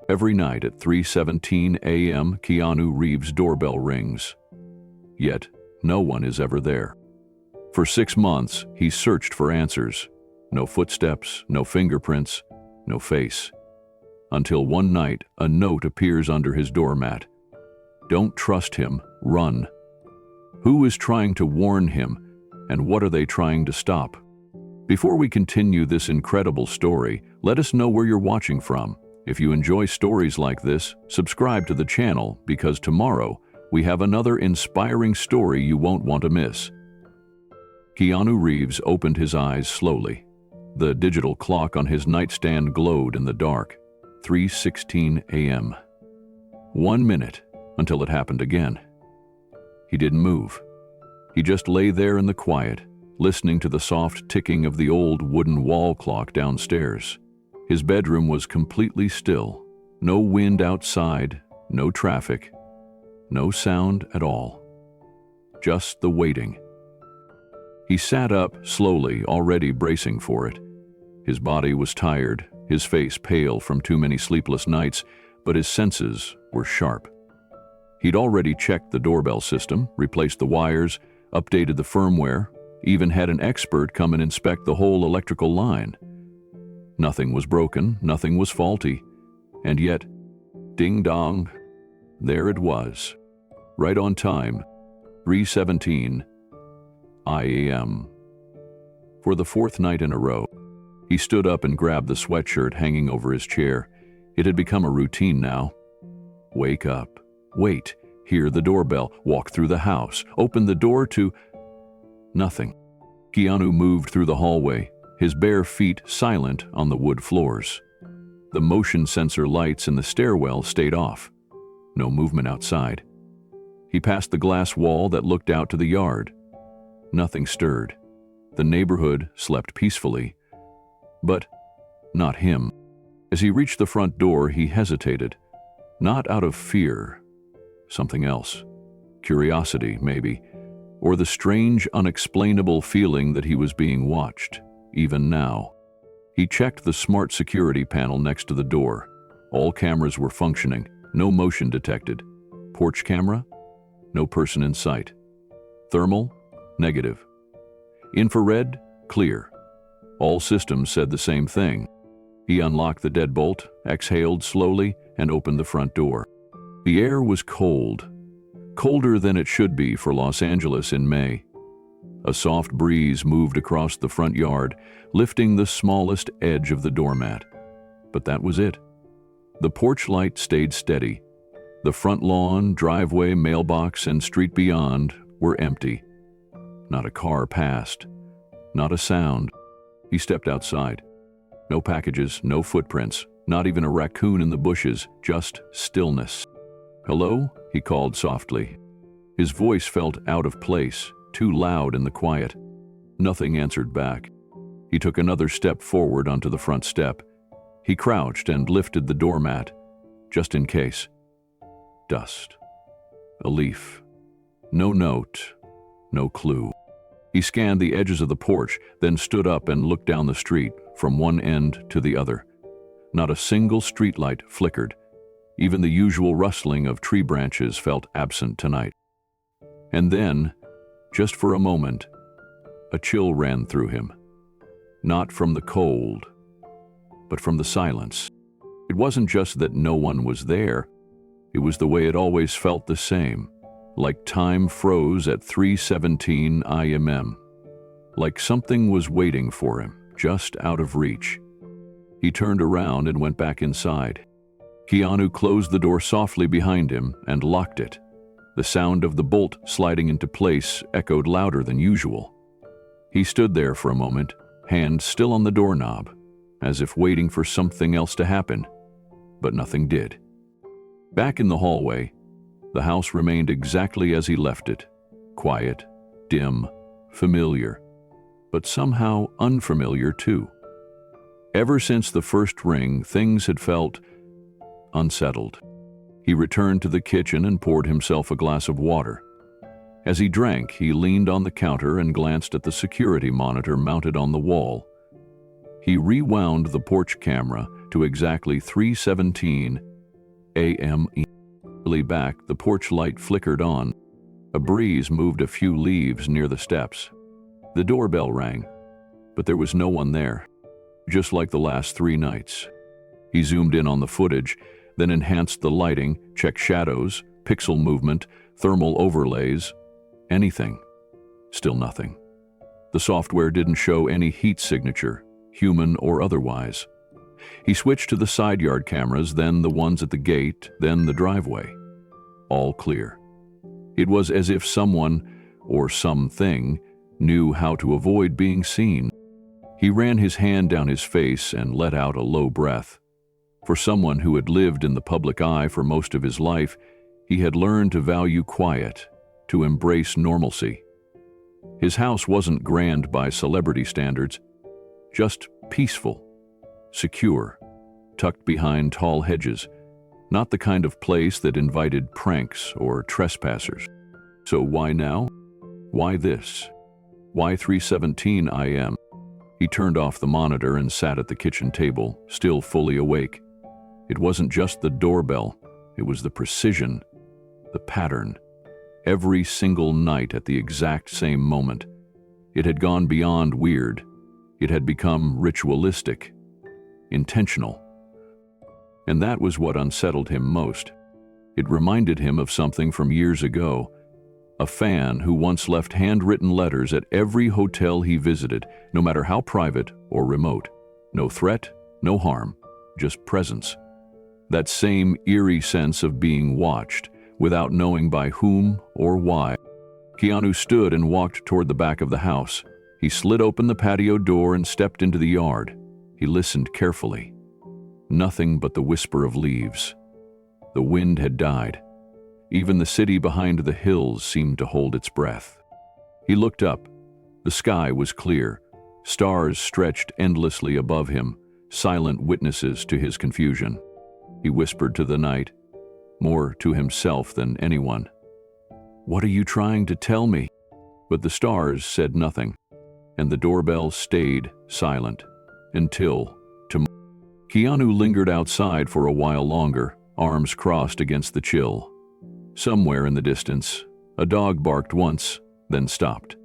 Every night at 3:17 a.m., Keanu Reeves' doorbell rings. Yet, no one is ever there. For 6 months, he searched for answers. No footsteps, no fingerprints, no face. Until one night, a note appears under his doormat. Don't trust him, run. Who is trying to warn him, and what are they trying to stop? Before we continue this incredible story, let us know where you're watching from. If you enjoy stories like this, subscribe to the channel because tomorrow we have another inspiring story you won't want to miss. Keanu Reeves opened his eyes slowly. The digital clock on his nightstand glowed in the dark. 3:16 a.m. 1 minute until it happened again. He didn't move. He just lay there in the quiet, listening to the soft ticking of the old wooden wall clock downstairs. His bedroom was completely still. No wind outside, no traffic, no sound at all. Just the waiting. He sat up slowly, already bracing for it. His body was tired, his face pale from too many sleepless nights, but his senses were sharp. He'd already checked the doorbell system, replaced the wires, updated the firmware, even had an expert come and inspect the whole electrical line. Nothing was broken, nothing was faulty, and yet, ding-dong, there it was, right on time, 3:17 a.m. For the fourth night in a row, he stood up and grabbed the sweatshirt hanging over his chair. It had become a routine now. Wake up, wait, hear the doorbell, walk through the house, open the door to... Nothing. Keanu moved through the hallway, his bare feet silent on the wood floors. The motion sensor lights in the stairwell stayed off. No movement outside. He passed the glass wall that looked out to the yard. Nothing stirred. The neighborhood slept peacefully. But not him. As he reached the front door, he hesitated. Not out of fear. Something else. Curiosity, maybe. Or the strange, unexplainable feeling that he was being watched. Even now. He checked the smart security panel next to the door. All cameras were functioning, no motion detected. Porch camera? No person in sight. Thermal? Negative. Infrared? Clear. All systems said the same thing. He unlocked the deadbolt, exhaled slowly, and opened the front door. The air was cold. Colder than it should be for Los Angeles in May. A soft breeze moved across the front yard, lifting the smallest edge of the doormat. But that was it. The porch light stayed steady. The front lawn, driveway, mailbox, and street beyond were empty. Not a car passed. Not a sound. He stepped outside. No packages, no footprints, not even a raccoon in the bushes, just stillness. "Hello?" he called softly. His voice felt out of place, too loud in the quiet. Nothing answered back. He took another step forward onto the front step. He crouched and lifted the doormat, just in case. Dust. A leaf. No note. No clue. He scanned the edges of the porch, then stood up and looked down the street, from one end to the other. Not a single streetlight flickered. Even the usual rustling of tree branches felt absent tonight. And then, just for a moment, a chill ran through him. Not from the cold, but from the silence. It wasn't just that no one was there. It was the way it always felt the same, like time froze at 3:17 a.m. Like something was waiting for him, just out of reach. He turned around and went back inside. Keanu closed the door softly behind him and locked it. The sound of the bolt sliding into place echoed louder than usual. He stood there for a moment, hand still on the doorknob, as if waiting for something else to happen, but nothing did. Back in the hallway, the house remained exactly as he left it, quiet, dim, familiar, but somehow unfamiliar too. Ever since the first ring, things had felt unsettled. He returned to the kitchen and poured himself a glass of water. As he drank, he leaned on the counter and glanced at the security monitor mounted on the wall. He rewound the porch camera to exactly 3:17 a.m. Back, the porch light flickered on. A breeze moved a few leaves near the steps. The doorbell rang, but there was no one there, just like the last 3 nights. He zoomed in on the footage, then enhanced the lighting, checked shadows, pixel movement, thermal overlays, anything. Still nothing. The software didn't show any heat signature, human or otherwise. He switched to the side yard cameras, then the ones at the gate, then the driveway. All clear. It was as if someone, or something, knew how to avoid being seen. He ran his hand down his face and let out a low breath. For someone who had lived in the public eye for most of his life, he had learned to value quiet, to embrace normalcy. His house wasn't grand by celebrity standards, just peaceful, secure, tucked behind tall hedges, not the kind of place that invited pranks or trespassers. So why now? Why this? Why 3:17 a.m.? He turned off the monitor and sat at the kitchen table, still fully awake. It wasn't just the doorbell, it was the precision, the pattern. Every single night at the exact same moment. It had gone beyond weird. It had become ritualistic, intentional. And that was what unsettled him most. It reminded him of something from years ago. A fan who once left handwritten letters at every hotel he visited, no matter how private or remote. No threat, no harm, just presence. That same eerie sense of being watched, without knowing by whom or why. Keanu stood and walked toward the back of the house. He slid open the patio door and stepped into the yard. He listened carefully. Nothing but the whisper of leaves. The wind had died. Even the city behind the hills seemed to hold its breath. He looked up. The sky was clear. Stars stretched endlessly above him, silent witnesses to his confusion. He whispered to the night, more to himself than anyone. "What are you trying to tell me?" But the stars said nothing, and the doorbell stayed silent until tomorrow. Keanu lingered outside for a while longer, arms crossed against the chill. Somewhere in the distance, a dog barked once, then stopped.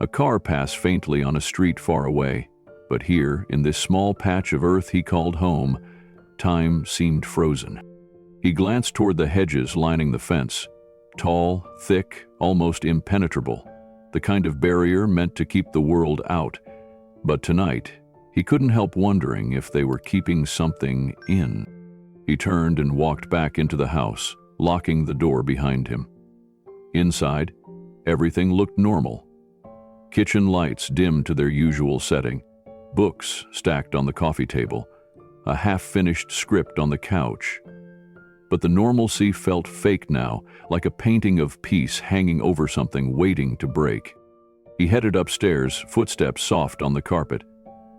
A car passed faintly on a street far away, but here, in this small patch of earth he called home, time seemed frozen. He glanced toward the hedges lining the fence, tall, thick, almost impenetrable, the kind of barrier meant to keep the world out. But tonight, he couldn't help wondering if they were keeping something in. He turned and walked back into the house, locking the door behind him. Inside, everything looked normal. Kitchen lights dimmed to their usual setting, books stacked on the coffee table, a half-finished script on the couch. But the normalcy felt fake now, like a painting of peace hanging over something waiting to break. He headed upstairs, footsteps soft on the carpet.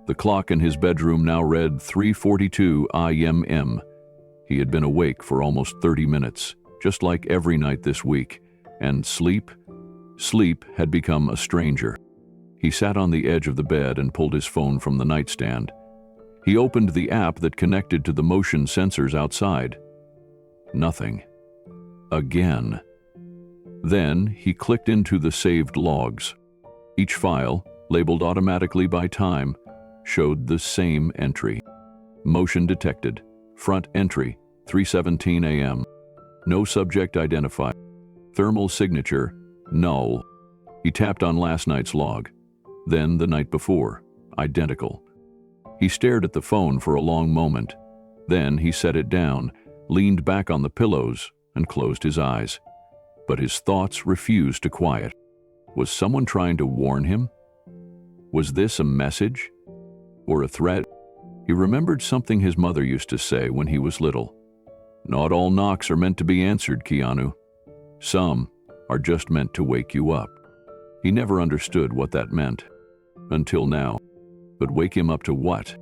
The clock in his bedroom now read 3:42 a.m. He had been awake for almost 30 minutes, just like every night this week, and sleep had become a stranger. He sat on the edge of the bed and pulled his phone from the nightstand. He opened the app that connected to the motion sensors outside. Nothing. Again. Then he clicked into the saved logs. Each file, labeled automatically by time, showed the same entry. Motion detected. Front entry, 3:17 a.m. No subject identified. Thermal signature, null. He tapped on last night's log. Then the night before, identical. He stared at the phone for a long moment. Then he set it down, leaned back on the pillows, and closed his eyes. But his thoughts refused to quiet. Was someone trying to warn him? Was this a message? Or a threat? He remembered something his mother used to say when he was little. Not all knocks are meant to be answered, Keanu. Some are just meant to wake you up. He never understood what that meant. Until now. But wake him up to what?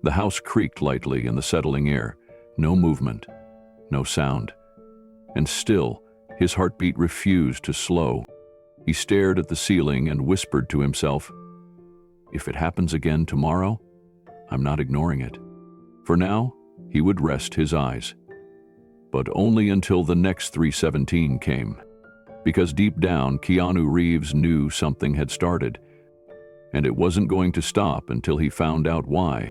The house creaked lightly in the settling air. No movement. No sound. And still, his heartbeat refused to slow. He stared at the ceiling and whispered to himself, "If it happens again tomorrow, I'm not ignoring it." For now, he would rest his eyes. But only until the next 317 came. Because deep down, Keanu Reeves knew something had started, and it wasn't going to stop until he found out why.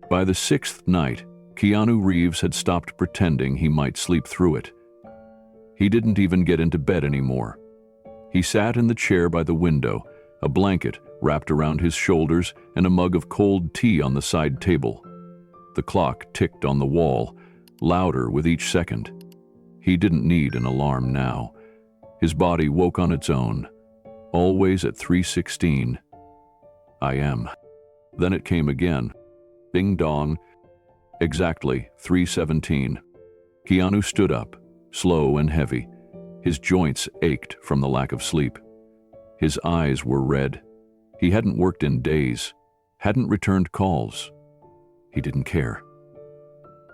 By the sixth night, Keanu Reeves had stopped pretending he might sleep through it. He didn't even get into bed anymore. He sat in the chair by the window, a blanket wrapped around his shoulders and a mug of cold tea on the side table. The clock ticked on the wall, louder with each second. He didn't need an alarm now. His body woke on its own, always at 3:16. I am. Then it came again. Bing dong. Exactly 3:17. Keanu stood up, slow and heavy. His joints ached from the lack of sleep. His eyes were red. He hadn't worked in days, hadn't returned calls. He didn't care.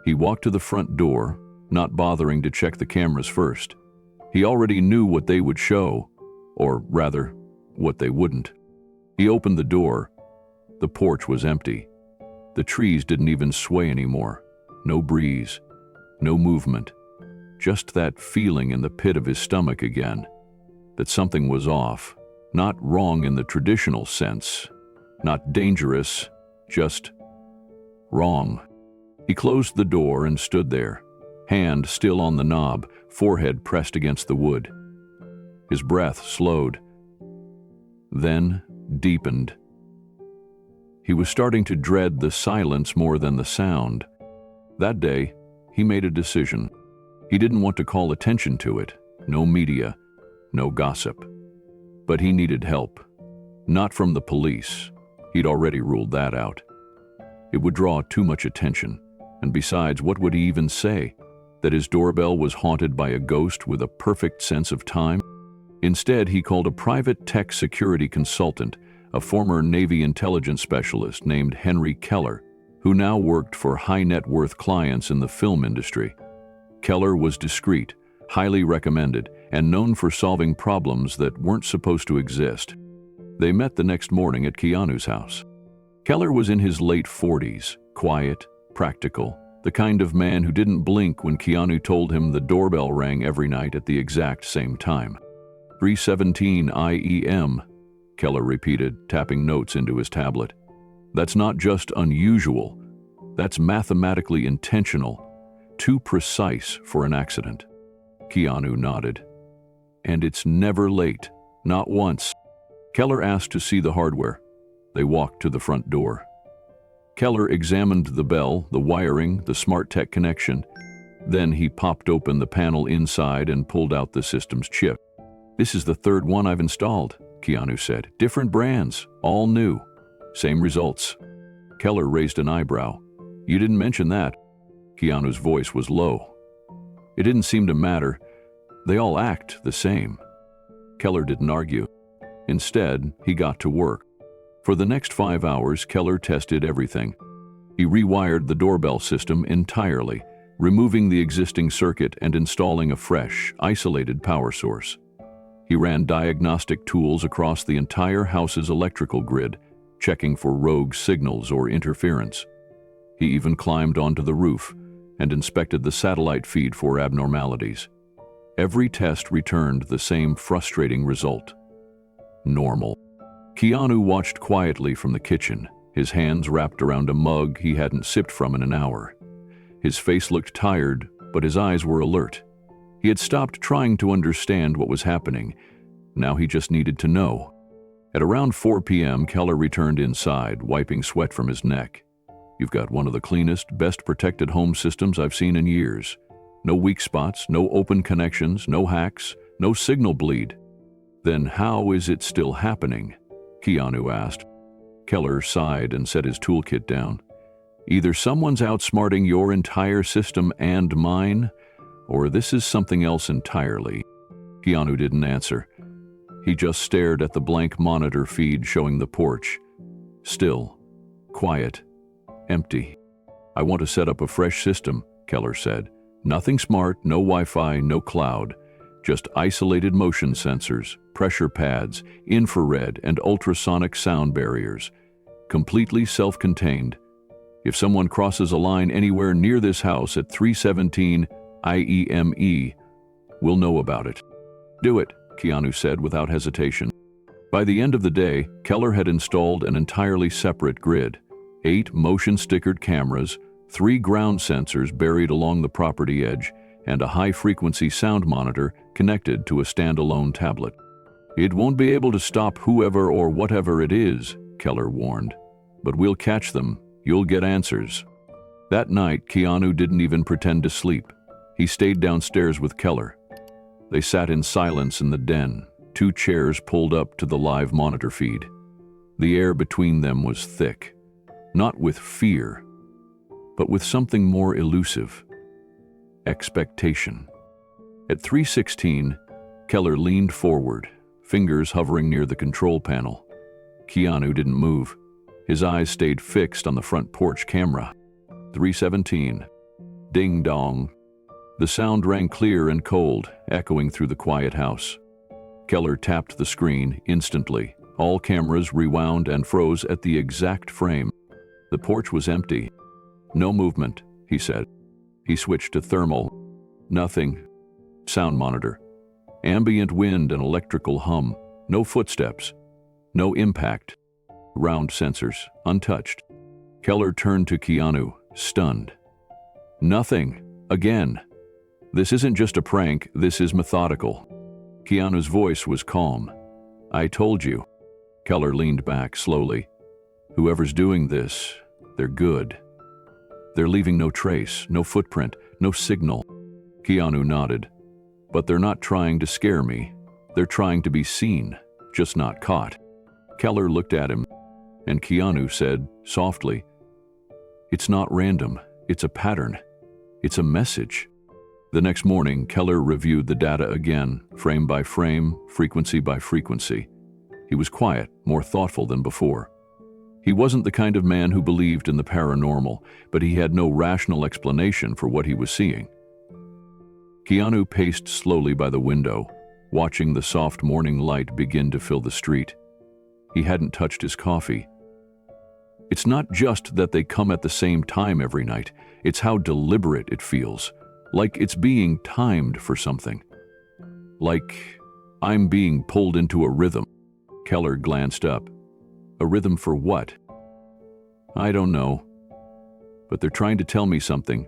He walked to the front door, not bothering to check the cameras first. He already knew what they would show, or rather, what they wouldn't. He opened the door. The porch was empty. The trees didn't even sway anymore. No breeze, no movement. Just that feeling in the pit of his stomach again, that something was off. Not wrong in the traditional sense, not dangerous, just wrong. He closed the door and stood there, hand still on the knob, forehead pressed against the wood. His breath slowed, then deepened. He was starting to dread the silence more than the sound. That day, he made a decision. He didn't want to call attention to it, no media, no gossip. But he needed help. Not from the police. He'd already ruled that out. It would draw too much attention. And besides, what would he even say? That his doorbell was haunted by a ghost with a perfect sense of time? Instead, he called a private tech security consultant, a former Navy intelligence specialist named Henry Keller, who now worked for high-net-worth clients in the film industry. Keller was discreet, highly recommended, and known for solving problems that weren't supposed to exist. They met the next morning at Keanu's house. Keller was in his late 40s, quiet, practical, the kind of man who didn't blink when Keanu told him the doorbell rang every night at the exact same time. 3:17 IEM, Keller repeated, tapping notes into his tablet. That's not just unusual, that's mathematically intentional, too precise for an accident. Keanu nodded. And it's never late, not once. Keller asked to see the hardware. They walked to the front door. Keller examined the bell, the wiring, the smart tech connection. Then he popped open the panel inside and pulled out the system's chip. This is the third one I've installed, Keanu said. Different brands, all new. Same results. Keller raised an eyebrow. You didn't mention that. Keanu's voice was low. It didn't seem to matter. They all act the same. Keller didn't argue. Instead, he got to work. For the next 5 hours, Keller tested everything. He rewired the doorbell system entirely, removing the existing circuit and installing a fresh, isolated power source. He ran diagnostic tools across the entire house's electrical grid, checking for rogue signals or interference. He even climbed onto the roof and inspected the satellite feed for abnormalities. Every test returned the same frustrating result. Normal. Keanu watched quietly from the kitchen, his hands wrapped around a mug he hadn't sipped from in an hour. His face looked tired, but his eyes were alert. He had stopped trying to understand what was happening. Now he just needed to know. At around 4 p.m., Keller returned inside, wiping sweat from his neck. You've got one of the cleanest, best protected home systems I've seen in years. No weak spots, no open connections, no hacks, no signal bleed. Then how is it still happening? Keanu asked. Keller sighed and set his toolkit down. Either someone's outsmarting your entire system and mine, or this is something else entirely. Keanu didn't answer. He just stared at the blank monitor feed showing the porch. Still, quiet, empty. I want to set up a fresh system, Keller said. Nothing smart, no Wi-Fi, no cloud. Just isolated motion sensors, pressure pads, infrared and ultrasonic sound barriers. Completely self-contained. If someone crosses a line anywhere near this house at 3:17, IEME. We'll know about it. Do it, Keanu said without hesitation. By the end of the day, Keller had installed an entirely separate grid, 8 motion-stickered cameras, 3 ground sensors buried along the property edge, and a high-frequency sound monitor connected to a standalone tablet. It won't be able to stop whoever or whatever it is, Keller warned. But we'll catch them. You'll get answers. That night, Keanu didn't even pretend to sleep. He stayed downstairs with Keller. They sat in silence in the den, 2 chairs pulled up to the live monitor feed. The air between them was thick, not with fear, but with something more elusive. Expectation. At 3:16, Keller leaned forward, fingers hovering near the control panel. Keanu didn't move. His eyes stayed fixed on the front porch camera. 3:17. Ding dong. The sound rang clear and cold, echoing through the quiet house. Keller tapped the screen instantly. All cameras rewound and froze at the exact frame. The porch was empty. No movement, he said. He switched to thermal. Nothing. Sound monitor. Ambient wind and electrical hum. No footsteps. No impact. Round sensors, untouched. Keller turned to Keanu, stunned. Nothing. Again. This isn't just a prank, this is methodical. Keanu's voice was calm. I told you. Keller leaned back slowly. Whoever's doing this, they're good. They're leaving no trace, no footprint, no signal. Keanu nodded. But they're not trying to scare me. They're trying to be seen, just not caught. Keller looked at him, and Keanu said, softly, It's not random, it's a pattern. It's a message. The next morning, Keller reviewed the data again, frame by frame, frequency by frequency. He was quiet, more thoughtful than before. He wasn't the kind of man who believed in the paranormal, but he had no rational explanation for what he was seeing. Keanu paced slowly by the window, watching the soft morning light begin to fill the street. He hadn't touched his coffee. It's not just that they come at the same time every night, it's how deliberate it feels. Like it's being timed for something. Like I'm being pulled into a rhythm. Keller glanced up. A rhythm for what? I don't know. But they're trying to tell me something.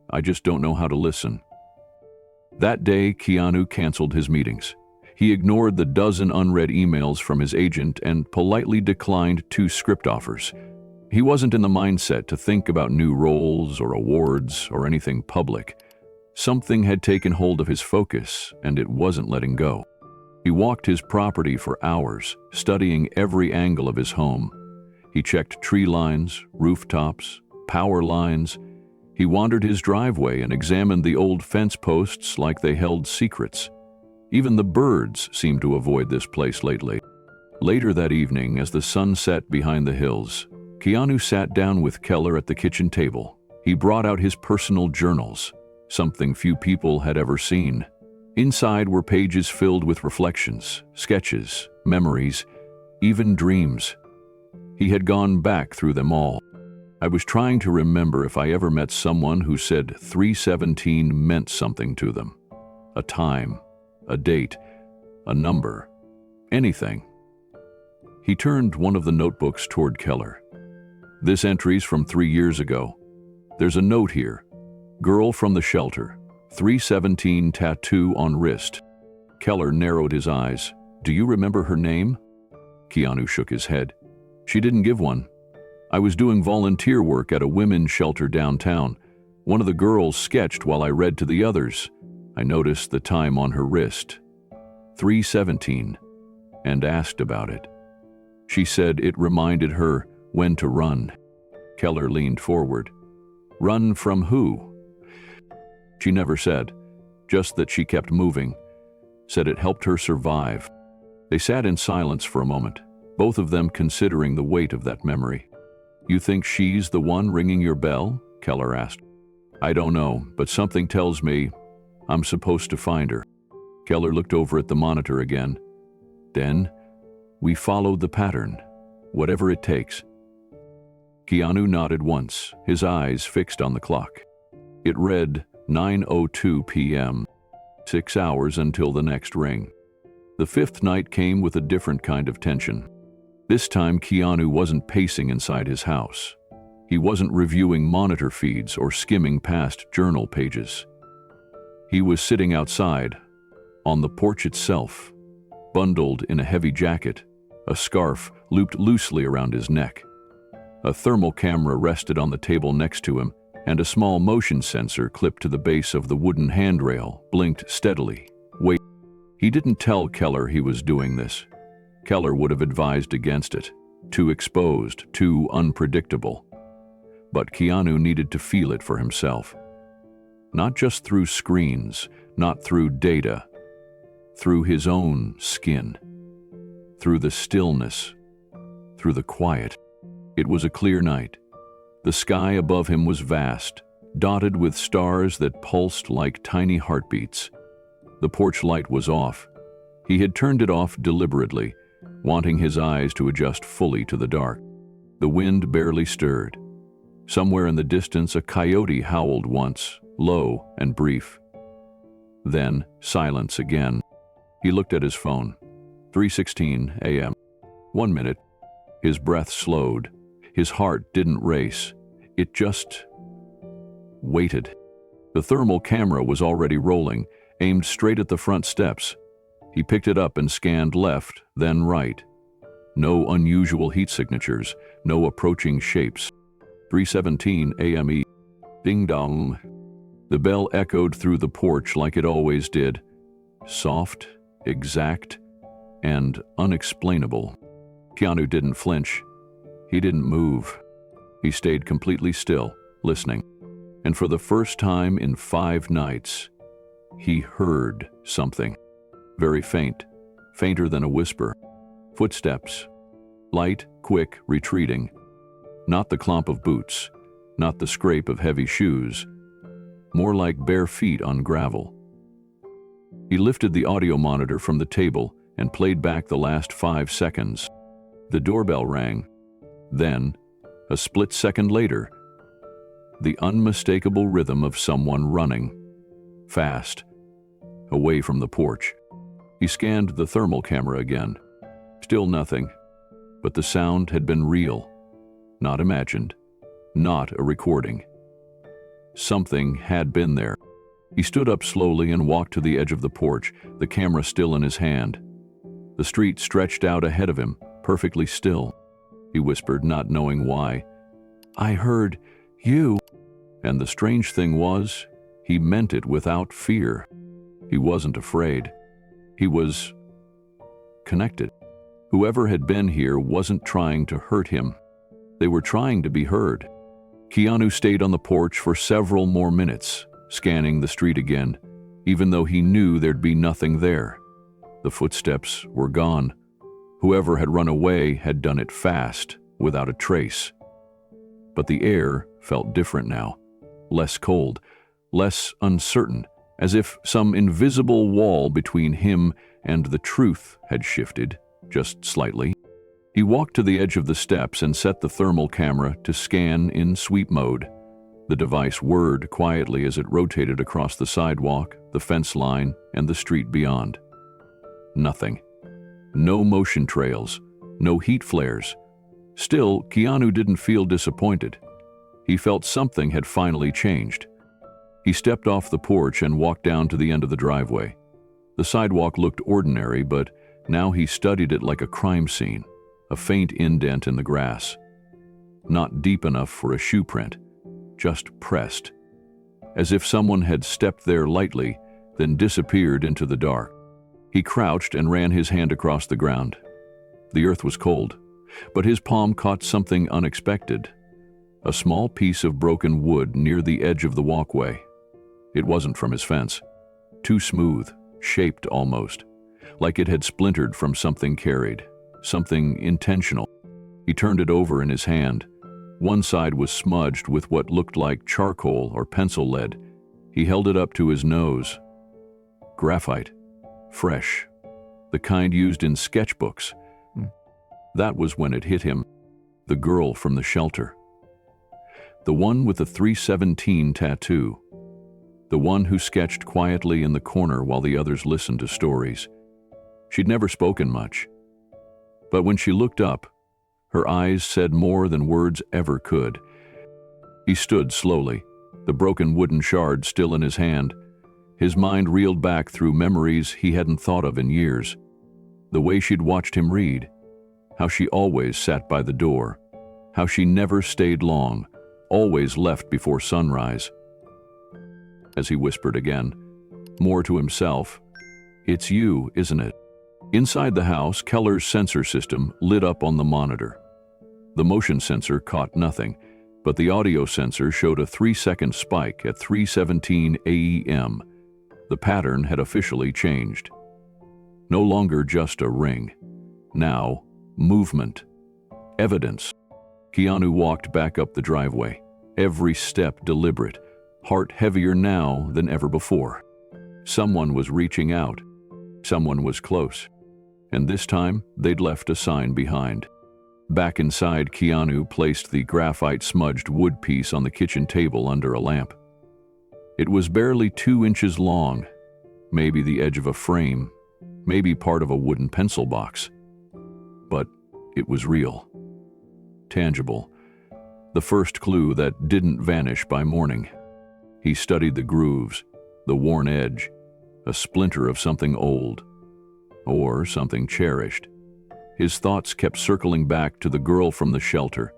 I just don't know how to listen. That day, Keanu canceled his meetings. He ignored the dozen unread emails from his agent and politely declined 2 script offers. He wasn't in the mindset to think about new roles or awards or anything public. Something had taken hold of his focus, and it wasn't letting go. He walked his property for hours, studying every angle of his home. He checked tree lines, rooftops, power lines. He wandered his driveway and examined the old fence posts like they held secrets. Even the birds seemed to avoid this place lately. Later that evening, as the sun set behind the hills, Keanu sat down with Keller at the kitchen table. He brought out his personal journals, something few people had ever seen. Inside were pages filled with reflections, sketches, memories, even dreams. He had gone back through them all. I was trying to remember if I ever met someone who said 317 meant something to them. A time, a date, a number, anything. He turned one of the notebooks toward Keller. This entry's from 3 years ago. There's a note here. Girl from the shelter, 317 tattoo on wrist. Keller narrowed his eyes. Do you remember her name? Keanu shook his head. She didn't give one. I was doing volunteer work at a women's shelter downtown. One of the girls sketched while I read to the others. I noticed the time on her wrist, 3:17, and asked about it. She said it reminded her when to run. Keller leaned forward. Run from who? She never said, just that she kept moving, said it helped her survive. They sat in silence for a moment, both of them considering the weight of that memory. You think she's the one ringing your bell? Keller asked. I don't know, but something tells me I'm supposed to find her. Keller looked over at the monitor again. Then, we followed the pattern, whatever it takes. Keanu nodded once, his eyes fixed on the clock. It read 9:02 p.m. 6 hours until the next ring. The fifth night came with a different kind of tension. This time, Keanu wasn't pacing inside his house. He wasn't reviewing monitor feeds or skimming past journal pages. He was sitting outside, on the porch itself, bundled in a heavy jacket, a scarf looped loosely around his neck. A thermal camera rested on the table next to him, and a small motion sensor clipped to the base of the wooden handrail blinked steadily. Wait. He didn't tell Keller he was doing this. Keller would have advised against it. Too exposed, too unpredictable. But Keanu needed to feel it for himself. Not just through screens, not through data, through his own skin, through the stillness, through the quiet. It was a clear night. The sky above him was vast, dotted with stars that pulsed like tiny heartbeats. The porch light was off. He had turned it off deliberately, wanting his eyes to adjust fully to the dark. The wind barely stirred. Somewhere in the distance, a coyote howled once, low and brief. Then, silence again. He looked at his phone. 3:16 a.m. 1 minute. His breath slowed. His heart didn't race. It just waited. The thermal camera was already rolling, aimed straight at the front steps. He picked it up and scanned left, then right. No unusual heat signatures, no approaching shapes. 3:17 a.m. Ding dong. The bell echoed through the porch like it always did. Soft, exact, and unexplainable. Keanu didn't flinch. He didn't move. He stayed completely still, listening. And for the first time in 5 nights, he heard something. Very faint, fainter than a whisper. Footsteps. Light, quick, retreating. Not the clomp of boots, not the scrape of heavy shoes. More like bare feet on gravel. He lifted the audio monitor from the table and played back the last 5 seconds. The doorbell rang. Then, a split second later, the unmistakable rhythm of someone running. Fast. Away from the porch. He scanned the thermal camera again. Still nothing. But the sound had been real. Not imagined. Not a recording. Something had been there. He stood up slowly and walked to the edge of the porch, the camera still in his hand. The street stretched out ahead of him, perfectly still. He whispered, not knowing why. "I heard you." And the strange thing was, he meant it without fear. He wasn't afraid. He was connected. Whoever had been here wasn't trying to hurt him. They were trying to be heard. Keanu stayed on the porch for several more minutes, scanning the street again, even though he knew there'd be nothing there. The footsteps were gone. Whoever had run away had done it fast, without a trace. But the air felt different now, less cold, less uncertain, as if some invisible wall between him and the truth had shifted, just slightly. He walked to the edge of the steps and set the thermal camera to scan in sweep mode. The device whirred quietly as it rotated across the sidewalk, the fence line, and the street beyond. Nothing. No motion trails, no heat flares. Still, Keanu didn't feel disappointed. He felt something had finally changed. He stepped off the porch and walked down to the end of the driveway. The sidewalk looked ordinary, but now he studied it like a crime scene, a faint indent in the grass. Not deep enough for a shoe print, just pressed, as if someone had stepped there lightly, then disappeared into the dark. He crouched and ran his hand across the ground. The earth was cold, but his palm caught something unexpected. A small piece of broken wood near the edge of the walkway. It wasn't from his fence. Too smooth, shaped almost, like it had splintered from something carried, something intentional. He turned it over in his hand. One side was smudged with what looked like charcoal or pencil lead. He held it up to his nose. Graphite. Fresh. The kind used in sketchbooks. That was when it hit him. The girl from the shelter. The one with the 317 tattoo. the one who sketched quietly in the corner while the others listened to stories. She'd never spoken much. But when she looked up, her eyes said more than words ever could. He stood slowly, the broken wooden shard still in his hand. His mind reeled back through memories he hadn't thought of in years. The way she'd watched him read, how she always sat by the door, how she never stayed long, always left before sunrise. As he whispered again, more to himself, "It's you, isn't it?" Inside the house, Keller's sensor system lit up on the monitor. The motion sensor caught nothing, but the audio sensor showed a 3-second spike at 3:17 a.m. The pattern had officially changed. No longer just a ring. Now, movement. Evidence. Keanu walked back up the driveway, every step deliberate, heart heavier now than ever before. Someone was reaching out. Someone was close. And this time, they'd left a sign behind. Back inside, Keanu placed the graphite-smudged wood piece on the kitchen table under a lamp. It was barely 2 inches long, maybe the edge of a frame, maybe part of a wooden pencil box. But it was real. Tangible. The first clue that didn't vanish by morning. He studied the grooves, the worn edge, a splinter of something old, or something cherished. His thoughts kept circling back to the girl from the shelter.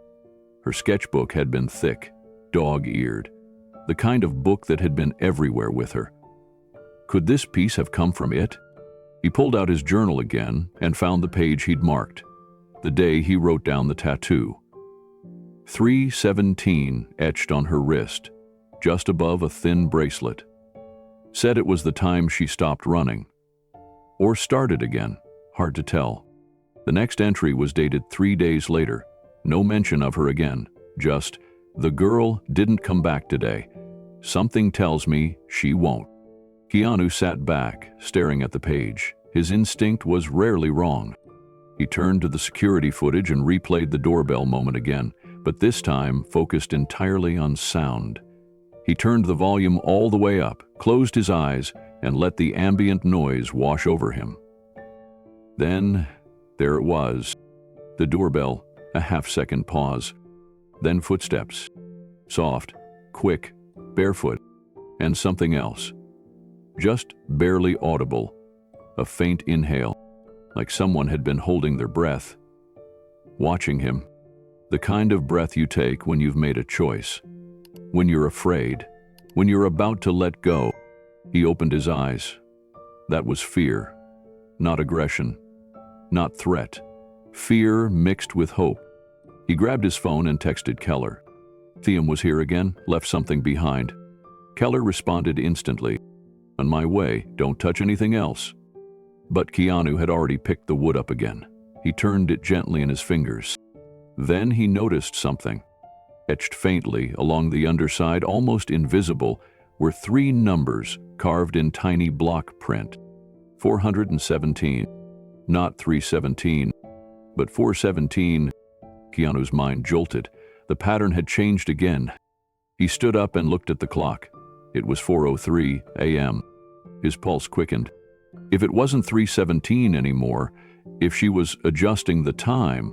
Her sketchbook had been thick, dog-eared, the kind of book that had been everywhere with her. Could this piece have come from it? He pulled out his journal again and found the page he'd marked, the day he wrote down the tattoo. 3:17 etched on her wrist, just above a thin bracelet. Said it was the time she stopped running. Or started again, hard to tell. The next entry was dated 3 days later. No mention of her again, just, "The girl didn't come back today. Something tells me she won't." Keanu sat back, staring at the page. His instinct was rarely wrong. He turned to the security footage and replayed the doorbell moment again, but this time focused entirely on sound. He turned the volume all the way up, closed his eyes, and let the ambient noise wash over him. Then, there it was. The doorbell, a half-second pause. Then footsteps. Soft, quick, barefoot, and something else. Just barely audible. A faint inhale, like someone had been holding their breath. Watching him. The kind of breath you take when you've made a choice. When you're afraid. When you're about to let go. He opened his eyes. That was fear. Not aggression. Not threat. Fear mixed with hope. He grabbed his phone and texted Keller. Theum was here again, left something behind. Keller responded instantly. "On my way, don't touch anything else." But Keanu had already picked the wood up again. He turned it gently in his fingers. Then he noticed something. Etched faintly along the underside, almost invisible, were 3 numbers carved in tiny block print. 417. Not 317, but 417. Keanu's mind jolted. The pattern had changed again. He stood up and looked at the clock. It was 4:03 a.m. His pulse quickened. If it wasn't 3:17 anymore, if she was adjusting the time,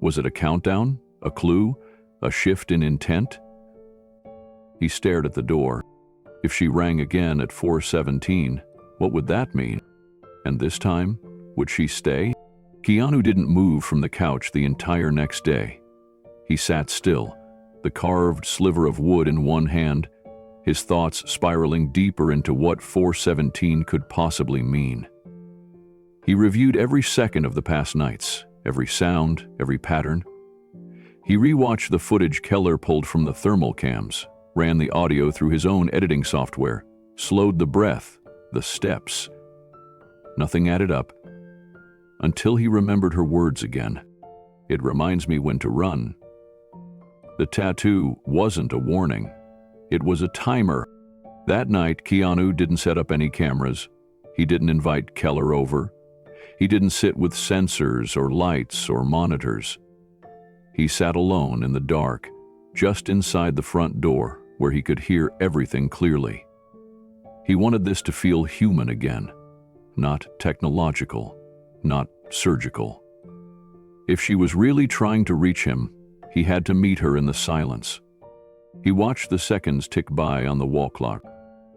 was it a countdown, a clue, a shift in intent? He stared at the door. If she rang again at 4:17, what would that mean? And this time, would she stay? Keanu didn't move from the couch the entire next day. He sat still, the carved sliver of wood in one hand, his thoughts spiraling deeper into what 4:17 could possibly mean. He reviewed every second of the past nights, every sound, every pattern. He rewatched the footage Keller pulled from the thermal cams, ran the audio through his own editing software, slowed the breath, the steps. Nothing added up, until he remembered her words again. "It reminds me when to run." The tattoo wasn't a warning. It was a timer. That night, Keanu didn't set up any cameras. He didn't invite Keller over. He didn't sit with sensors or lights or monitors. He sat alone in the dark, just inside the front door, where he could hear everything clearly. He wanted this to feel human again, not technological, not surgical. If she was really trying to reach him, he had to meet her in the silence. He watched the seconds tick by on the wall clock.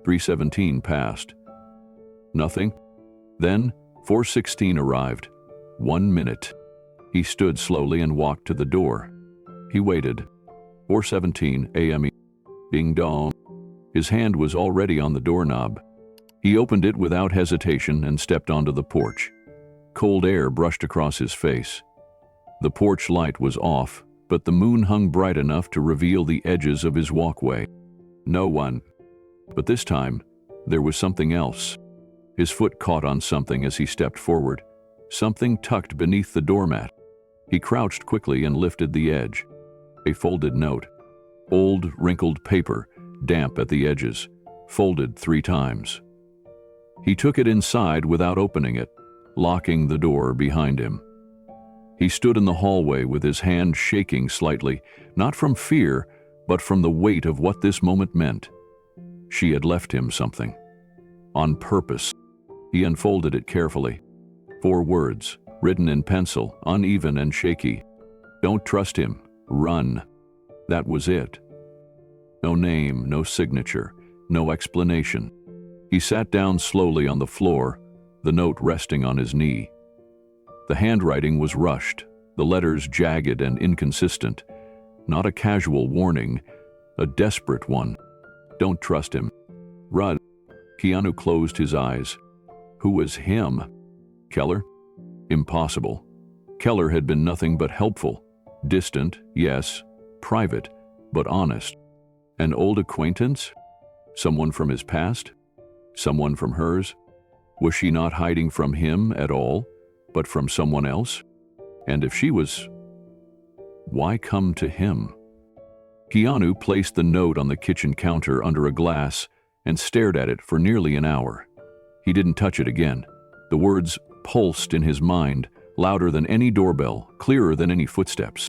3:17 passed. Nothing. Then 4:16 arrived. 1 minute. He stood slowly and walked to the door. He waited. 4:17 a.m. Ding dong. His hand was already on the doorknob. He opened it without hesitation and stepped onto the porch. Cold air brushed across his face. The porch light was off, but the moon hung bright enough to reveal the edges of his walkway. No one. But this time, there was something else. His foot caught on something as he stepped forward, something tucked beneath the doormat. He crouched quickly and lifted the edge. A folded note. Old, wrinkled paper, damp at the edges, folded 3 times. He took it inside without opening it, locking the door behind him. He stood in the hallway with his hand shaking slightly, not from fear, but from the weight of what this moment meant. She had left him something. On purpose. He unfolded it carefully. 4 words, written in pencil, uneven and shaky. Don't trust him. Run. That was it. No name, no signature, no explanation. He sat down slowly on the floor, the note resting on his knee. The handwriting was rushed, the letters jagged and inconsistent. Not a casual warning, a desperate one. Don't trust him. Run. Keanu closed his eyes. Who was him? Keller? Impossible. Keller had been nothing but helpful. Distant, yes. Private, but honest. An old acquaintance? Someone from his past? Someone from hers? Was she not hiding from him at all, but from someone else? And if she was, why come to him? Keanu placed the note on the kitchen counter under a glass and stared at it for nearly an hour. He didn't touch it again. The words pulsed in his mind, louder than any doorbell, clearer than any footsteps.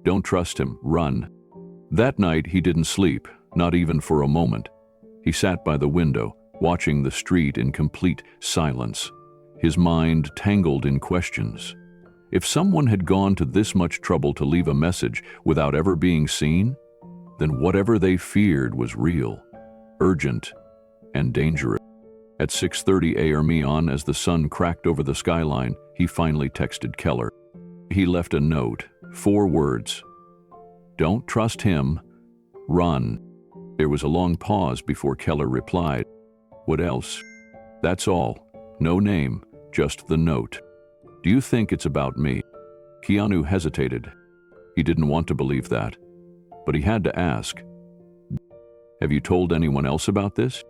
Don't trust him. Run. That night he didn't sleep, not even for a moment. He sat by the window, watching the street in complete silence, his mind tangled in questions. If someone had gone to this much trouble to leave a message without ever being seen, then whatever they feared was real, urgent, and dangerous. At 6:30 a.m. as the sun cracked over the skyline, he finally texted Keller. He left a note, 4 words. Don't trust him. Run. There was a long pause before Keller replied. What else? That's all. No name, just the note. Do you think it's about me? Keanu hesitated. He didn't want to believe that, but he had to ask. Have you told anyone else about this?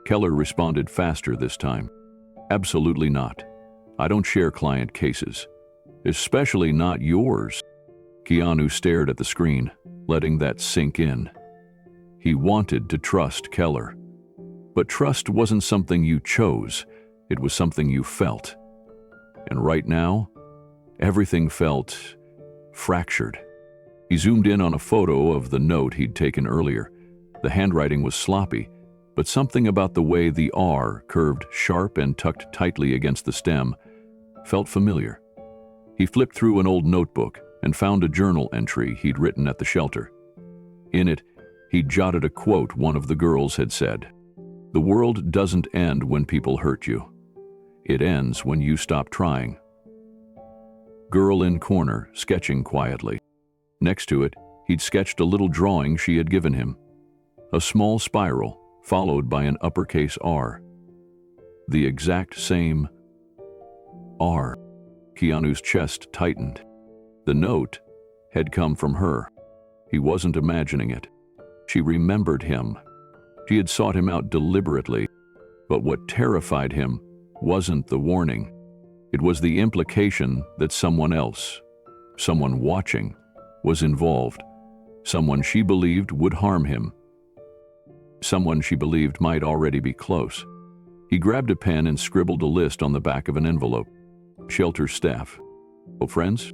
Keller responded faster this time. Absolutely not. I don't share client cases, especially not yours. Keanu stared at the screen, letting that sink in. He wanted to trust Keller. But trust wasn't something you chose, it was something you felt. And right now, everything felt fractured. He zoomed in on a photo of the note he'd taken earlier. The handwriting was sloppy, but something about the way the R curved sharp and tucked tightly against the stem felt familiar. He flipped through an old notebook and found a journal entry he'd written at the shelter. In it, he'd jotted a quote one of the girls had said. The world doesn't end when people hurt you. It ends when you stop trying. Girl in corner, sketching quietly. Next to it, he'd sketched a little drawing she had given him. A small spiral, followed by an uppercase R. The exact same R. Keanu's chest tightened. The note had come from her. He wasn't imagining it. She remembered him. She had sought him out deliberately, but what terrified him wasn't the warning. It was the implication that someone else, someone watching, was involved. Someone she believed would harm him. Someone she believed might already be close. He grabbed a pen and scribbled a list on the back of an envelope. Shelter staff. Oh, friends?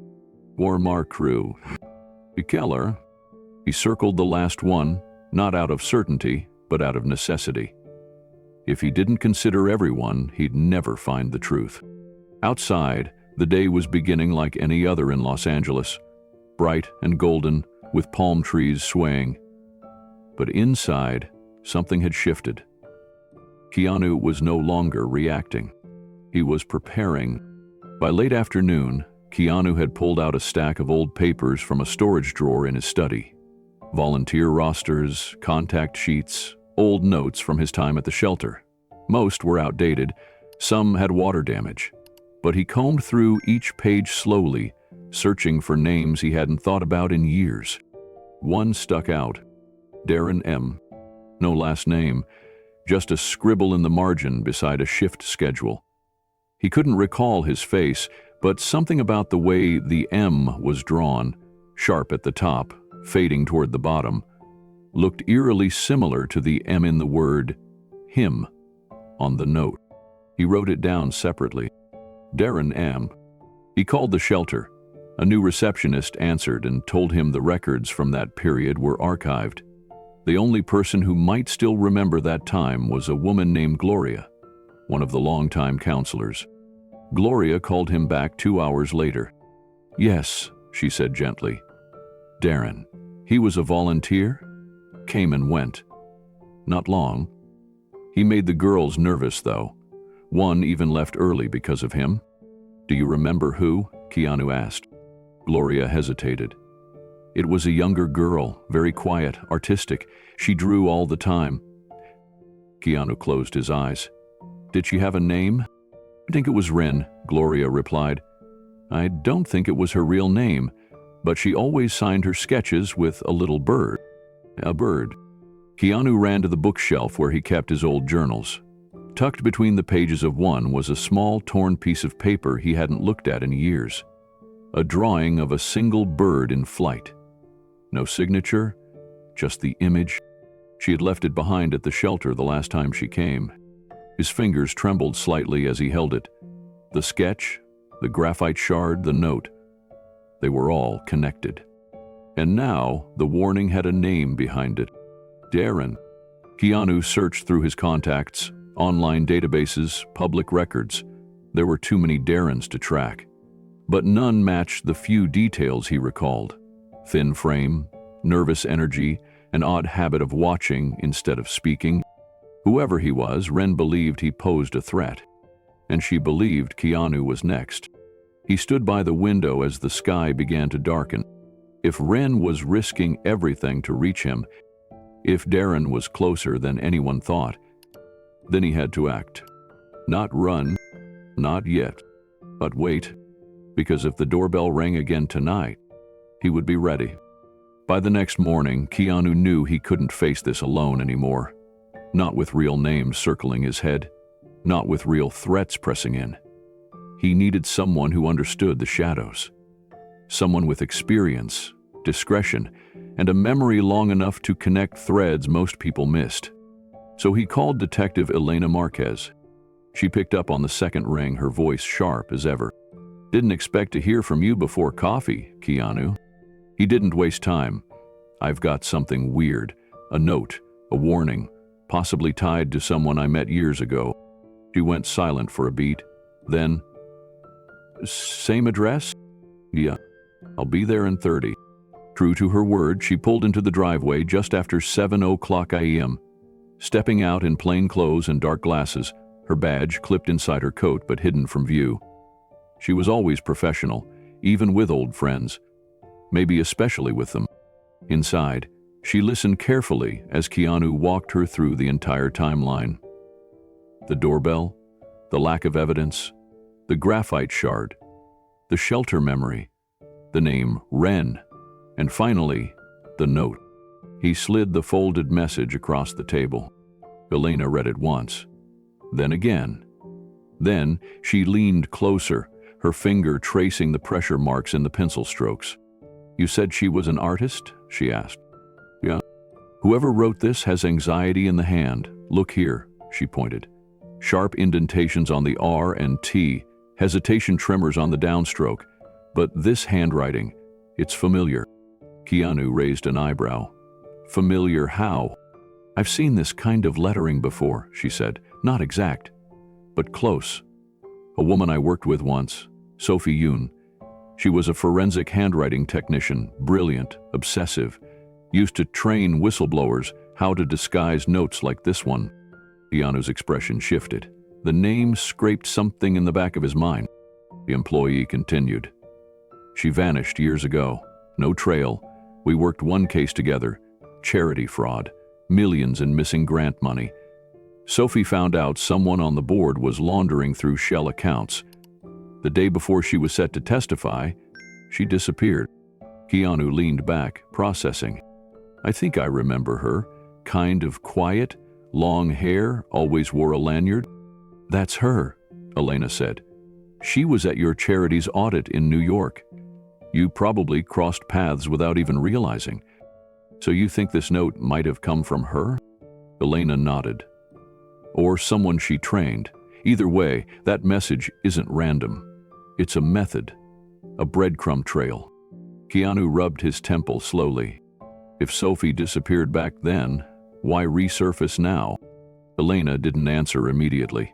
Warmar crew. Keller. He circled the last one, not out of certainty, but out of necessity. If he didn't consider everyone, he'd never find the truth. Outside, the day was beginning like any other in Los Angeles, bright and golden, with palm trees swaying. But inside, something had shifted. Keanu was no longer reacting. He was preparing. By late afternoon, Keanu had pulled out a stack of old papers from a storage drawer in his study. Volunteer rosters, contact sheets, old notes from his time at the shelter. Most were outdated, some had water damage. But he combed through each page slowly, searching for names he hadn't thought about in years. One stuck out. Darren M. No last name, just a scribble in the margin beside a shift schedule. He couldn't recall his face, but something about the way the M was drawn, sharp at the top, fading toward the bottom, looked eerily similar to the M in the word him on the note. He wrote it down separately. Darren M. He called the shelter. A new receptionist answered and told him the records from that period were archived. The only person who might still remember that time was a woman named Gloria, one of the longtime counselors. Gloria called him back 2 hours later. "Yes," she said gently. "Darren, he was a volunteer? Came and went. Not long. He made the girls nervous, though. One even left early because of him." "Do you remember who?" Keanu asked. Gloria hesitated. "It was a younger girl, very quiet, artistic. She drew all the time." Keanu closed his eyes. "Did she have a name?" "I think it was Ren," Gloria replied. "I don't think it was her real name, but she always signed her sketches with a little bird." A bird. Keanu ran to the bookshelf where he kept his old journals. Tucked between the pages of one was a small, torn piece of paper he hadn't looked at in years. A drawing of a single bird in flight. No signature, just the image. She had left it behind at the shelter the last time she came. His fingers trembled slightly as he held it. The sketch, the graphite shard, the note. They were all connected. And now the warning had a name behind it. Darren. Keanu searched through his contacts, online databases, public records. There were too many Darrens to track. But none matched the few details he recalled. Thin frame, nervous energy, an odd habit of watching instead of speaking. Whoever he was, Ren believed he posed a threat. And she believed Keanu was next. He stood by the window as the sky began to darken. If Ren was risking everything to reach him, if Darren was closer than anyone thought, then he had to act. Not run, not yet, but wait, because if the doorbell rang again tonight, he would be ready. By the next morning, Keanu knew he couldn't face this alone anymore. Not with real names circling his head, not with real threats pressing in. He needed someone who understood the shadows. Someone with experience, discretion, and a memory long enough to connect threads most people missed. So he called Detective Elena Marquez. She picked up on the second ring, her voice sharp as ever. "Didn't expect to hear from you before coffee, Keanu." He didn't waste time. "I've got something weird. A note, a warning, possibly tied to someone I met years ago." She went silent for a beat. Then, "Same address?" "Yeah. I'll be there in 30. True to her word, she pulled into the driveway just after 7:00 a.m. Stepping out in plain clothes and dark glasses, her badge clipped inside her coat but hidden from view. She was always professional, even with old friends, maybe especially with them. Inside, she listened carefully as Keanu walked her through the entire timeline. The doorbell, the lack of evidence, the graphite shard, the shelter memory, the name Ren, and finally, the note. He slid the folded message across the table. Elena read it once, then again. Then she leaned closer, her finger tracing the pressure marks in the pencil strokes. "You said she was an artist?" she asked. "Yeah." "Whoever wrote this has anxiety in the hand. Look here," she pointed. "Sharp indentations on the R and T, hesitation tremors on the downstroke. But this handwriting, it's familiar." Keanu raised an eyebrow. "Familiar how?" "I've seen this kind of lettering before," she said. "Not exact, but close. A woman I worked with once, Sophie Yoon. She was a forensic handwriting technician, brilliant, obsessive, used to train whistleblowers how to disguise notes like this one." Keanu's expression shifted. The name scraped something in the back of his mind. The employee continued. "She vanished years ago. No trail. We worked one case together. Charity fraud. Millions in missing grant money. Sophie found out someone on the board was laundering through shell accounts. The day before she was set to testify, she disappeared." Keanu leaned back, processing. "I think I remember her. Kind of quiet, long hair, always wore a lanyard." "That's her," Elena said. "She was at your charity's audit in New York. You probably crossed paths without even realizing. So you think this note might have come from her?" Elena nodded. "Or someone she trained. Either way, that message isn't random. It's a method, a breadcrumb trail." Keanu rubbed his temple slowly. If Sophie disappeared back then, why resurface now? Elena didn't answer immediately.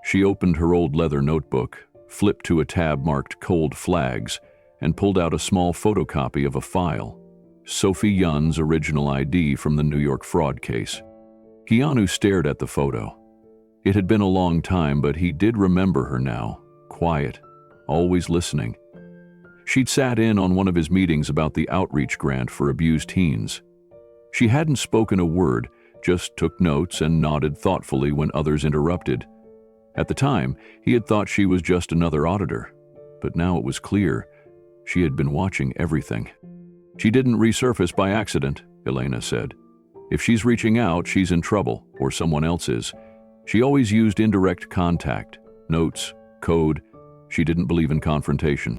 She opened her old leather notebook, flipped to a tab marked Cold Flags, and pulled out a small photocopy of a file. Sophie Yun's original ID from the New York fraud case. Keanu stared at the photo. It had been a long time, but he did remember her now, quiet, always listening. She'd sat in on one of his meetings about the outreach grant for abused teens. She hadn't spoken a word, just took notes and nodded thoughtfully when others interrupted. At the time, he had thought she was just another auditor, but now it was clear she had been watching everything. "She didn't resurface by accident," Elena said. "If she's reaching out, she's in trouble, or someone else is. She always used indirect contact, notes, code. She didn't believe in confrontation."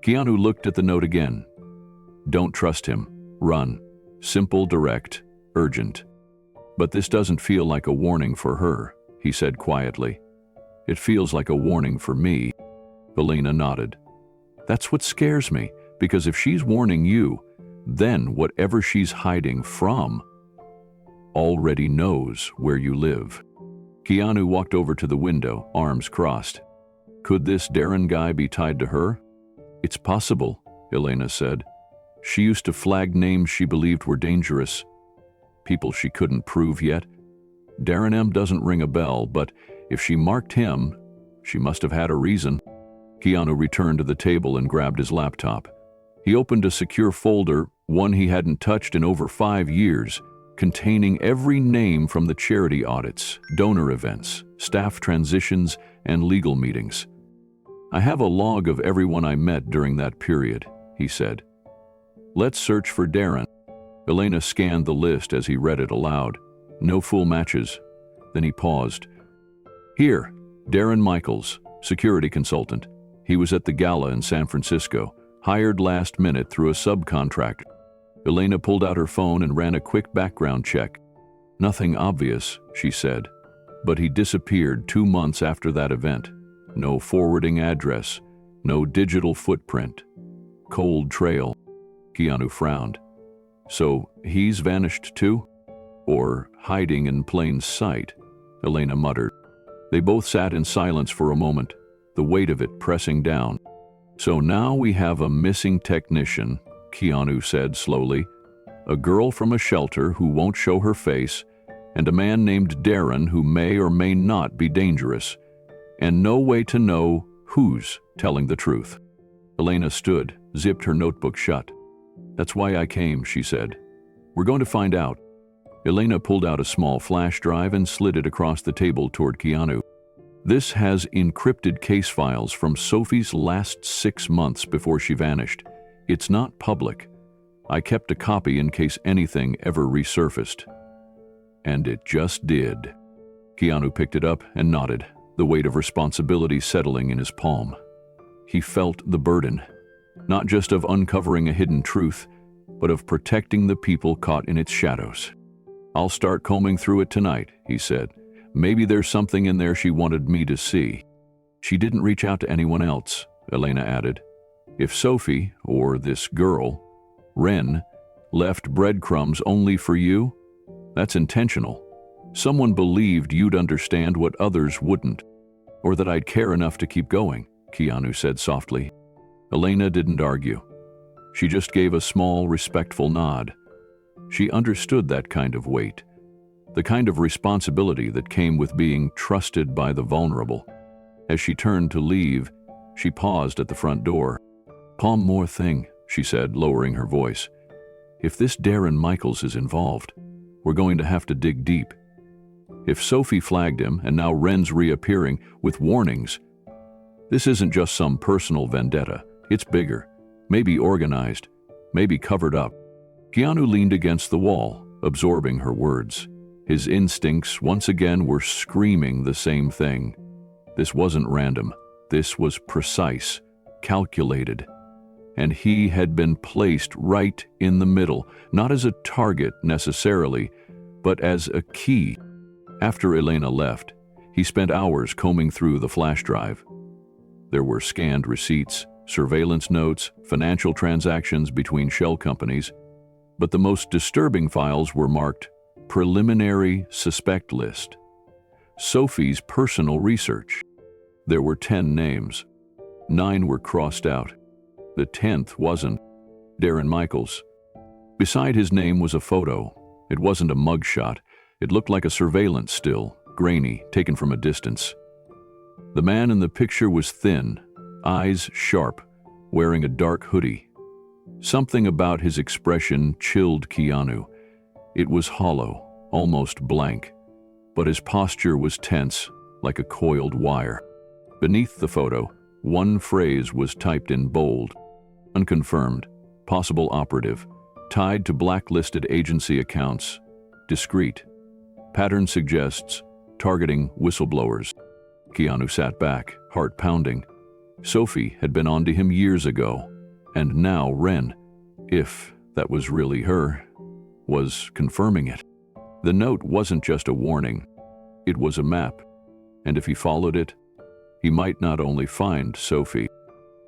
Keanu looked at the note again. "Don't trust him. Run. Simple, direct, urgent." "But this doesn't feel like a warning for her," he said quietly. "It feels like a warning for me." Elena nodded. "That's what scares me, because if she's warning you, then whatever she's hiding from already knows where you live." Keanu walked over to the window, arms crossed. Could this Darren guy be tied to her? "It's possible," Elena said. "She used to flag names she believed were dangerous. People she couldn't prove yet. Darren M. doesn't ring a bell, but if she marked him, she must have had a reason." Keanu returned to the table and grabbed his laptop. He opened a secure folder, one he hadn't touched in over 5 years, containing every name from the charity audits, donor events, staff transitions, and legal meetings. "I have a log of everyone I met during that period," he said. "Let's search for Darren." Elena scanned the list as he read it aloud. No full matches. Then he paused. "Here, Darren Michaels, security consultant. He was at the gala in San Francisco, hired last minute through a subcontractor." Elena pulled out her phone and ran a quick background check. "Nothing obvious," she said, "but he disappeared 2 months after that event. No forwarding address, no digital footprint. Cold trail." Keanu frowned. "So he's vanished too? Or hiding in plain sight?" Elena muttered. They both sat in silence for a moment, the weight of it pressing down. "So now we have a missing technician," Keanu said slowly, "a girl from a shelter who won't show her face, and a man named Darren who may or may not be dangerous, and no way to know who's telling the truth." Elena stood, zipped her notebook shut. "That's why I came," she said. "We're going to find out." Elena pulled out a small flash drive and slid it across the table toward Keanu. "This has encrypted case files from Sophie's last 6 months before she vanished. It's not public. I kept a copy in case anything ever resurfaced." And it just did. Keanu picked it up and nodded, the weight of responsibility settling in his palm. He felt the burden, not just of uncovering a hidden truth, but of protecting the people caught in its shadows. "I'll start combing through it tonight," he said. "Maybe there's something in there she wanted me to see." "She didn't reach out to anyone else," Elena added. "If Sophie, or this girl, Ren, left breadcrumbs only for you, That's intentional. Someone believed you'd understand what others wouldn't, or that I'd care enough to keep going, Keanu said softly. Elena didn't argue. She just gave a small, respectful nod. She understood that kind of weight, the kind of responsibility that came with being trusted by the vulnerable. As she turned to leave, she paused at the front door. "One more thing," she said, lowering her voice. "If this Darren Michaels is involved, we're going to have to dig deep. If Sophie flagged him and now Wren's reappearing with warnings, this isn't just some personal vendetta. It's bigger, maybe organized, maybe covered up." Keanu leaned against the wall, absorbing her words. His instincts once again were screaming the same thing. This wasn't random. This was precise, calculated. And he had been placed right in the middle, not as a target necessarily, but as a key. After Elena left, he spent hours combing through the flash drive. There were scanned receipts, surveillance notes, financial transactions between shell companies, but the most disturbing files were marked Preliminary Suspect List. Sophie's personal research. There were 10 names. 9 were crossed out. The 10th wasn't. Darren Michaels. Beside his name was a photo. It wasn't a mugshot. It looked like a surveillance still, grainy, taken from a distance. The man in the picture was thin, eyes sharp, wearing a dark hoodie. Something about his expression chilled Keanu. It was hollow, almost blank, but his posture was tense, like a coiled wire. Beneath the photo, one phrase was typed in bold: unconfirmed, possible operative, tied to blacklisted agency accounts, discreet. Pattern suggests targeting whistleblowers. Keanu sat back, heart pounding. Sophie had been onto him years ago, and now Wren, if that was really her, was confirming it. The note wasn't just a warning, it was a map, and if he followed it, he might not only find Sophie,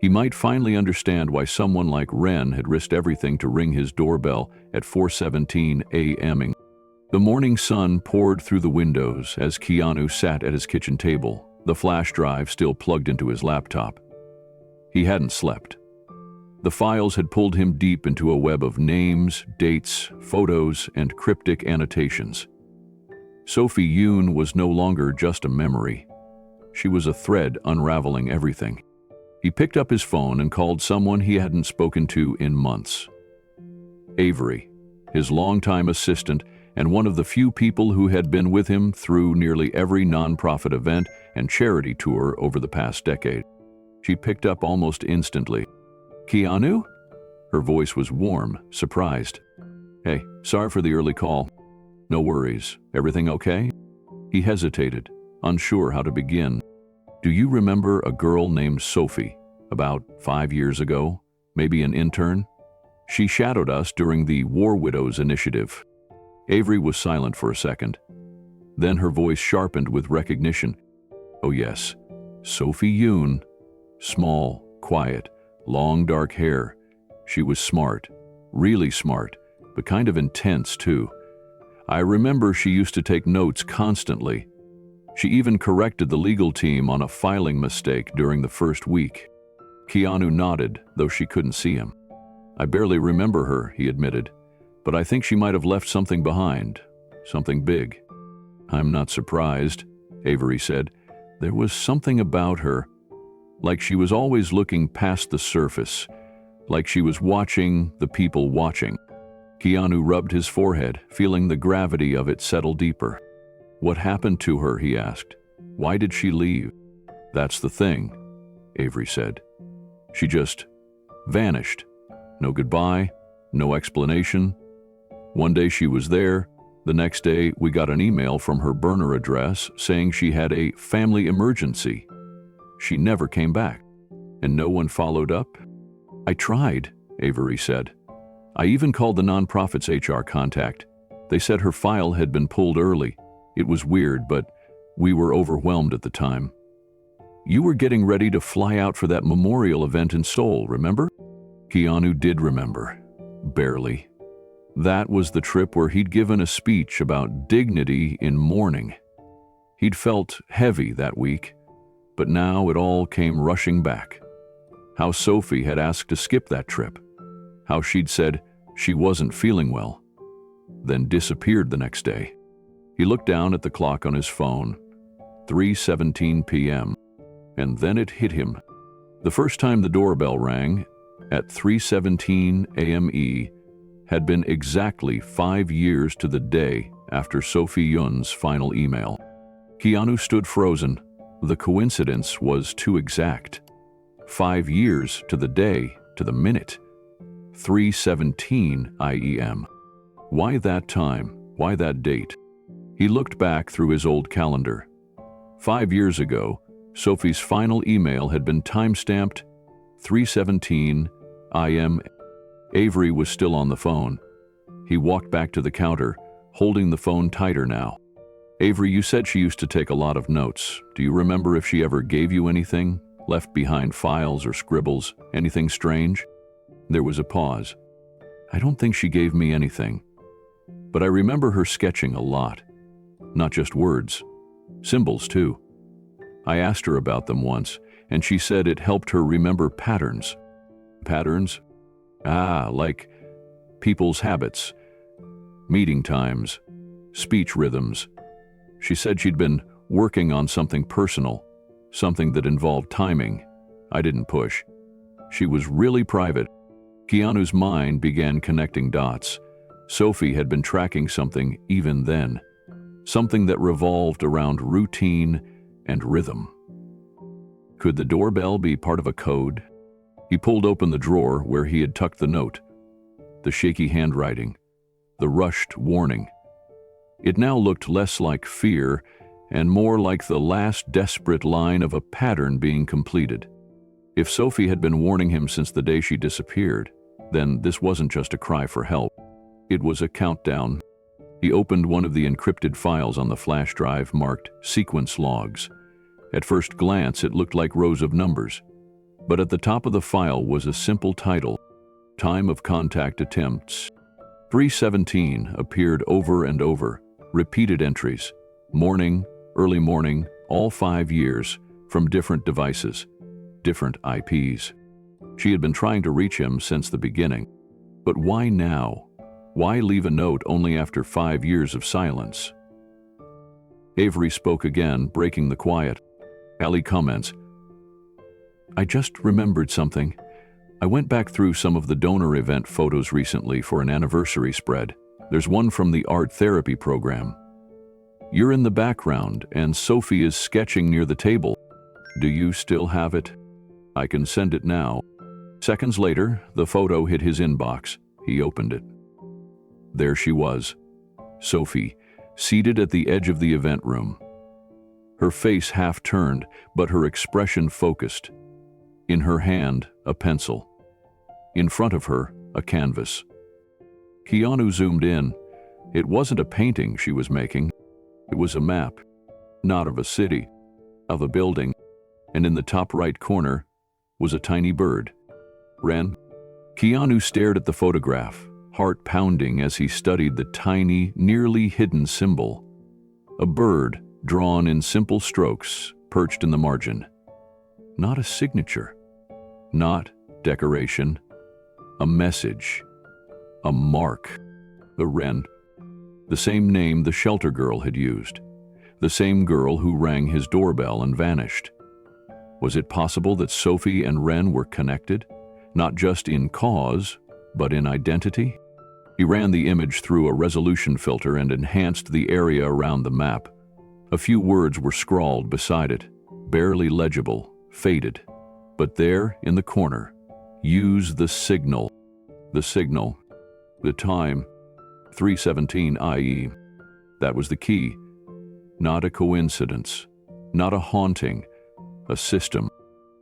he might finally understand why someone like Wren had risked everything to ring his doorbell at 4:17 a.m. The morning sun poured through the windows as Keanu sat at his kitchen table, the flash drive still plugged into his laptop. He hadn't slept. The files had pulled him deep into a web of names, dates, photos, and cryptic annotations. Sophie Yoon was no longer just a memory. She was a thread unraveling everything. He picked up his phone and called someone he hadn't spoken to in months. Avery, his longtime assistant and one of the few people who had been with him through nearly every nonprofit event and charity tour over the past decade. She picked up almost instantly. "Keanu?" Her voice was warm, surprised. "Hey, sorry for the early call." "No worries. Everything okay?" He hesitated, unsure how to begin. "Do you remember a girl named Sophie, about 5 years ago? Maybe an intern? She shadowed us during the War Widows initiative." Avery was silent for a second. Then her voice sharpened with recognition. "Oh yes, Sophie Yoon. Small, quiet, long dark hair. She was smart, really smart, but kind of intense too. I remember she used to take notes constantly. She even corrected the legal team on a filing mistake during the first week." Keanu nodded, though she couldn't see him. "I barely remember her," he admitted, "but I think she might have left something behind, something big." "I'm not surprised," Avery said. "There was something about her, like she was always looking past the surface, like she was watching the people watching." Keanu rubbed his forehead, feeling the gravity of it settle deeper. "What happened to her?" he asked. "Why did she leave?" "That's the thing," Avery said. "She just vanished. No goodbye, no explanation. One day she was there, the next day we got an email from her burner address saying she had a family emergency. She never came back, and no one followed up." "I tried," Avery said. "I even called the nonprofit's HR contact. They said her file had been pulled early. It was weird, but we were overwhelmed at the time." "You were getting ready to fly out for that memorial event in Seoul, remember?" Keanu did remember. Barely. That was the trip where he'd given a speech about dignity in mourning. He'd felt heavy that week, but now it all came rushing back. How Sophie had asked to skip that trip. How she'd said she wasn't feeling well, then disappeared the next day. He looked down at the clock on his phone, 3:17 p.m., and then it hit him. The first time the doorbell rang, at 3:17 a.m. had been exactly 5 years to the day after Sophie Yun's final email. Keanu stood frozen. The coincidence was too exact. 5 years to the day, to the minute. 3:17 IEM. Why that time? Why that date? He looked back through his old calendar. 5 years ago, Sophie's final email had been time-stamped 3:17 IM. Avery was still on the phone. He walked back to the counter, holding the phone tighter now. Avery, you said she used to take a lot of notes. Do you remember if she ever gave you anything? Left behind files or scribbles? Anything strange? There was a pause. I don't think she gave me anything. But I remember her sketching a lot. Not just words. Symbols, too. I asked her about them once, and she said it helped her remember patterns. Patterns? Like people's habits, meeting times, speech rhythms. She said she'd been working on something personal, something that involved timing. I didn't push. She was really private. Keanu's mind began connecting dots. Sophie had been tracking something even then, something that revolved around routine and rhythm. Could the doorbell be part of a code? He pulled open the drawer where he had tucked the note, the shaky handwriting, the rushed warning. It now looked less like fear and more like the last desperate line of a pattern being completed. If Sophie had been warning him since the day she disappeared, then this wasn't just a cry for help. It was a countdown. He opened one of the encrypted files on the flash drive marked sequence logs. At first glance, it looked like rows of numbers. But at the top of the file was a simple title, Time of Contact Attempts. 3:17 appeared over and over, repeated entries, morning, early morning, all 5 years, from different devices, different IPs. She had been trying to reach him since the beginning. But why now? Why leave a note only after 5 years of silence? Avery spoke again, breaking the quiet. Allie comments, I just remembered something. I went back through some of the donor event photos recently for an anniversary spread. There's one from the art therapy program. You're in the background, and Sophie is sketching near the table. Do you still have it? I can send it now. Seconds later, the photo hit his inbox. He opened it. There she was, Sophie, seated at the edge of the event room. Her face half turned, but her expression focused. In her hand, a pencil. In front of her, a canvas. Keanu zoomed in. It wasn't a painting she was making. It was a map, not of a city, of a building, and in the top right corner was a tiny bird. Wren. Keanu stared at the photograph, heart pounding as he studied the tiny, nearly hidden symbol. A bird, drawn in simple strokes, perched in the margin. Not a signature, not decoration, a message, a mark. The wren. The same name the shelter girl had used, the same girl who rang his doorbell and vanished. Was it possible that Sophie and Wren were connected, not just in cause, but in identity? He ran the image through a resolution filter and enhanced the area around the map. A few words were scrawled beside it, barely legible, faded. But there, in the corner, use the signal. The signal. The time. 3:17 IE. That was the key. Not a coincidence. Not a haunting. A system.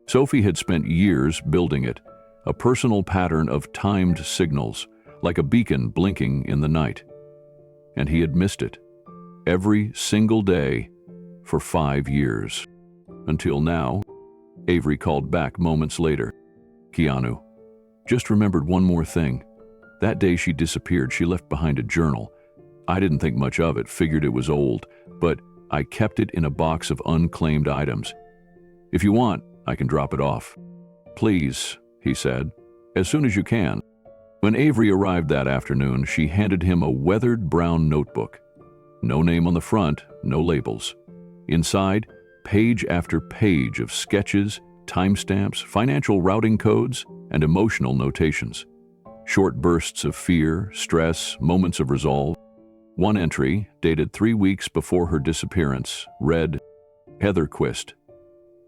Sophie had spent years building it, a personal pattern of timed signals, like a beacon blinking in the night. And he had missed it. Every single day for 5 years. Until now. Avery called back moments later. Keanu, just remembered one more thing. That day she disappeared, she left behind a journal. I didn't think much of it, figured it was old, but I kept it in a box of unclaimed items. If you want, I can drop it off. Please, he said, as soon as you can. When Avery arrived that afternoon, she handed him a weathered brown notebook. No name on the front, no labels. Inside, page after page of sketches, timestamps, financial routing codes, and emotional notations. Short bursts of fear, stress, moments of resolve. One entry, dated 3 weeks before her disappearance, read, "Heather Quist.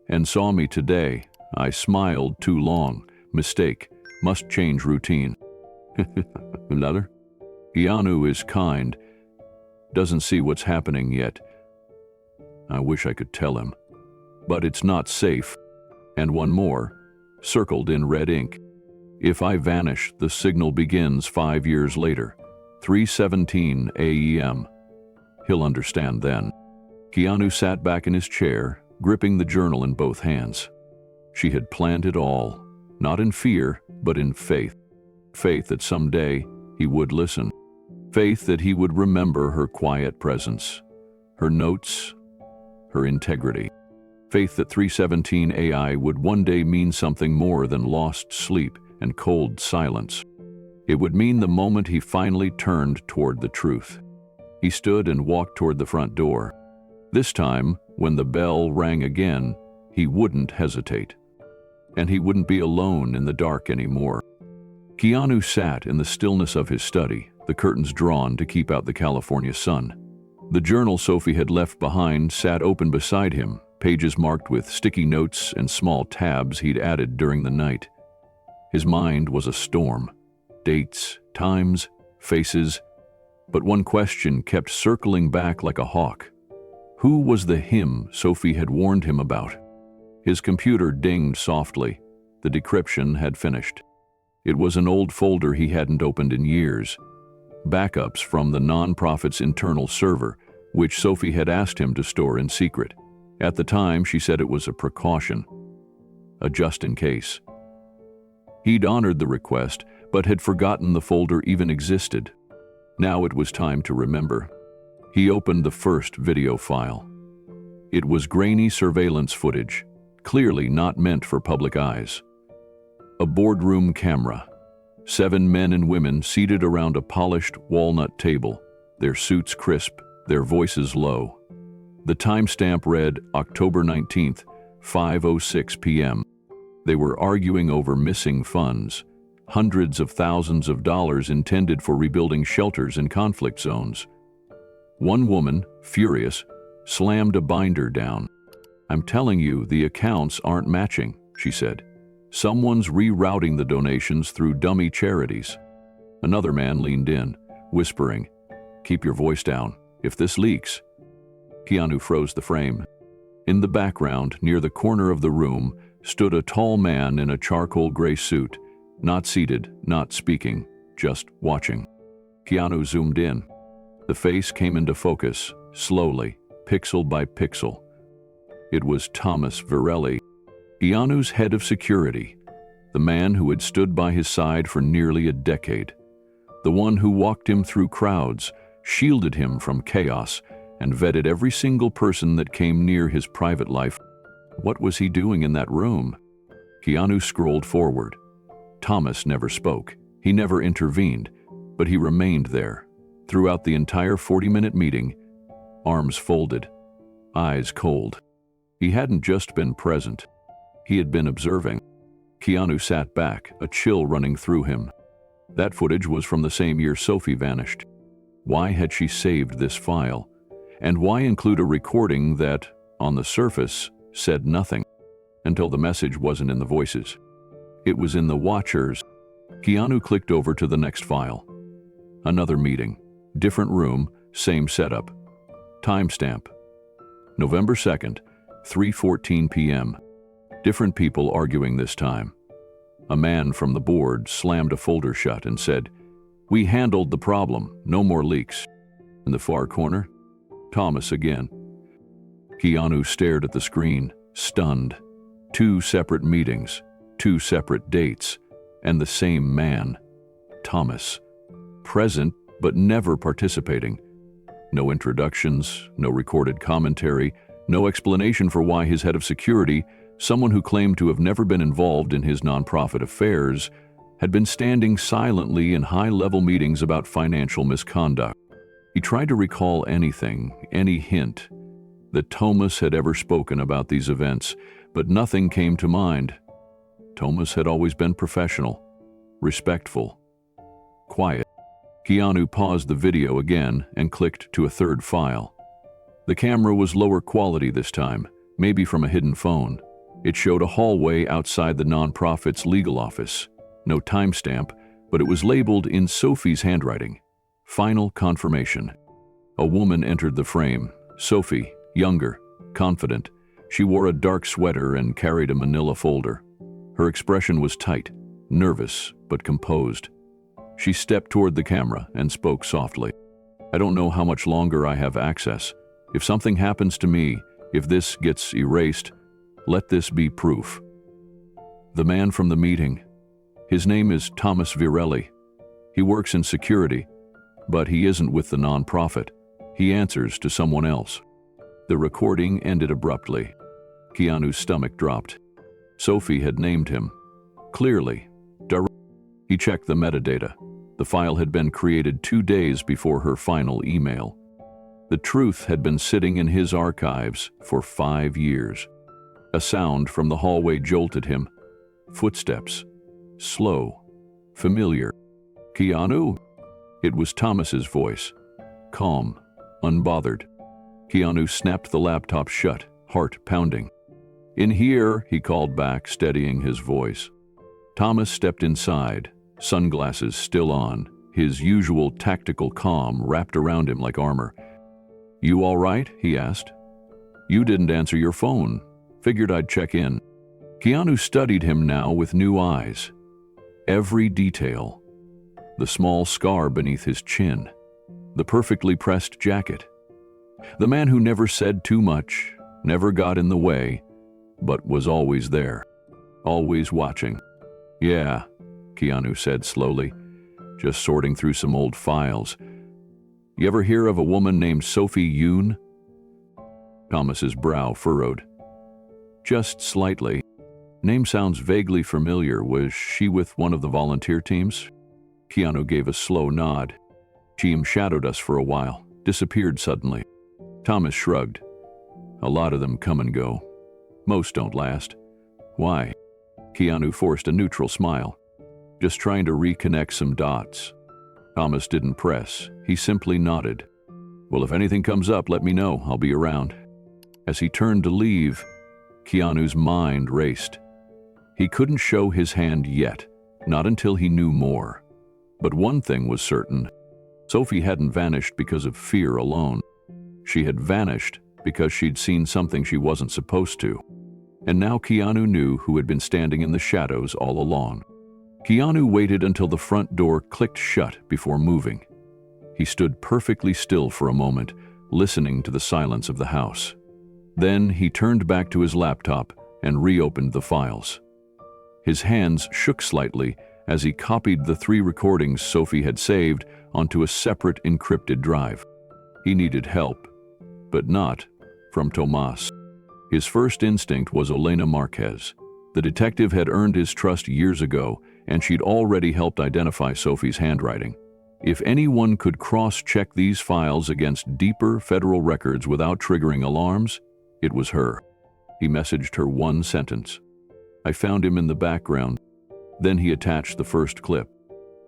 And saw me today. I smiled too long. Mistake. Must change routine." Another? "Keanu is kind. Doesn't see what's happening yet. I wish I could tell him. But it's not safe." And one more, circled in red ink. "If I vanish, the signal begins 5 years later, 3:17 a.m. He'll understand then." Keanu sat back in his chair, gripping the journal in both hands. She had planned it all, not in fear, but in faith. Faith that someday he would listen. Faith that he would remember her quiet presence, her notes, her integrity. Faith that 3:17 AI would one day mean something more than lost sleep and cold silence. It would mean the moment he finally turned toward the truth. He stood and walked toward the front door. This time, when the bell rang again, he wouldn't hesitate. And he wouldn't be alone in the dark anymore. Keanu sat in the stillness of his study, the curtains drawn to keep out the California sun. The journal Sophie had left behind sat open beside him, pages marked with sticky notes and small tabs he'd added during the night. His mind was a storm. Dates, times, faces. But one question kept circling back like a hawk. Who was the him Sophie had warned him about? His computer dinged softly. The decryption had finished. It was an old folder he hadn't opened in years. Backups from the nonprofit's internal server, which Sophie had asked him to store in secret. At the time, she said it was a precaution, a just in case. He'd honored the request, but had forgotten the folder even existed. Now it was time to remember. He opened the first video file. It was grainy surveillance footage, clearly not meant for public eyes. A boardroom camera. 7 men and women seated around a polished walnut table, their suits crisp, their voices low. The timestamp read October 19th, 5:06 p.m. They were arguing over missing funds, hundreds of thousands of dollars intended for rebuilding shelters in conflict zones. One woman, furious, slammed a binder down. "I'm telling you, the accounts aren't matching," she said. "Someone's rerouting the donations through dummy charities." Another man leaned in, whispering, "Keep your voice down. If this leaks..." Keanu froze the frame. In the background, near the corner of the room, stood a tall man in a charcoal gray suit, not seated, not speaking, just watching. Keanu zoomed in. The face came into focus, slowly, pixel by pixel. It was Thomas Virelli, Keanu's head of security, the man who had stood by his side for nearly a decade, the one who walked him through crowds, shielded him from chaos, and vetted every single person that came near his private life. What was he doing in that room? Keanu scrolled forward. Thomas never spoke. He never intervened, but he remained there. Throughout the entire 40-minute meeting, arms folded, eyes cold. He hadn't just been present. He had been observing. Keanu sat back, a chill running through him. That footage was from the same year Sophie vanished. Why had she saved this file? And why include a recording that, on the surface, said nothing, until the message wasn't in the voices? It was in the watchers. Keanu clicked over to the next file. Another meeting. Different room, same setup. Timestamp. November 2nd, 3:14 p.m. Different people arguing this time. A man from the board slammed a folder shut and said, "We handled the problem, no more leaks." In the far corner, Thomas again. Keanu stared at the screen, stunned. 2 separate meetings, 2 separate dates, and the same man, Thomas. present but never participating. No introductions, no recorded commentary, no explanation for why his head of security, someone who claimed to have never been involved in his nonprofit affairs, had been standing silently in high-level meetings about financial misconduct. He tried to recall anything, any hint, that Thomas had ever spoken about these events, but nothing came to mind. Thomas had always been professional, respectful, quiet. Keanu paused the video again and clicked to a third file. The camera was lower quality this time, maybe from a hidden phone. It showed a hallway outside the nonprofit's legal office. No timestamp, but it was labeled in Sophie's handwriting. Final confirmation. A woman entered the frame. Sophie, younger, confident. She wore a dark sweater and carried a manila folder. Her expression was tight, nervous, but composed. She stepped toward the camera and spoke softly. "I don't know how much longer I have access. If something happens to me, if this gets erased, let this be proof." The man from the meeting. His name is Thomas Virelli. He works in security, but he isn't with the nonprofit. He answers to someone else. The recording ended abruptly. Keanu's stomach dropped. Sophie had named him. Clearly, directly. He checked the metadata. The file had been created 2 days before her final email. The truth had been sitting in his archives for 5 years. A sound from the hallway jolted him. Footsteps. Slow. Familiar. "Keanu?" It was Thomas's voice. Calm. Unbothered. Keanu snapped the laptop shut, heart pounding. "In here," he called back, steadying his voice. Thomas stepped inside, sunglasses still on, his usual tactical calm wrapped around him like armor. "You all right?" he asked. "You didn't answer your phone. Figured I'd check in." Keanu studied him now with new eyes. Every detail. The small scar beneath his chin. The perfectly pressed jacket. The man who never said too much, never got in the way, but was always there. Always watching. "Yeah," Keanu said slowly, just sorting through some old files. "You ever hear of a woman named Sophie Yoon?" Thomas's brow furrowed. "Just slightly. Name sounds vaguely familiar. Was she with one of the volunteer teams?" Keanu gave a slow nod. "She shadowed us for a while, disappeared suddenly." Thomas shrugged. "A lot of them come and go. Most don't last." "Why?" Keanu forced a neutral smile. "Just trying to reconnect some dots." Thomas didn't press. He simply nodded. "Well, if anything comes up, let me know. I'll be around." As he turned to leave, Keanu's mind raced. He couldn't show his hand yet, not until he knew more. But one thing was certain. Sophie hadn't vanished because of fear alone. She had vanished because she'd seen something she wasn't supposed to. And now Keanu knew who had been standing in the shadows all along. Keanu waited until the front door clicked shut before moving. He stood perfectly still for a moment, listening to the silence of the house. Then he turned back to his laptop and reopened the files. His hands shook slightly as he copied the 3 recordings Sophie had saved onto a separate encrypted drive. He needed help, but not from Tomas. His first instinct was Elena Marquez. The detective had earned his trust years ago, and she'd already helped identify Sophie's handwriting. If anyone could cross-check these files against deeper federal records without triggering alarms, it was her. He messaged her one sentence. "I found him in the background." Then he attached the first clip.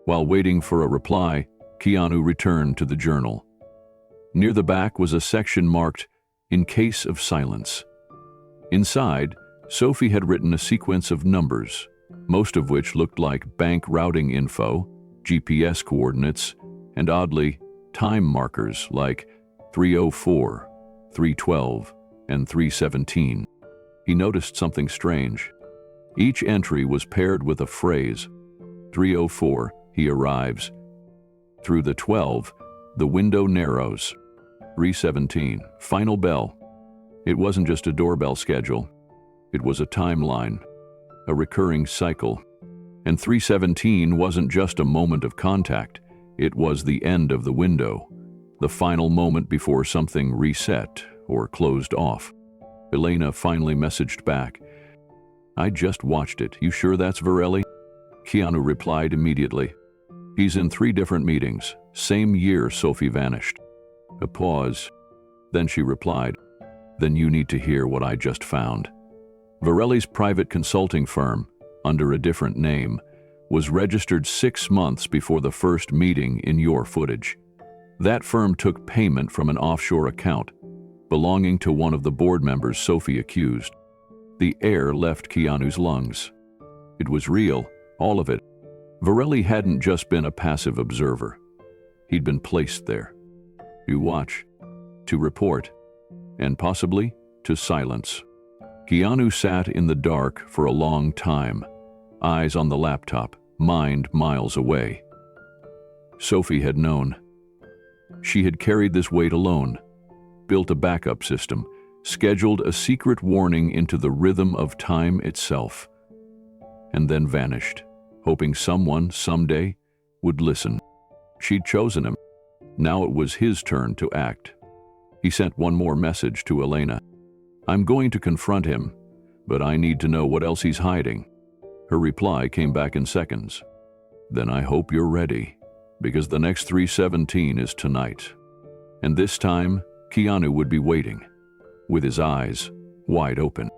While waiting for a reply, Keanu returned to the journal. Near the back was a section marked, "In case of silence." Inside, Sophie had written a sequence of numbers, most of which looked like bank routing info, GPS coordinates, and oddly, time markers like 3:04, 3:12, and 3:17. He noticed something strange. Each entry was paired with a phrase. 3:04, he arrives. Through the 12, the window narrows. 3:17, final bell. It wasn't just a doorbell schedule. It was a timeline, a recurring cycle. And 3:17 wasn't just a moment of contact. It was the end of the window, the final moment before something reset or closed off. Elena finally messaged back, "I just watched it. You sure that's Varelli?" Keanu replied immediately, "He's in 3 different meetings. Same year Sophie vanished." A pause. Then she replied, "Then you need to hear what I just found." Varelli's private consulting firm, under a different name, was registered 6 months before the first meeting in your footage. That firm took payment from an offshore account belonging to one of the board members Sophie accused. The air left Keanu's lungs. It was real, all of it. Varelli hadn't just been a passive observer. He'd been placed there. To watch, to report, and possibly to silence. Keanu sat in the dark for a long time, eyes on the laptop, mind miles away. Sophie had known. She had carried this weight alone, built a backup system, scheduled a secret warning into the rhythm of time itself, and then vanished, hoping someone, someday, would listen. She'd chosen him. Now it was his turn to act. He sent one more message to Elena. "I'm going to confront him, but I need to know what else he's hiding." Her reply came back in seconds. "Then I hope you're ready, because the next 3:17 is tonight." And this time, Keanu would be waiting, with his eyes wide open.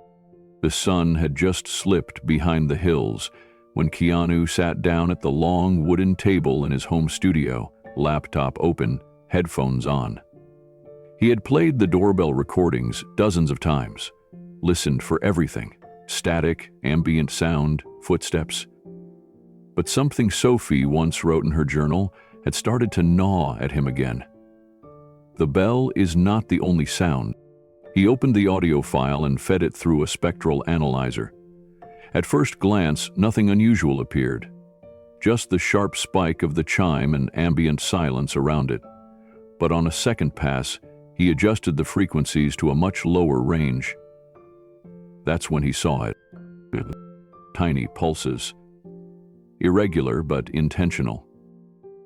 The sun had just slipped behind the hills when Keanu sat down at the long wooden table in his home studio, laptop open, headphones on. He had played the Doorbell recordings dozens of times, listened for everything, static, ambient sound, footsteps. But something Sophie once wrote in her journal had started to gnaw at him again. The bell is not the only sound. He opened the audio file and fed it through a spectral analyzer. At first glance, nothing unusual appeared. Just the sharp spike of the chime and ambient silence around it. But on a second pass, he adjusted the frequencies to a much lower range. That's when he saw it. Tiny pulses. Irregular but intentional.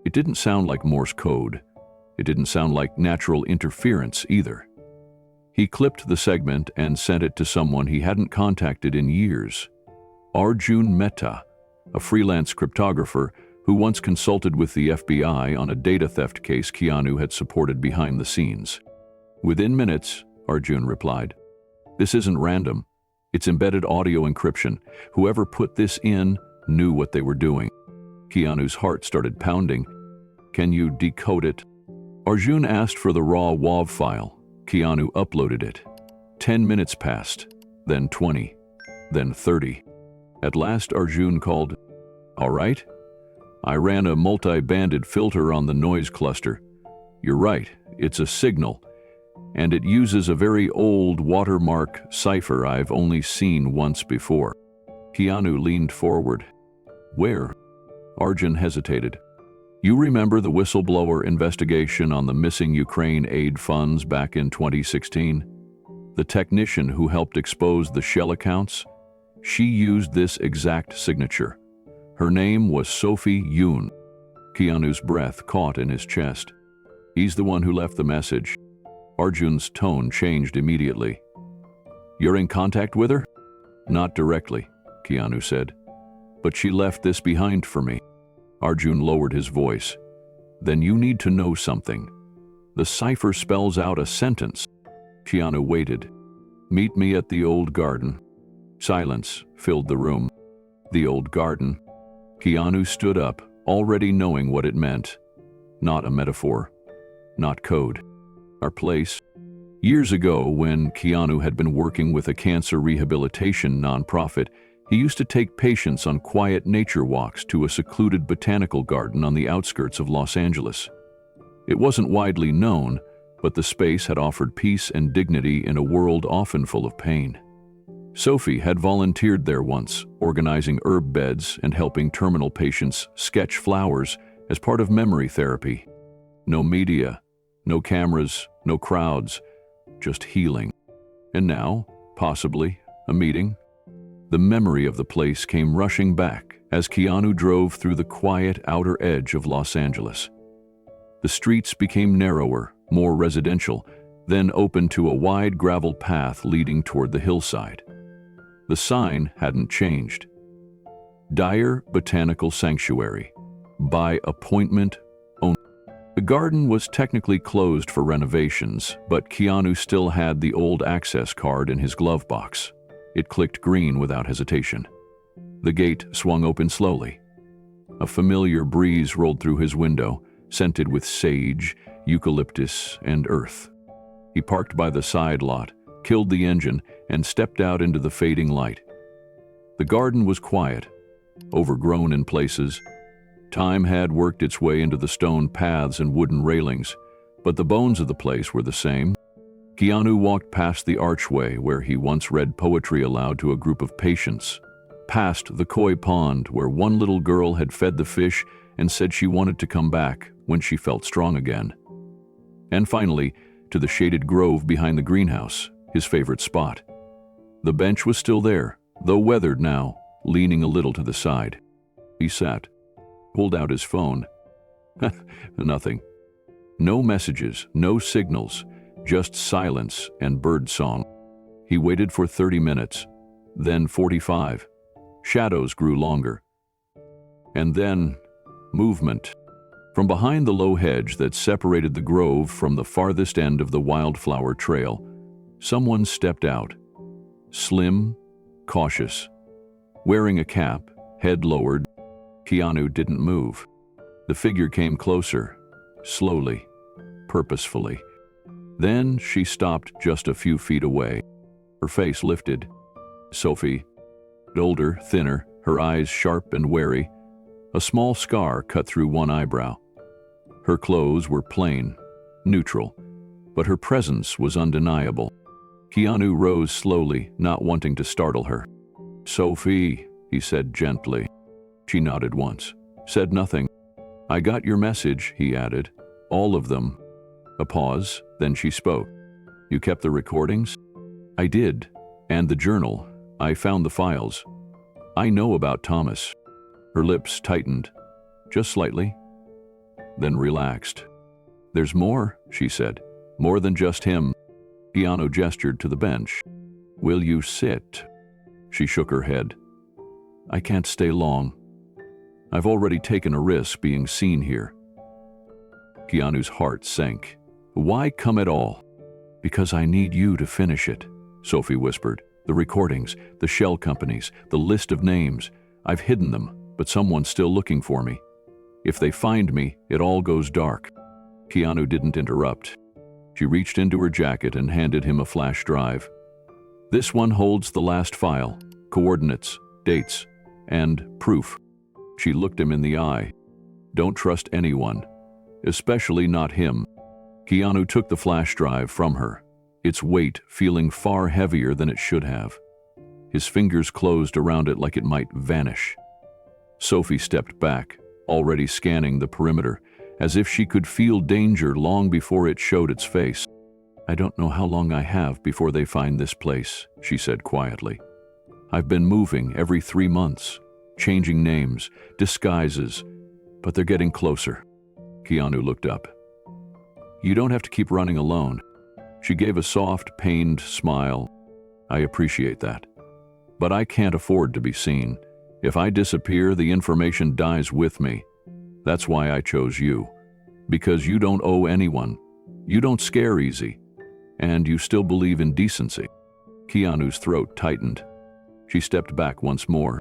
It didn't sound like Morse code. It didn't sound like natural interference either. He clipped the segment and sent it to someone he hadn't contacted in years. Arjun Mehta, a freelance cryptographer who once consulted with the FBI on a data theft case Keanu had supported behind the scenes. "Within minutes," Arjun replied. "This isn't random. It's embedded audio encryption. Whoever put this in knew what they were doing." Keanu's heart started pounding. "Can you decode it?" Arjun asked for the raw WAV file. Keanu uploaded it. 10 minutes passed, then 20, then 30. At last Arjun called, "All right? I ran a multi-banded filter on the noise cluster. You're right, it's a signal, and it uses a very old watermark cipher I've only seen once before." Keanu leaned forward. "Where?" Arjun hesitated. "You remember the whistleblower investigation on the missing Ukraine aid funds back in 2016? The technician who helped expose the shell accounts? She used this exact signature. Her name was Sophie Yoon." Keanu's breath caught in his chest. "He's the one who left the message." Arjun's tone changed immediately. "You're in contact with her?" "Not directly," Keanu said. "But she left this behind for me." Arjun lowered his voice. "Then you need to know something. The cipher spells out a sentence." Keanu waited. "Meet me at the old garden." Silence filled the room. The old garden. Keanu stood up, already knowing what it meant. Not a metaphor. Not code. Our place. Years ago, when Keanu had been working with a cancer rehabilitation nonprofit, he used to take patients on quiet nature walks to a secluded botanical garden on the outskirts of Los Angeles. It wasn't widely known, but the space had offered peace and dignity in a world often full of pain. Sophie had volunteered there once, organizing herb beds and helping terminal patients sketch flowers as part of memory therapy. No media, no cameras, no crowds, just healing. And now, possibly, a meeting. The memory of the place came rushing back as Keanu drove through the quiet outer edge of Los Angeles. The streets became narrower, more residential, then opened to a wide gravel path leading toward the hillside. The sign hadn't changed. Dyer Botanical Sanctuary. By appointment only. The garden was technically closed for renovations, but Keanu still had the old access card in his glove box. It clicked green without hesitation. The gate swung open slowly. A familiar breeze rolled through his window, scented with sage, eucalyptus, and earth. He parked by the side lot, killed the engine, and stepped out into the fading light. The garden was quiet, overgrown in places. Time had worked its way into the stone paths and wooden railings, but the bones of the place were the same. Keanu walked past the archway where he once read poetry aloud to a group of patients, past the koi pond where one little girl had fed the fish and said she wanted to come back when she felt strong again. And finally, to the shaded grove behind the greenhouse, his favorite spot. The bench was still there, though weathered now, leaning a little to the side. He sat, pulled out his phone. Nothing. No messages, no signals, just silence and bird song. He waited for 30 minutes, then 45. Shadows grew longer. And then, movement. From behind the low hedge that separated the grove from the farthest end of the wildflower trail, someone stepped out. Slim, cautious. Wearing a cap, head lowered, Keanu didn't move. The figure came closer, slowly, purposefully. Then she stopped just a few feet away. Her face lifted. Sophie, older, thinner, her eyes sharp and wary. A small scar cut through one eyebrow. Her clothes were plain, neutral, but her presence was undeniable. Keanu rose slowly, not wanting to startle her. "Sophie," he said gently. She nodded once, said nothing. "I got your message," he added. "All of them." A pause, then she spoke. "You kept the recordings?" "I did. And the journal. I found the files. I know about Thomas." Her lips tightened, just slightly, then relaxed. "There's more," she said. "More than just him." Keanu gestured to the bench. "Will you sit?" She shook her head. "I can't stay long. I've already taken a risk being seen here." Keanu's heart sank. "Why come at all?" "Because I need you to finish it," Sophie whispered. "The recordings, the shell companies, the list of names. I've hidden them, but someone's still looking for me. If they find me, it all goes dark." Keanu didn't interrupt. She reached into her jacket and handed him a flash drive. "This one holds the last file, coordinates, dates, and proof." She looked him in the eye. "Don't trust anyone, especially not him." Keanu took the flash drive from her, its weight feeling far heavier than it should have. His fingers closed around it like it might vanish. Sophie stepped back, already scanning the perimeter, as if she could feel danger long before it showed its face. "I don't know how long I have before they find this place," she said quietly. "I've been moving every 3 months, changing names, disguises, but they're getting closer." Keanu looked up. "You don't have to keep running alone." She gave a soft, pained smile. "I appreciate that. But I can't afford to be seen. If I disappear, the information dies with me. That's why I chose you. Because you don't owe anyone. You don't scare easy. And you still believe in decency." Keanu's throat tightened. She stepped back once more.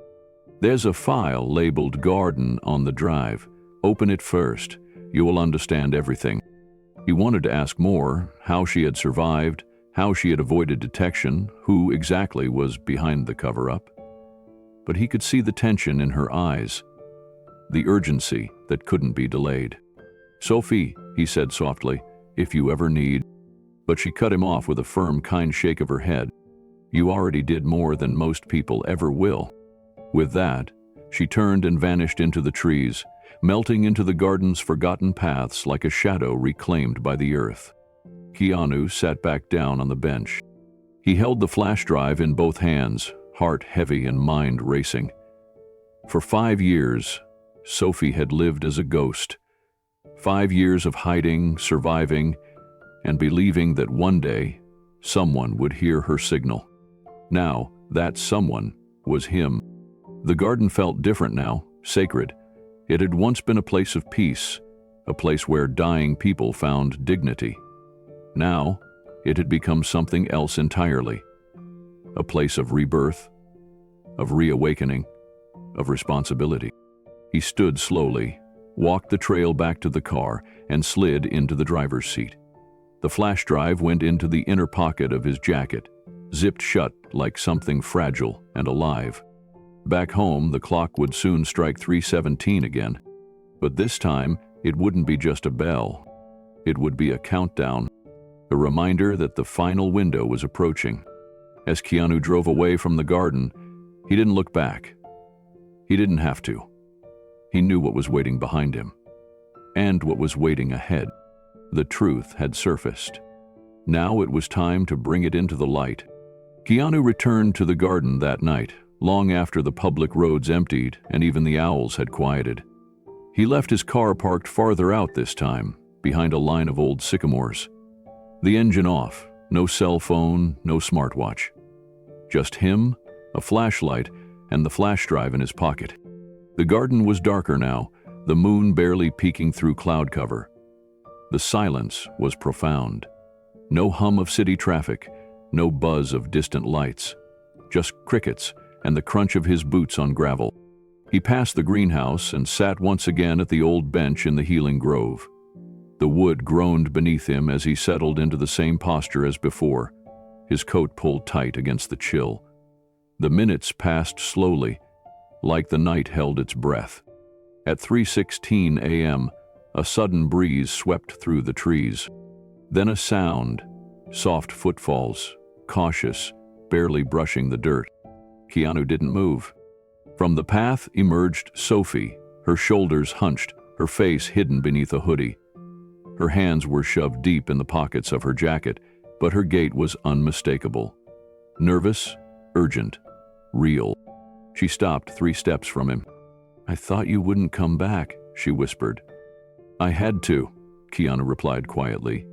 "There's a file labeled Garden on the drive. Open it first. You will understand everything." He wanted to ask more, how she had survived, how she had avoided detection, who exactly was behind the cover-up. But he could see the tension in her eyes, the urgency that couldn't be delayed. "Sophie," he said softly, "if you ever need." But she cut him off with a firm, kind shake of her head. "You already did more than most people ever will." With that, she turned and vanished into the trees, melting into the garden's forgotten paths like a shadow reclaimed by the earth. Keanu sat back down on the bench. He held the flash drive in both hands, heart heavy and mind racing. For 5 years, Sophie had lived as a ghost. 5 years of hiding, surviving, and believing that one day someone would hear her signal. Now, that someone was him. The garden felt different now, sacred. It had once been a place of peace, a place where dying people found dignity. Now, it had become something else entirely. A place of rebirth, of reawakening, of responsibility. He stood slowly, walked the trail back to the car, and slid into the driver's seat. The flash drive went into the inner pocket of his jacket, zipped shut like something fragile and alive. Back home, the clock would soon strike 3:17 again. But this time, it wouldn't be just a bell. It would be a countdown, a reminder that the final window was approaching. As Keanu drove away from the garden, he didn't look back. He didn't have to. He knew what was waiting behind him, and what was waiting ahead. The truth had surfaced. Now it was time to bring it into the light. Keanu returned to the garden that night, long after the public roads emptied and even the owls had quieted. He left his car parked farther out this time, behind a line of old sycamores. The engine off, no cell phone, no smartwatch. Just him, a flashlight, and the flash drive in his pocket. The garden was darker now, the moon barely peeking through cloud cover. The silence was profound. No hum of city traffic, no buzz of distant lights. Just crickets and the crunch of his boots on gravel. He passed the greenhouse and sat once again at the old bench in the healing grove. The wood groaned beneath him as he settled into the same posture as before, his coat pulled tight against the chill. The minutes passed slowly, like the night held its breath. At 3:16 a.m., a sudden breeze swept through the trees. Then a sound, soft footfalls, cautious, barely brushing the dirt. Keanu didn't move. From the path emerged Sophie, her shoulders hunched, her face hidden beneath a hoodie. Her hands were shoved deep in the pockets of her jacket, but her gait was unmistakable. Nervous, urgent, real. She stopped 3 steps from him. "I thought you wouldn't come back," she whispered. "I had to," Keanu replied quietly.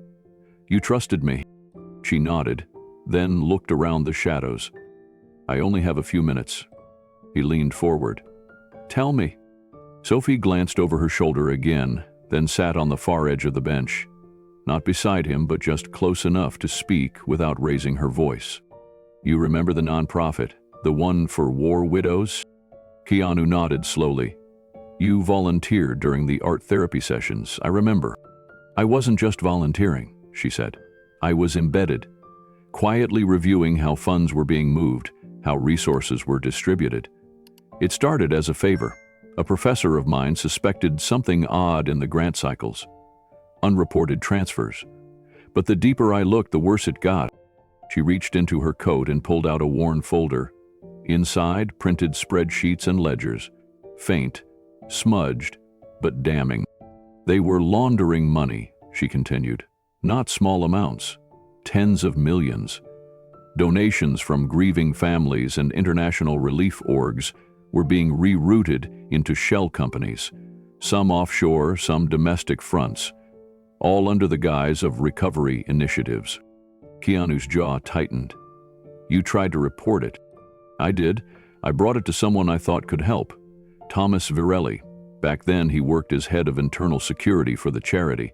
"You trusted me." She nodded, then looked around the shadows. "I only have a few minutes." He leaned forward. "Tell me." Sophie glanced over her shoulder again, then sat on the far edge of the bench. Not beside him, but just close enough to speak without raising her voice. "You remember the nonprofit, the one for war widows?" Keanu nodded slowly. "You volunteered during the art therapy sessions, I remember." "I wasn't just volunteering," she said. "I was embedded, quietly reviewing how funds were being moved, how resources were distributed. It started as a favor. A professor of mine suspected something odd in the grant cycles. Unreported transfers. But the deeper I looked, the worse it got." She reached into her coat and pulled out a worn folder. Inside, printed spreadsheets and ledgers. Faint, smudged, but damning. "They were laundering money," she continued. "Not small amounts. Tens of millions. Donations from grieving families and international relief orgs were being rerouted into shell companies, some offshore, some domestic fronts, all under the guise of recovery initiatives." Keanu's jaw tightened. "You tried to report it." "I did. I brought it to someone I thought could help. Thomas Virelli. Back then he worked as head of internal security for the charity.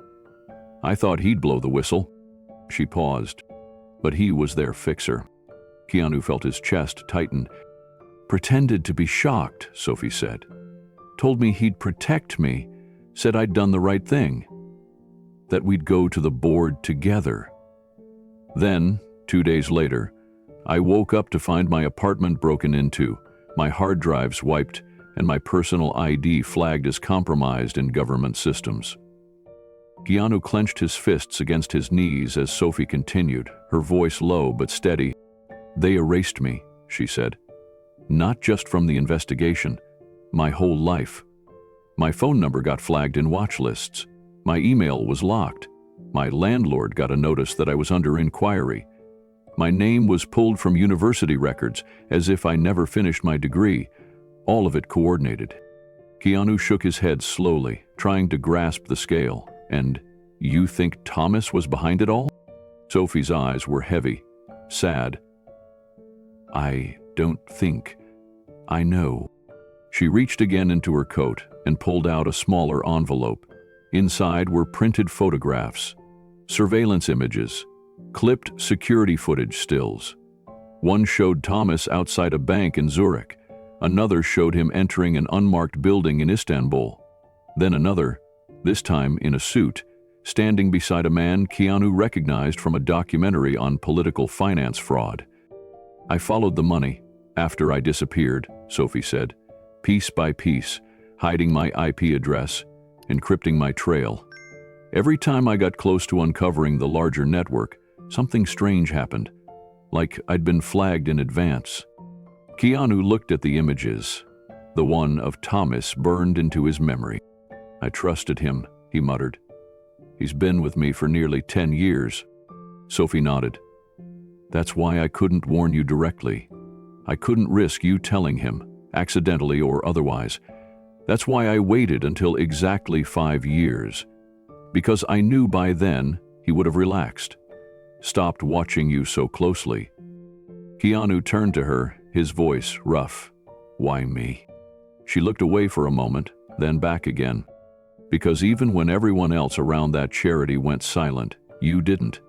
I thought he'd blow the whistle." She paused. "But he was their fixer." Keanu felt his chest tighten. "Pretended to be shocked," Sophie said. "Told me he'd protect me, said I'd done the right thing. That we'd go to the board together. Then, 2 days later, I woke up to find my apartment broken into, my hard drives wiped, and my personal ID flagged as compromised in government systems." Keanu clenched his fists against his knees as Sophie continued, her voice low but steady. "They erased me," she said. "Not just from the investigation, my whole life. My phone number got flagged in watch lists. My email was locked. My landlord got a notice that I was under inquiry. My name was pulled from university records as if I never finished my degree. All of it coordinated." Keanu shook his head slowly, trying to grasp the scale. And you think Thomas was behind it all? Sophie's eyes were heavy, sad. I don't think. I know. She reached again into her coat and pulled out a smaller envelope. Inside were printed photographs, surveillance images, clipped security footage stills. One showed Thomas outside a bank in Zurich. Another showed him entering an unmarked building in Istanbul. Then another, this time in a suit, standing beside a man Keanu recognized from a documentary on political finance fraud. I followed the money after I disappeared, Sophie said, piece by piece, hiding my IP address, encrypting my trail. Every time I got close to uncovering the larger network, something strange happened, like I'd been flagged in advance. Keanu looked at the images. The one of Thomas burned into his memory. I trusted him, he muttered. He's been with me for nearly 10 years. Sophie nodded. That's why I couldn't warn you directly. I couldn't risk you telling him, accidentally or otherwise. That's why I waited until exactly 5 years. Because I knew by then he would have relaxed, stopped watching you so closely. Keanu turned to her, his voice rough. Why me? She looked away for a moment, then back again. Because even when everyone else around that charity went silent, you didn't.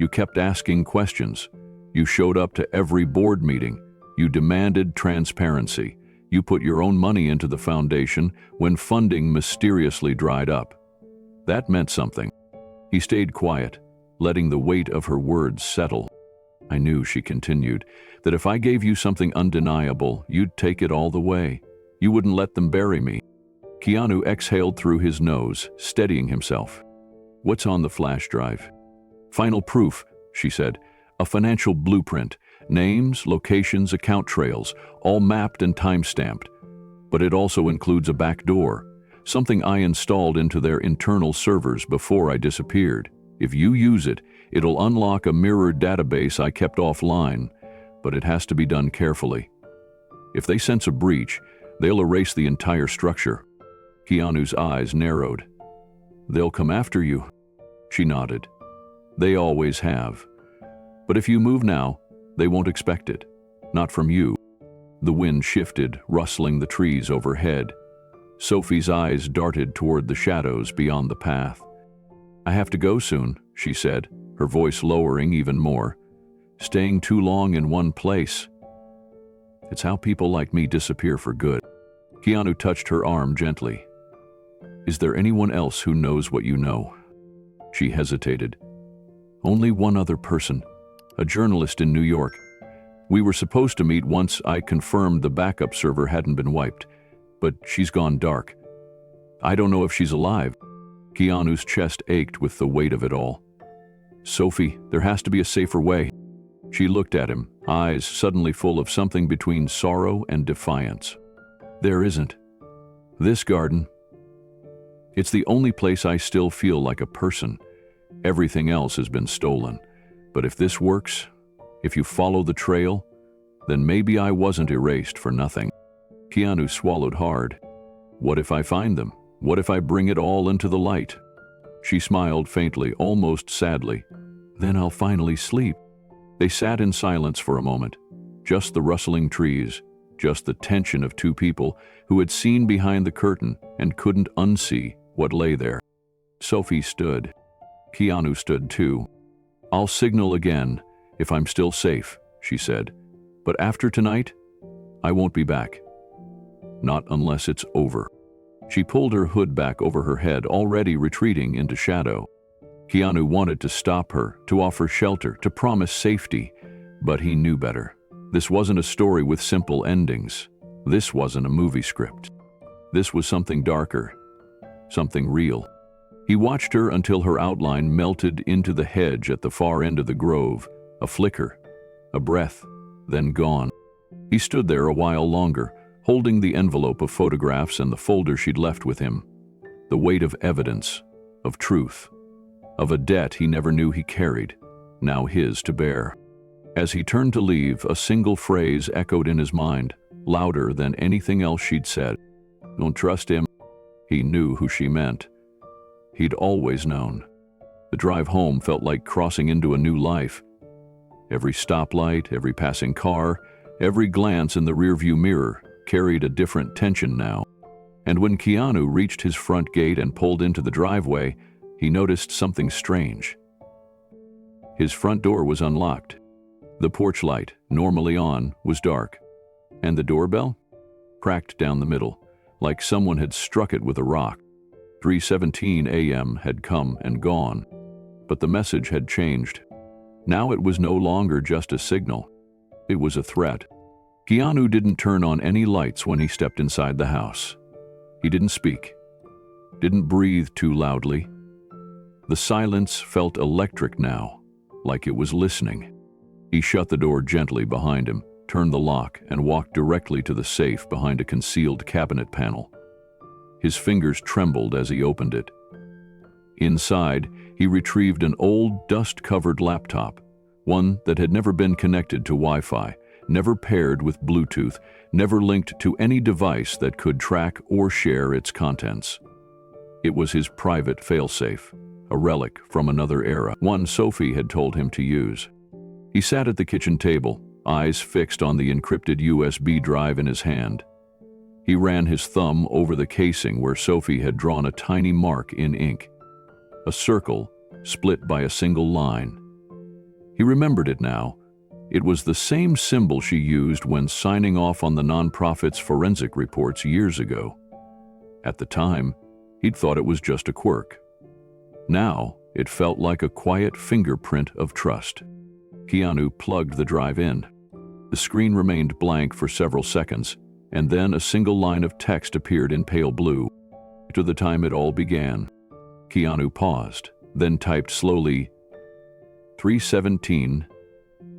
You kept asking questions. You showed up to every board meeting. You demanded transparency. You put your own money into the foundation when funding mysteriously dried up. That meant something. He stayed quiet, letting the weight of her words settle. I knew, she continued, that if I gave you something undeniable, you'd take it all the way. You wouldn't let them bury me. Keanu exhaled through his nose, steadying himself. What's on the flash drive? Final proof, she said. A financial blueprint. Names, locations, account trails, all mapped and time-stamped. But it also includes a back door, something I installed into their internal servers before I disappeared. If you use it, it'll unlock a mirrored database I kept offline, but it has to be done carefully. If they sense a breach, they'll erase the entire structure. Keanu's eyes narrowed. They'll come after you. She nodded. They always have. But if you move now, they won't expect it. Not from you. The wind shifted, rustling the trees overhead. Sophie's eyes darted toward the shadows beyond the path. I have to go soon, she said, her voice lowering even more. Staying too long in one place. It's how people like me disappear for good. Keanu touched her arm gently. Is there anyone else who knows what you know? She hesitated. Only one other person, a journalist in New York. We were supposed to meet once I confirmed the backup server hadn't been wiped, but she's gone dark. I don't know if she's alive. Keanu's chest ached with the weight of it all. Sophie, there has to be a safer way. She looked at him, eyes suddenly full of something between sorrow and defiance. There isn't. This garden. It's the only place I still feel like a person. Everything else has been stolen. But if this works, if you follow the trail, then maybe I wasn't erased for nothing. Keanu swallowed hard. What if I find them? What if I bring it all into the light? She smiled faintly, almost sadly. Then I'll finally sleep. They sat in silence for a moment. Just the rustling trees, just the tension of two people who had seen behind the curtain and couldn't unsee what lay there. Sophie stood. Keanu stood too. I'll signal again if I'm still safe, she said. But after tonight, I won't be back. Not unless it's over. She pulled her hood back over her head, already retreating into shadow. Keanu wanted to stop her, to offer shelter, to promise safety, but he knew better. This wasn't a story with simple endings. This wasn't a movie script. This was something darker, something real. He watched her until her outline melted into the hedge at the far end of the grove, a flicker, a breath, then gone. He stood there a while longer, holding the envelope of photographs and the folder she'd left with him. The weight of evidence, of truth, of a debt he never knew he carried, now his to bear. As he turned to leave, a single phrase echoed in his mind, louder than anything else she'd said. Don't trust him. He knew who she meant. He'd always known. The drive home felt like crossing into a new life. Every stoplight, every passing car, every glance in the rearview mirror carried a different tension now. And when Keanu reached his front gate and pulled into the driveway, he noticed something strange. His front door was unlocked. The porch light, normally on, was dark. And the doorbell? Cracked down the middle, like someone had struck it with a rock. 3:17 a.m. had come and gone, but the message had changed. Now it was no longer just a signal. It was a threat. Keanu didn't turn on any lights when he stepped inside the house. He didn't speak, didn't breathe too loudly. The silence felt electric now, like it was listening. He shut the door gently behind him, turned the lock, and walked directly to the safe behind a concealed cabinet panel. His fingers trembled as he opened it. Inside, he retrieved an old, dust-covered laptop, one that had never been connected to Wi-Fi, never paired with Bluetooth, never linked to any device that could track or share its contents. It was his private failsafe, a relic from another era, one Sophie had told him to use. He sat at the kitchen table, eyes fixed on the encrypted USB drive in his hand. He ran his thumb over the casing where Sophie had drawn a tiny mark in ink, a circle split by a single line. He remembered it now. It was the same symbol she used when signing off on the nonprofit's forensic reports years ago. At the time, he'd thought it was just a quirk. Now, it felt like a quiet fingerprint of trust. Keanu plugged the drive in. The screen remained blank for several seconds, and then a single line of text appeared in pale blue. To the time it all began. Keanu paused, then typed slowly, 3:17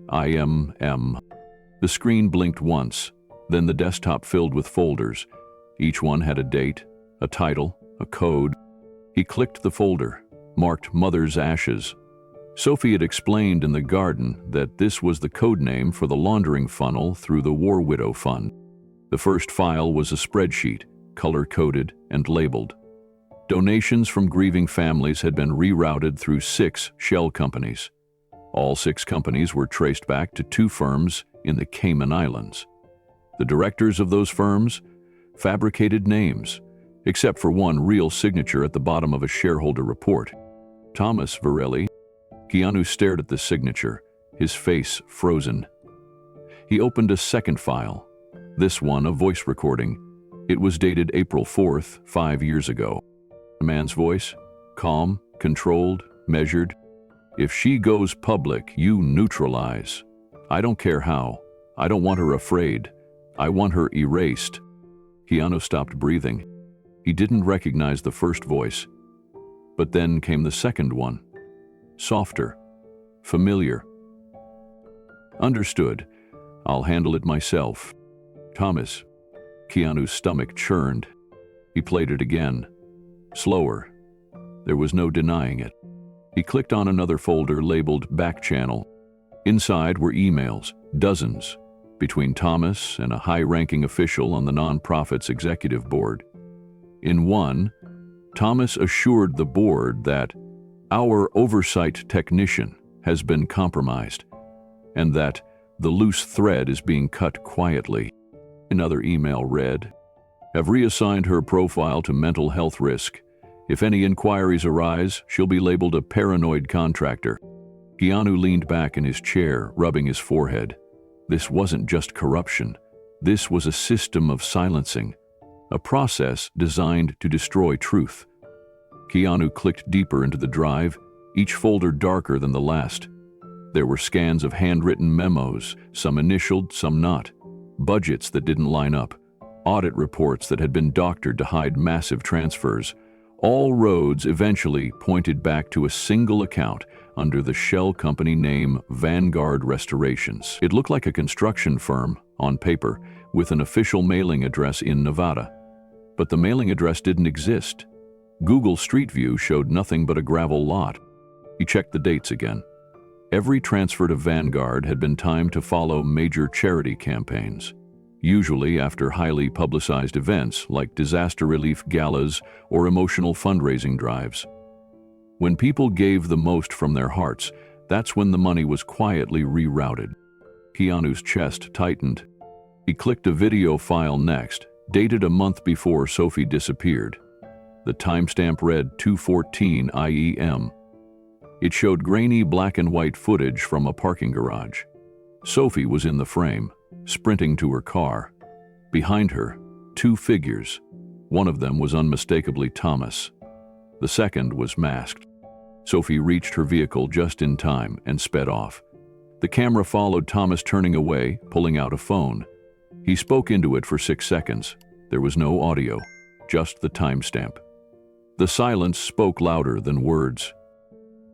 IMM. The screen blinked once, then the desktop filled with folders. Each one had a date, a title, a code. He clicked the folder, marked Mother's Ashes. Sophie had explained in the garden that this was the code name for the laundering funnel through the War Widow Fund. The first file was a spreadsheet, color-coded and labeled. Donations from grieving families had been rerouted through 6 shell companies. All 6 companies were traced back to 2 firms in the Cayman Islands. The directors of those firms fabricated names, except for one real signature at the bottom of a shareholder report. Thomas Varelli. Keanu stared at the signature, his face frozen. He opened a second file, this one a voice recording. It was dated April 4th, 5 years ago. A man's voice, calm, controlled, measured. If she goes public, you neutralize. I don't care how. I don't want her afraid. I want her erased. Keanu stopped breathing. He didn't recognize the first voice. But then came the second one. Softer. Familiar. Understood. I'll handle it myself. Thomas. Keanu's stomach churned. He played it again. Slower. There was no denying it. He clicked on another folder labeled Back Channel. Inside were emails, dozens, between Thomas and a high-ranking official on the nonprofit's executive board. In one, Thomas assured the board that our oversight technician has been compromised and that the loose thread is being cut quietly. Another email read, have reassigned her profile to mental health risk. If any inquiries arise, she'll be labeled a paranoid contractor. Keanu leaned back in his chair, rubbing his forehead. This wasn't just corruption. This was a system of silencing, a process designed to destroy truth. Keanu clicked deeper into the drive, each folder darker than the last. There were scans of handwritten memos, some initialed, some not, budgets that didn't line up, audit reports that had been doctored to hide massive transfers. All roads eventually pointed back to a single account under the shell company name Vanguard Restorations. It looked like a construction firm, on paper, with an official mailing address in Nevada. But the mailing address didn't exist. Google Street View showed nothing but a gravel lot. He checked the dates again. Every transfer to Vanguard had been timed to follow major charity campaigns. usually after highly publicized events like disaster relief galas or emotional fundraising drives. When people gave the most from their hearts, that's when the money was quietly rerouted. Keanu's chest tightened. He clicked a video file next, dated a month before Sophie disappeared. The timestamp read 2:14 IEM. It showed grainy black and white footage from a parking garage. Sophie was in the frame, sprinting to her car. Behind her, two figures. One of them was unmistakably Thomas. The second was masked. Sophie reached her vehicle just in time and sped off. The camera followed Thomas turning away, pulling out a phone. He spoke into it for 6 seconds. There was no audio, just the timestamp. The silence spoke louder than words.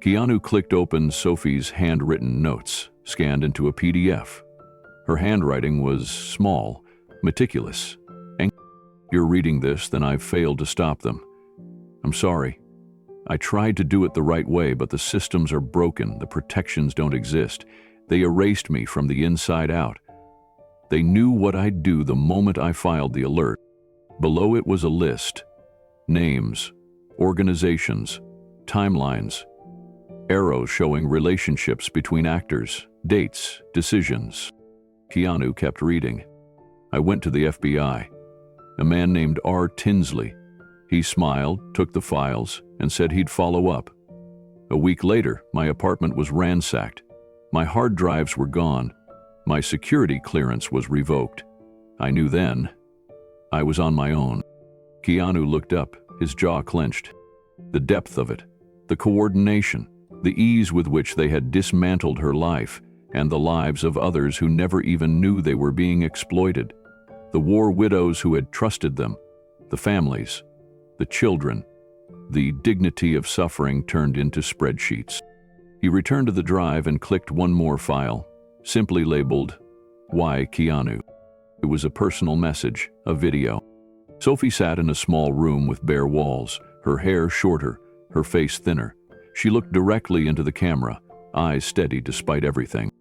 Keanu clicked open Sophie's handwritten notes, scanned into a PDF. Her handwriting was small, meticulous. "You're reading this, then I've failed to stop them. I'm sorry. I tried to do it the right way, but the systems are broken, the protections don't exist. They erased me from the inside out. They knew what I'd do the moment I filed the alert." Below it was a list. Names, organizations, timelines, arrows showing relationships between actors, dates, decisions. Keanu kept reading. "I went to the FBI. A man named R. Tinsley. He smiled, took the files, and said he'd follow up. A week later, my apartment was ransacked. My hard drives were gone. My security clearance was revoked. I knew then. I was on my own." Keanu looked up, his jaw clenched. The depth of it, the coordination, the ease with which they had dismantled her life and the lives of others who never even knew they were being exploited. The war widows who had trusted them, the families, the children, the dignity of suffering turned into spreadsheets. He returned to the drive and clicked one more file, simply labeled, "Why Keanu?" It was a personal message, a video. Sophie sat in a small room with bare walls, her hair shorter, her face thinner. She looked directly into the camera, eyes steady despite everything.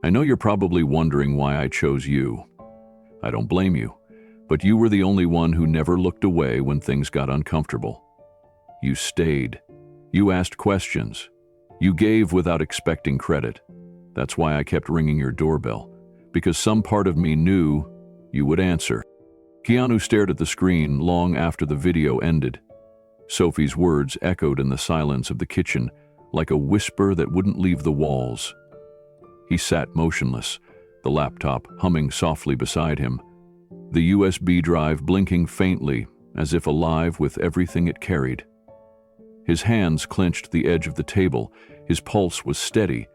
"I know you're probably wondering why I chose you. I don't blame you, but you were the only one who never looked away when things got uncomfortable. You stayed. You asked questions. You gave without expecting credit. That's why I kept ringing your doorbell, because some part of me knew you would answer." Keanu stared at the screen long after the video ended. Sophie's words echoed in the silence of the kitchen, like a whisper that wouldn't leave the walls. He sat motionless, the laptop humming softly beside him, the USB drive blinking faintly, as if alive with everything it carried. His hands clenched the edge of the table, his pulse was steady,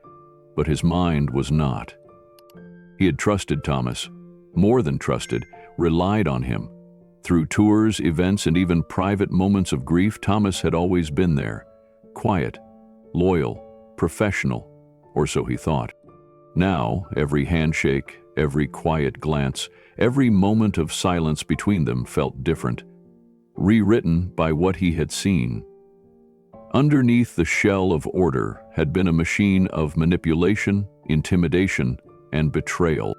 but his mind was not. He had trusted Thomas, more than trusted, relied on him. Through tours, events, and even private moments of grief, Thomas had always been there, quiet, loyal, professional, or so he thought. Now, every handshake, every quiet glance, every moment of silence between them felt different, rewritten by what he had seen. Underneath the shell of order had been a machine of manipulation, intimidation, and betrayal.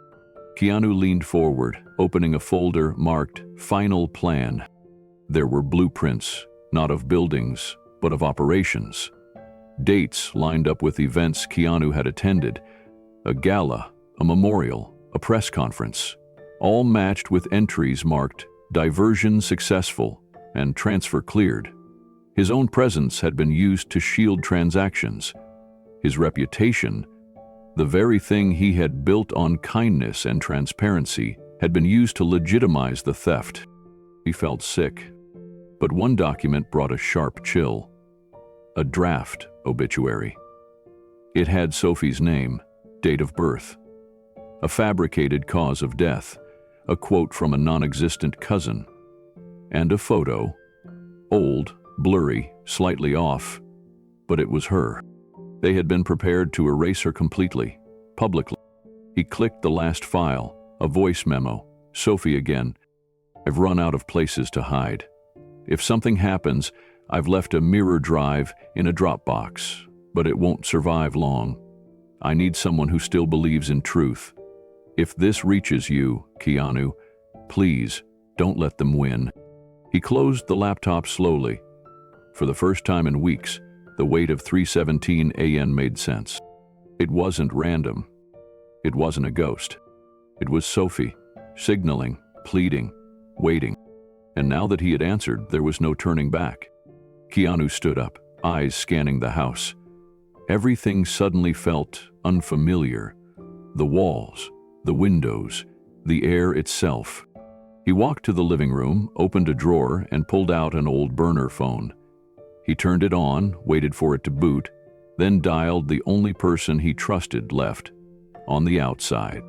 Keanu leaned forward, opening a folder marked Final Plan. There were blueprints, not of buildings, but of operations. Dates lined up with events Keanu had attended, a gala, a memorial, a press conference, all matched with entries marked Diversion Successful and Transfer Cleared. His own presence had been used to shield transactions. His reputation, the very thing he had built on kindness and transparency, had been used to legitimize the theft. He felt sick, but one document brought a sharp chill. A draft obituary. It had Sophie's name, date of birth, a fabricated cause of death, a quote from a non-existent cousin, and a photo, old, blurry, slightly off, but it was her. They had been prepared to erase her completely, publicly. He clicked the last file, a voice memo. "Sophie again. I've run out of places to hide. If something happens, I've left a mirror drive in a Dropbox, but it won't survive long. I need someone who still believes in truth. If this reaches you, Keanu, please don't let them win. He closed the laptop slowly. For the first time in weeks, the weight of 3:17 a.m. made sense. It wasn't random. It wasn't a ghost. It was Sophie, signaling, pleading, waiting. And now that he had answered, there was no turning back. Keanu stood up, eyes scanning the house. Everything suddenly felt unfamiliar. The walls, the windows, the air itself. He walked to the living room, opened a drawer, and pulled out an old burner phone. He turned it on, waited for it to boot, then dialed the only person he trusted left, on the outside.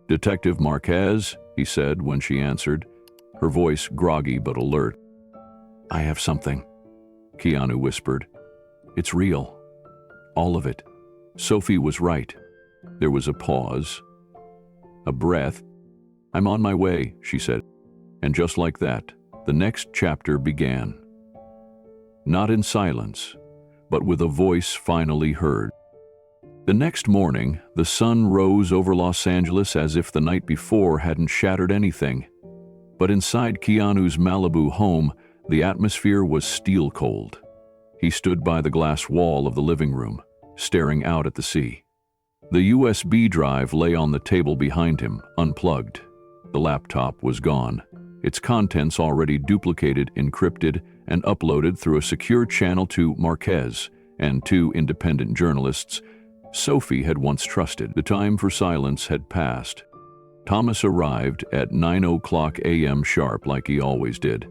"Detective Marquez," he said when she answered, her voice groggy but alert. "I have something," Keanu whispered. "It's real. All of it." Sophie was right. There was a pause, a breath. "I'm on my way," she said. And just like that, the next chapter began. Not in silence, but with a voice finally heard. The next morning, the sun rose over Los Angeles as if the night before hadn't shattered anything. But inside Keanu's Malibu home, the atmosphere was steel cold. He stood by the glass wall of the living room, staring out at the sea. The USB drive lay on the table behind him, unplugged. The laptop was gone, its contents already duplicated, encrypted, and uploaded through a secure channel to Marquez and two independent journalists Sophie had once trusted. The time for silence had passed. Thomas arrived at 9:00 a.m. sharp like he always did.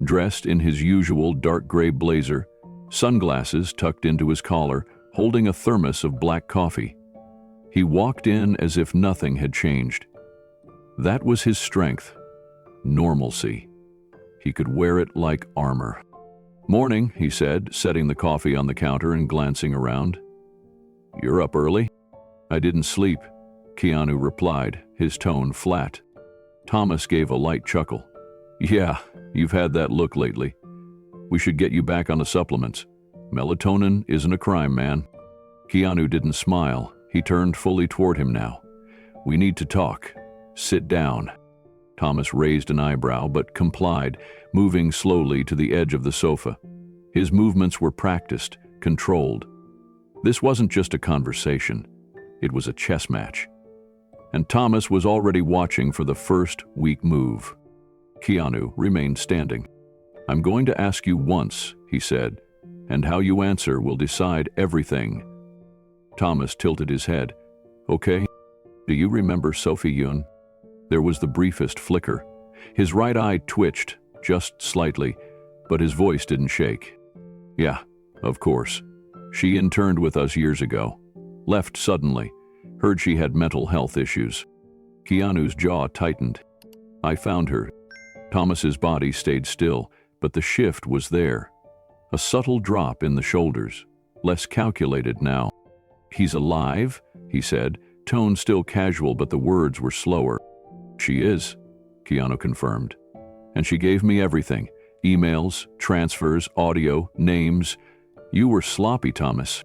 Dressed in his usual dark gray blazer, sunglasses tucked into his collar, holding a thermos of black coffee. He walked in as if nothing had changed. That was his strength. Normalcy. He could wear it like armor. "Morning," he said, setting the coffee on the counter and glancing around. "You're up early?" "I didn't sleep," Keanu replied, his tone flat. Thomas gave a light chuckle. "Yeah, you've had that look lately. We should get you back on the supplements. Melatonin isn't a crime, man." Keanu didn't smile. He turned fully toward him now. "We need to talk. Sit down." Thomas raised an eyebrow but complied, moving slowly to the edge of the sofa. His movements were practiced, controlled. This wasn't just a conversation. It was a chess match. And Thomas was already watching for the first weak move. Keanu remained standing. "I'm going to ask you once," he said, "and how you answer will decide everything." Thomas tilted his head. "Okay. Do you remember Sophie Yun?" There was the briefest flicker. His right eye twitched, just slightly, but his voice didn't shake. "Yeah, of course. She interned with us years ago. Left suddenly. Heard she had mental health issues." Keanu's jaw tightened. "I found her." Thomas's body stayed still, but the shift was there. A subtle drop in the shoulders, less calculated now. "He's alive," he said, tone still casual, but the words were slower. "She is," Keanu confirmed. "And she gave me everything. Emails, transfers, audio, names. You were sloppy, Thomas."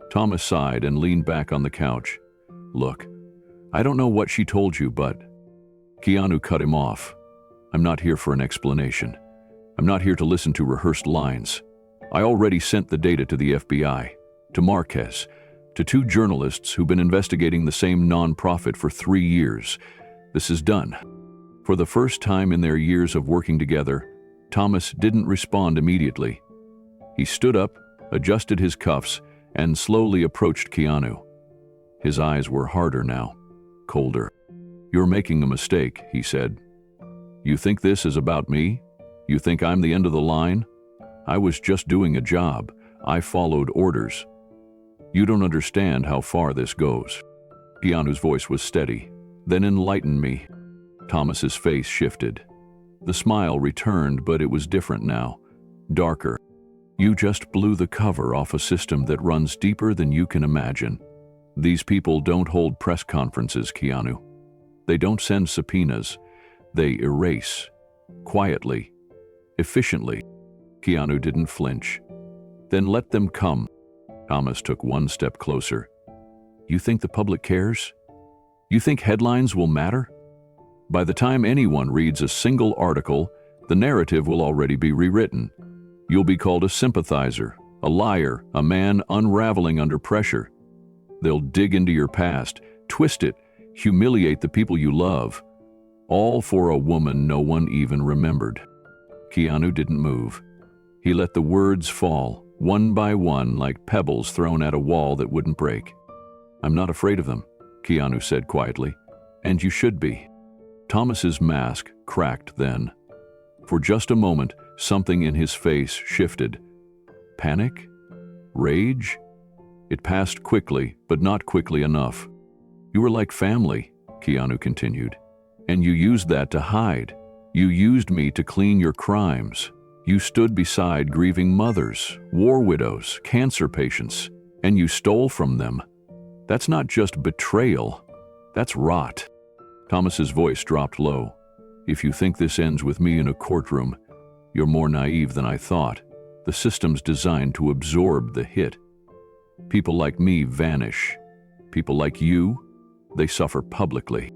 Thomas sighed and leaned back on the couch. "Look, I don't know what she told you, but..." Keanu cut him off. "I'm not here for an explanation. I'm not here to listen to rehearsed lines. I already sent the data to the FBI, to Marquez, to two journalists who've been investigating the same nonprofit for 3 years. This is done." For the first time in their years of working together, Thomas didn't respond immediately. He stood up, adjusted his cuffs, and slowly approached Keanu. His eyes were harder now, colder. "You're making a mistake," he said. "You think this is about me? You think I'm the end of the line? I was just doing a job. I followed orders. You don't understand how far this goes." Keanu's voice was steady. "Then enlighten me." Thomas's face shifted. The smile returned, but it was different now, darker. "You just blew the cover off a system that runs deeper than you can imagine. These people don't hold press conferences, Keanu. They don't send subpoenas. They erase. Quietly. Efficiently." Keanu didn't flinch. "Then let them come." Thomas took one step closer. "You think the public cares? You think headlines will matter? By the time anyone reads a single article, the narrative will already be rewritten. You'll be called a sympathizer, a liar, a man unraveling under pressure. They'll dig into your past, twist it, humiliate the people you love, all for a woman no one even remembered. Keanu didn't move. He let the words fall, one by one, like pebbles thrown at a wall that wouldn't break. "I'm not afraid of them," Keanu said quietly. "And you should be." Thomas's mask cracked then. For just a moment, something in his face shifted. Panic? Rage? It passed quickly, but not quickly enough. "You were like family," Keanu continued. "And you used that to hide. You used me to clean your crimes. You stood beside grieving mothers, war widows, cancer patients, and you stole from them. That's not just betrayal. That's rot." Thomas's voice dropped low. "If you think this ends with me in a courtroom, you're more naive than I thought. The system's designed to absorb the hit. People like me vanish. People like you, they suffer publicly."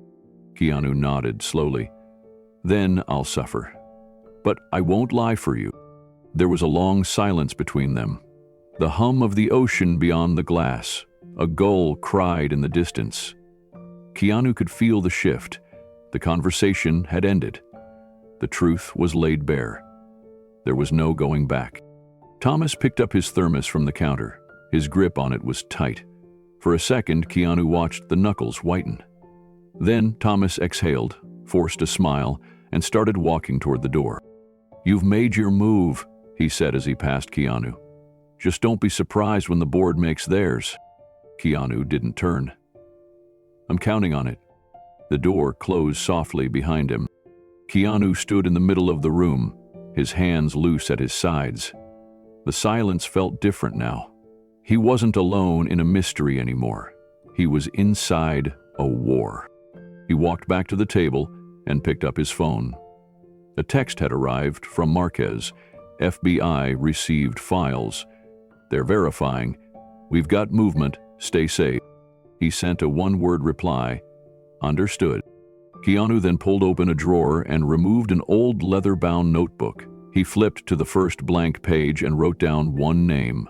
Keanu nodded slowly. "Then I'll suffer. But I won't lie for you." There was a long silence between them. The hum of the ocean beyond the glass. A gull cried in the distance. Keanu could feel the shift. The conversation had ended. The truth was laid bare. There was no going back. Thomas picked up his thermos from the counter. His grip on it was tight. For a second, Keanu watched the knuckles whiten. Then Thomas exhaled, forced a smile, and started walking toward the door. "You've made your move," he said as he passed Keanu. "Just don't be surprised when the board makes theirs." Keanu didn't turn. "I'm counting on it." The door closed softly behind him. Keanu stood in the middle of the room, his hands loose at his sides. The silence felt different now. He wasn't alone in a mystery anymore. He was inside a war. He walked back to the table and picked up his phone. A text had arrived from Marquez. "FBI received files. They're verifying. We've got movement. Stay safe." He sent a one-word reply. "Understood." Keanu then pulled open a drawer and removed an old leather-bound notebook. He flipped to the first blank page and wrote down one name,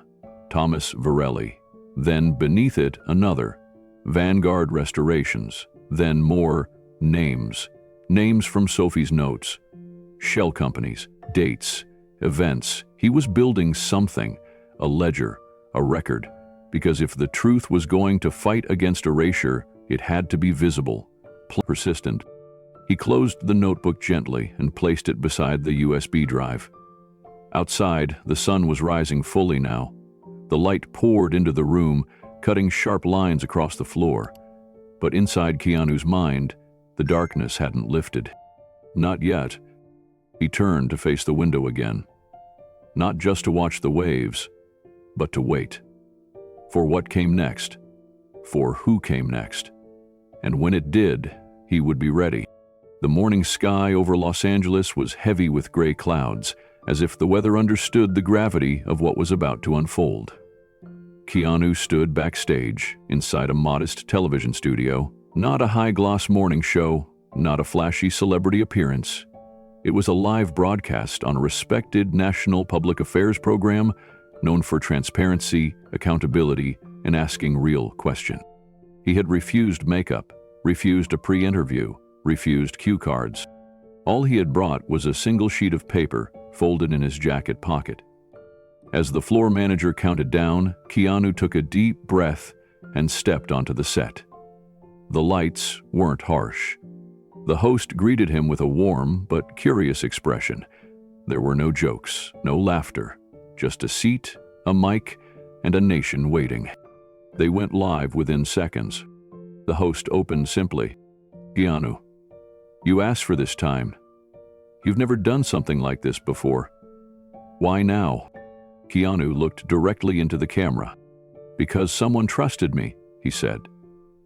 Thomas Varelli. Then beneath it another, Vanguard Restorations. Then more names. Names from Sophie's notes. Shell companies, dates, events. He was building something, a ledger, a record, because if the truth was going to fight against erasure, it had to be visible, persistent. He closed the notebook gently and placed it beside the USB drive. Outside, the sun was rising fully now. The light poured into the room, cutting sharp lines across the floor. But inside Keanu's mind, the darkness hadn't lifted. Not yet. He turned to face the window again. Not just to watch the waves, but to wait. For what came next. For who came next. And when it did, he would be ready. The morning sky over Los Angeles was heavy with gray clouds, as if the weather understood the gravity of what was about to unfold. Keanu stood backstage, inside a modest television studio. Not a high-gloss morning show, not a flashy celebrity appearance. It was a live broadcast on a respected national public affairs program known for transparency, accountability, and asking real questions. He had refused makeup, refused a pre-interview, refused cue cards. All he had brought was a single sheet of paper folded in his jacket pocket. As the floor manager counted down, Keanu took a deep breath and stepped onto the set. The lights weren't harsh. The host greeted him with a warm but curious expression. There were no jokes, no laughter, just a seat, a mic, and a nation waiting. They went live within seconds. The host opened simply. "Keanu, you asked for this time. You've never done something like this before. Why now?" Keanu looked directly into the camera. "Because someone trusted me," he said,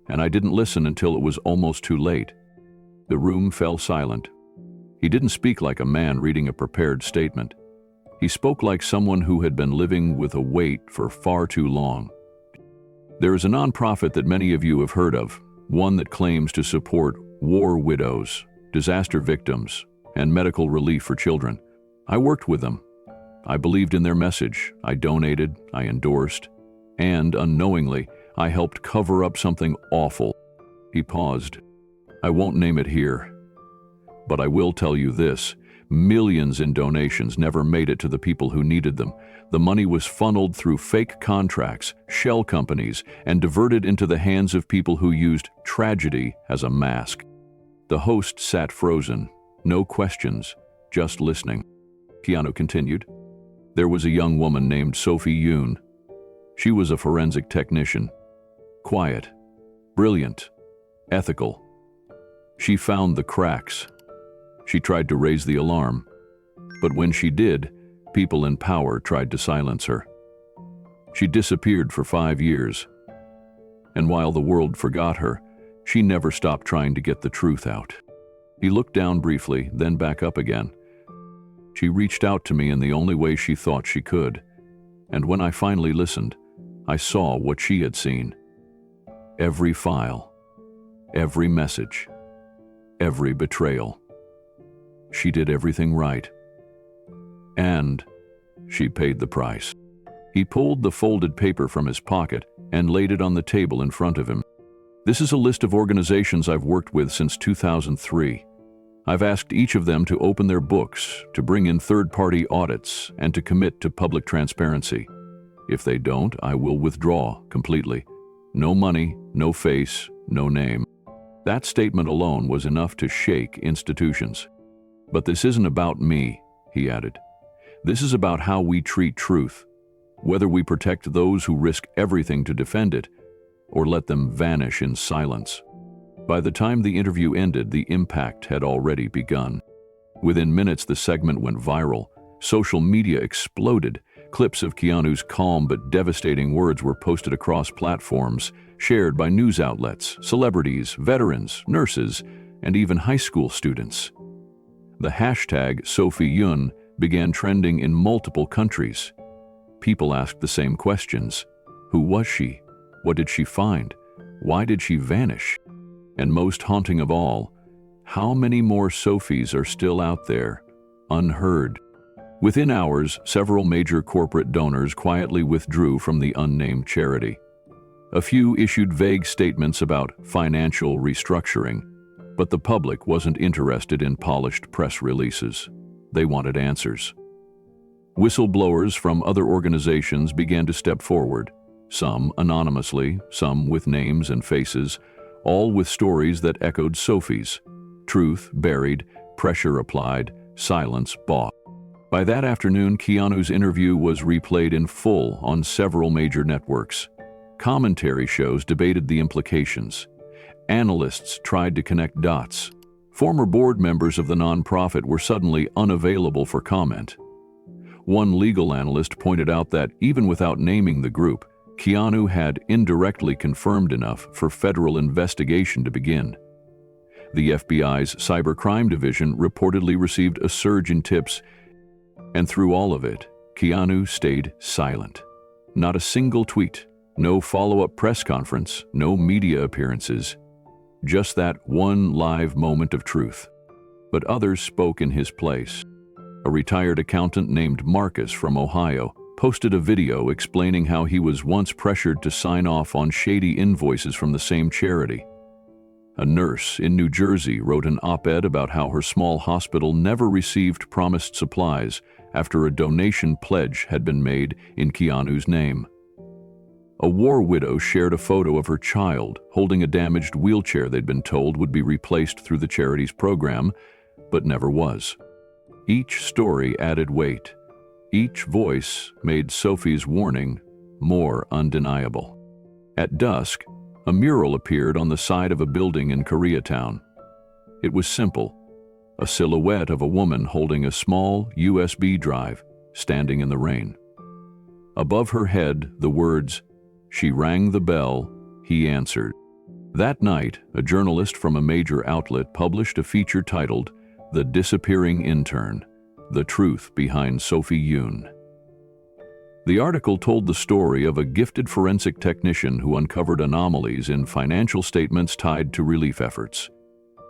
"and I didn't listen until it was almost too late." The room fell silent. He didn't speak like a man reading a prepared statement. He spoke like someone who had been living with a weight for far too long. There is a nonprofit that many of you have heard of, one that claims to support war widows, disaster victims, and medical relief for children. I worked with them. I believed in their message. I donated, I endorsed, and unknowingly, I helped cover up something awful. He paused. I won't name it here, but I will tell you this. Millions in donations never made it to the people who needed them. The money was funneled through fake contracts, shell companies, and diverted into the hands of people who used tragedy as a mask. The host sat frozen, no questions, just listening. Keanu continued. There was a young woman named Sophie Yoon. She was a forensic technician. Quiet, brilliant, ethical. She found the cracks. She tried to raise the alarm, but when she did, people in power tried to silence her. She disappeared for 5 years, and while the world forgot her, she never stopped trying to get the truth out. He looked down briefly, then back up again. She reached out to me in the only way she thought she could, and when I finally listened, I saw what she had seen. Every file, every message, every betrayal. She did everything right. And she paid the price. He pulled the folded paper from his pocket and laid it on the table in front of him. This is a list of organizations I've worked with since 2003. I've asked each of them to open their books, to bring in third-party audits, and to commit to public transparency. If they don't, I will withdraw completely. No money, no face, no name. That statement alone was enough to shake institutions. But this isn't about me, he added. This is about how we treat truth, whether we protect those who risk everything to defend it, or let them vanish in silence. By the time the interview ended, the impact had already begun. Within minutes, the segment went viral. Social media exploded. Clips of Keanu's calm but devastating words were posted across platforms, shared by news outlets, celebrities, veterans, nurses, and even high school students. The hashtag Sophie Yoon began trending in multiple countries. People asked the same questions. Who was she? What did she find? Why did she vanish? And most haunting of all, how many more Sophies are still out there, unheard? Within hours, several major corporate donors quietly withdrew from the unnamed charity. A few issued vague statements about financial restructuring, but the public wasn't interested in polished press releases. They wanted answers. Whistleblowers from other organizations began to step forward, some anonymously, some with names and faces, all with stories that echoed Sophie's. Truth buried, pressure applied, silence bought. By that afternoon, Keanu's interview was replayed in full on several major networks. Commentary shows debated the implications. Analysts tried to connect dots. Former board members of the nonprofit were suddenly unavailable for comment. One legal analyst pointed out that even without naming the group, Keanu had indirectly confirmed enough for federal investigation to begin. The FBI's cybercrime division reportedly received a surge in tips, and through all of it, Keanu stayed silent. Not a single tweet, no follow-up press conference, no media appearances. Just that one live moment of truth. But others spoke in his place. A retired accountant named Marcus from Ohio posted a video explaining how he was once pressured to sign off on shady invoices from the same charity. A nurse in New Jersey wrote an op-ed about how her small hospital never received promised supplies after a donation pledge had been made in Keanu's name. A war widow shared a photo of her child holding a damaged wheelchair they'd been told would be replaced through the charity's program, but never was. Each story added weight. Each voice made Sophie's warning more undeniable. At dusk, a mural appeared on the side of a building in Koreatown. It was simple, a silhouette of a woman holding a small USB drive, standing in the rain. Above her head, the words, "She rang the bell, he answered." That night, a journalist from a major outlet published a feature titled, "The Disappearing Intern: The Truth Behind Sophie Yoon." The article told the story of a gifted forensic technician who uncovered anomalies in financial statements tied to relief efforts.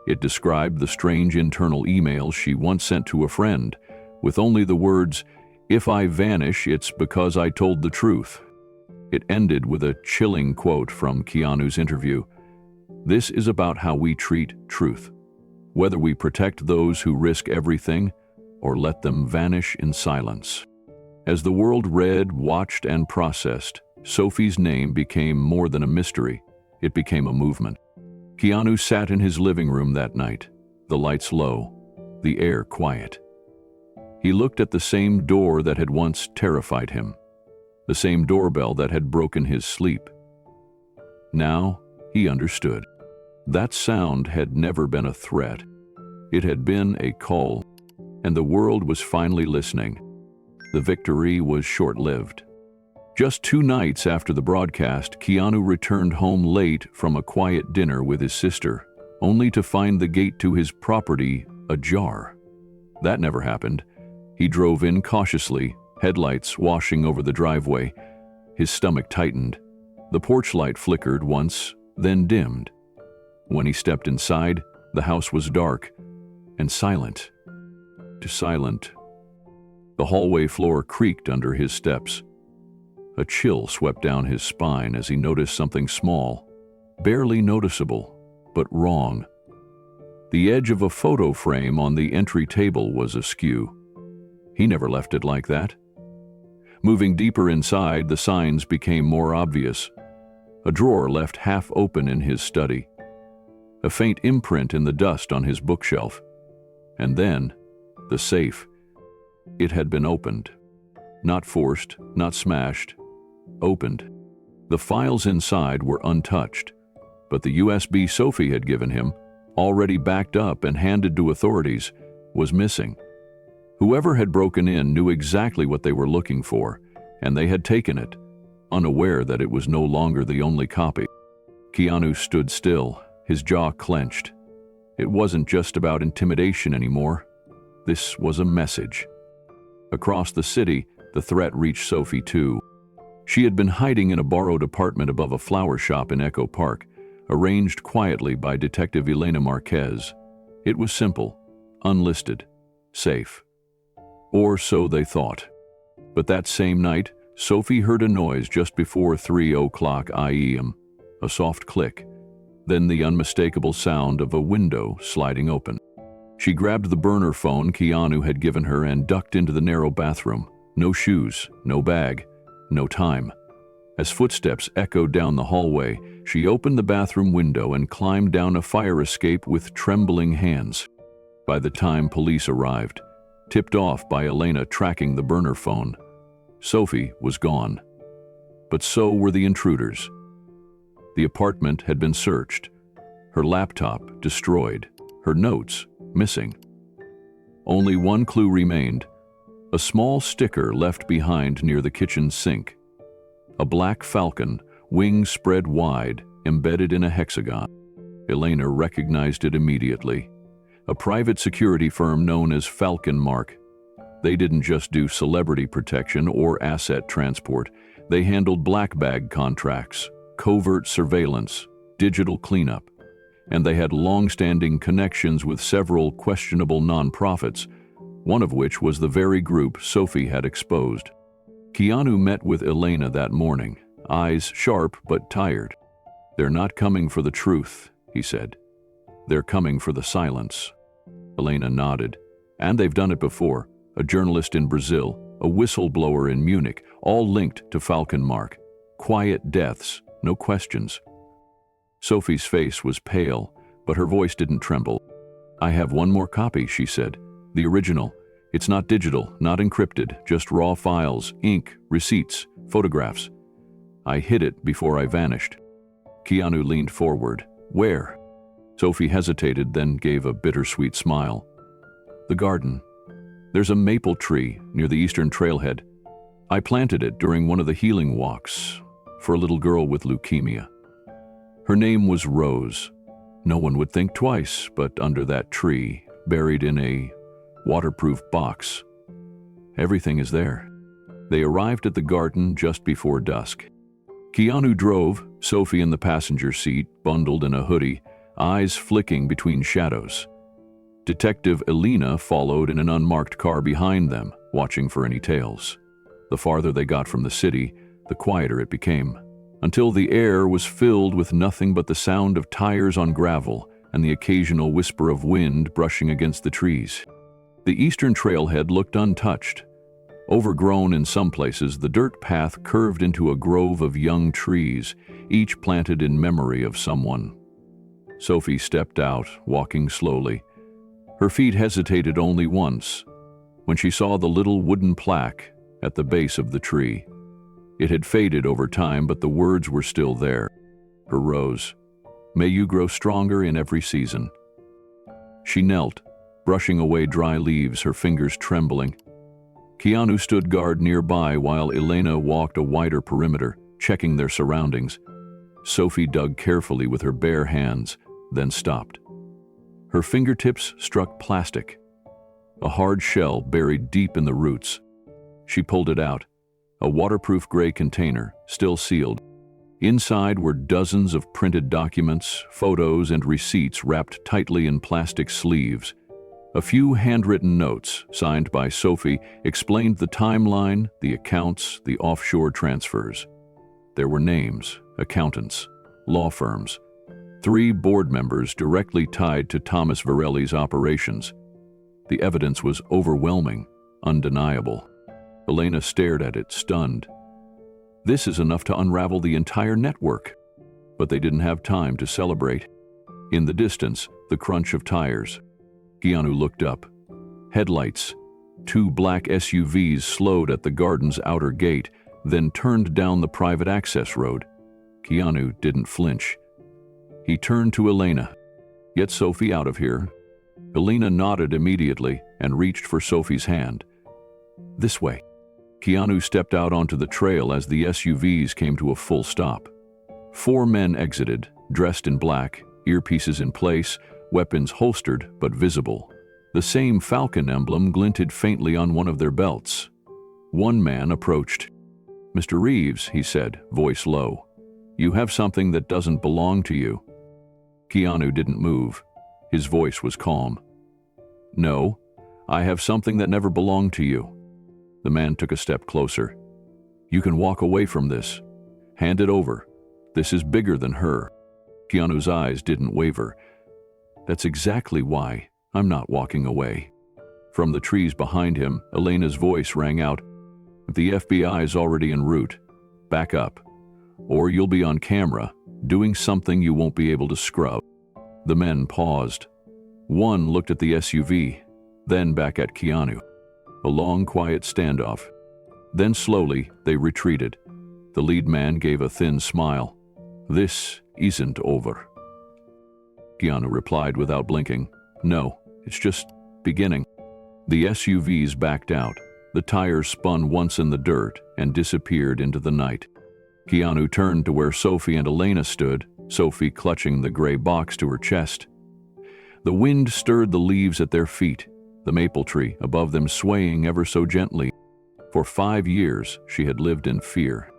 It described the strange internal emails she once sent to a friend, with only the words, "If I vanish, it's because I told the truth." It ended with a chilling quote from Keanu's interview. "This is about how we treat truth, whether we protect those who risk everything or let them vanish in silence." As the world read, watched, and processed, Sophie's name became more than a mystery. It became a movement. Keanu sat in his living room that night, the lights low, the air quiet. He looked at the same door that had once terrified him, the same doorbell that had broken his sleep. Now he understood. That sound had never been a threat. It had been a call, and the world was finally listening. The victory was short-lived. Just 2 nights after the broadcast, Keanu returned home late from a quiet dinner with his sister, only to find the gate to his property ajar. That never happened. He drove in cautiously, headlights washing over the driveway. His stomach tightened. The porch light flickered once, then dimmed. When he stepped inside, the house was dark and silent. Too silent. The hallway floor creaked under his steps. A chill swept down his spine as he noticed something small, barely noticeable, but wrong. The edge of a photo frame on the entry table was askew. He never left it like that. Moving deeper inside, the signs became more obvious. A drawer left half open in his study. A faint imprint in the dust on his bookshelf. And then, the safe. It had been opened. Not forced, not smashed. Opened. The files inside were untouched, but the USB Sophie had given him, already backed up and handed to authorities, was missing. Whoever had broken in knew exactly what they were looking for, and they had taken it, unaware that it was no longer the only copy. Keanu stood still, his jaw clenched. It wasn't just about intimidation anymore. This was a message. Across the city, the threat reached Sophie too. She had been hiding in a borrowed apartment above a flower shop in Echo Park, arranged quietly by Detective Elena Marquez. It was simple, unlisted, safe. Or so they thought. But that same night, Sophie heard a noise just before 3:00 a.m., a soft click, then the unmistakable sound of a window sliding open. She grabbed the burner phone Keanu had given her and ducked into the narrow bathroom. No shoes, no bag, no time. As footsteps echoed down the hallway, she opened the bathroom window and climbed down a fire escape with trembling hands. By the time police arrived, tipped off by Elena tracking the burner phone, Sophie was gone. But so were the intruders. The apartment had been searched, her laptop destroyed, her notes missing. Only one clue remained, a small sticker left behind near the kitchen sink. A black falcon, wings spread wide, embedded in a hexagon. Elena recognized it immediately. A private security firm known as Falcon Mark. They didn't just do celebrity protection or asset transport. They handled black bag contracts, covert surveillance, digital cleanup. And they had long-standing connections with several questionable nonprofits, one of which was the very group Sophie had exposed. Keanu met with Elena that morning, eyes sharp but tired. "They're not coming for the truth," he said. "They're coming for the silence." Elena nodded. "And they've done it before. A journalist in Brazil, a whistleblower in Munich, all linked to Falcon Mark. Quiet deaths, no questions." Sophie's face was pale, but her voice didn't tremble. "I have one more copy," she said. "The original. It's not digital, not encrypted, just raw files, ink, receipts, photographs. I hid it before I vanished." Keanu leaned forward. "Where?" Sophie hesitated, then gave a bittersweet smile. "The garden. There's a maple tree near the eastern trailhead. I planted it during one of the healing walks for a little girl with leukemia. Her name was Rose. No one would think twice, but under that tree, buried in a waterproof box, everything is there. They arrived at the garden just before dusk. Keanu drove, Sophie in the passenger seat, bundled in a hoodie, eyes flicking between shadows. Detective Elena followed in an unmarked car behind them, watching for any tails. The farther they got from the city, the quieter it became, until the air was filled with nothing but the sound of tires on gravel and the occasional whisper of wind brushing against the trees. The eastern trailhead looked untouched. Overgrown in some places, the dirt path curved into a grove of young trees, each planted in memory of someone. Sophie stepped out, walking slowly. Her feet hesitated only once, when she saw the little wooden plaque at the base of the tree. It had faded over time, but the words were still there. Her rose, "May you grow stronger in every season." She knelt, brushing away dry leaves, her fingers trembling. Keanu stood guard nearby while Elena walked a wider perimeter, checking their surroundings. Sophie dug carefully with her bare hands, then stopped. Her fingertips struck plastic, a hard shell buried deep in the roots. She pulled it out, a waterproof gray container, still sealed. Inside were dozens of printed documents, photos, and receipts wrapped tightly in plastic sleeves. A few handwritten notes, signed by Sophie, explained the timeline, the accounts, the offshore transfers. There were names, accountants, law firms, 3 board members directly tied to Thomas Varelli's operations. The evidence was overwhelming, undeniable. Elena stared at it, stunned. This is enough to unravel the entire network. But they didn't have time to celebrate. In the distance, the crunch of tires. Keanu looked up. Headlights. 2 black SUVs slowed at the garden's outer gate, then turned down the private access road. Keanu didn't flinch. He turned to Elena. "Get Sophie out of here." Elena nodded immediately and reached for Sophie's hand. "This way." Keanu stepped out onto the trail as the SUVs came to a full stop. 4 men exited, dressed in black, earpieces in place, weapons holstered but visible. The same falcon emblem glinted faintly on one of their belts. One man approached. "Mr. Reeves," he said, voice low, "you have something that doesn't belong to you." Keanu didn't move. His voice was calm. "No, I have something that never belonged to you." The man took a step closer. "You can walk away from this. Hand it over. This is bigger than her." Keanu's eyes didn't waver. "That's exactly why I'm not walking away." From the trees behind him, Elena's voice rang out. "The FBI's already en route. Back up, or you'll be on camera, doing something you won't be able to scrub." The men paused. One looked at the SUV, then back at Keanu. A long, quiet standoff. Then slowly, they retreated. The lead man gave a thin smile. "This isn't over." Keanu replied without blinking. "No, it's just beginning." The SUVs backed out. The tires spun once in the dirt and disappeared into the night. Keanu turned to where Sophie and Elena stood, Sophie clutching the gray box to her chest. The wind stirred the leaves at their feet, the maple tree above them swaying ever so gently. For 5 years, she had lived in fear.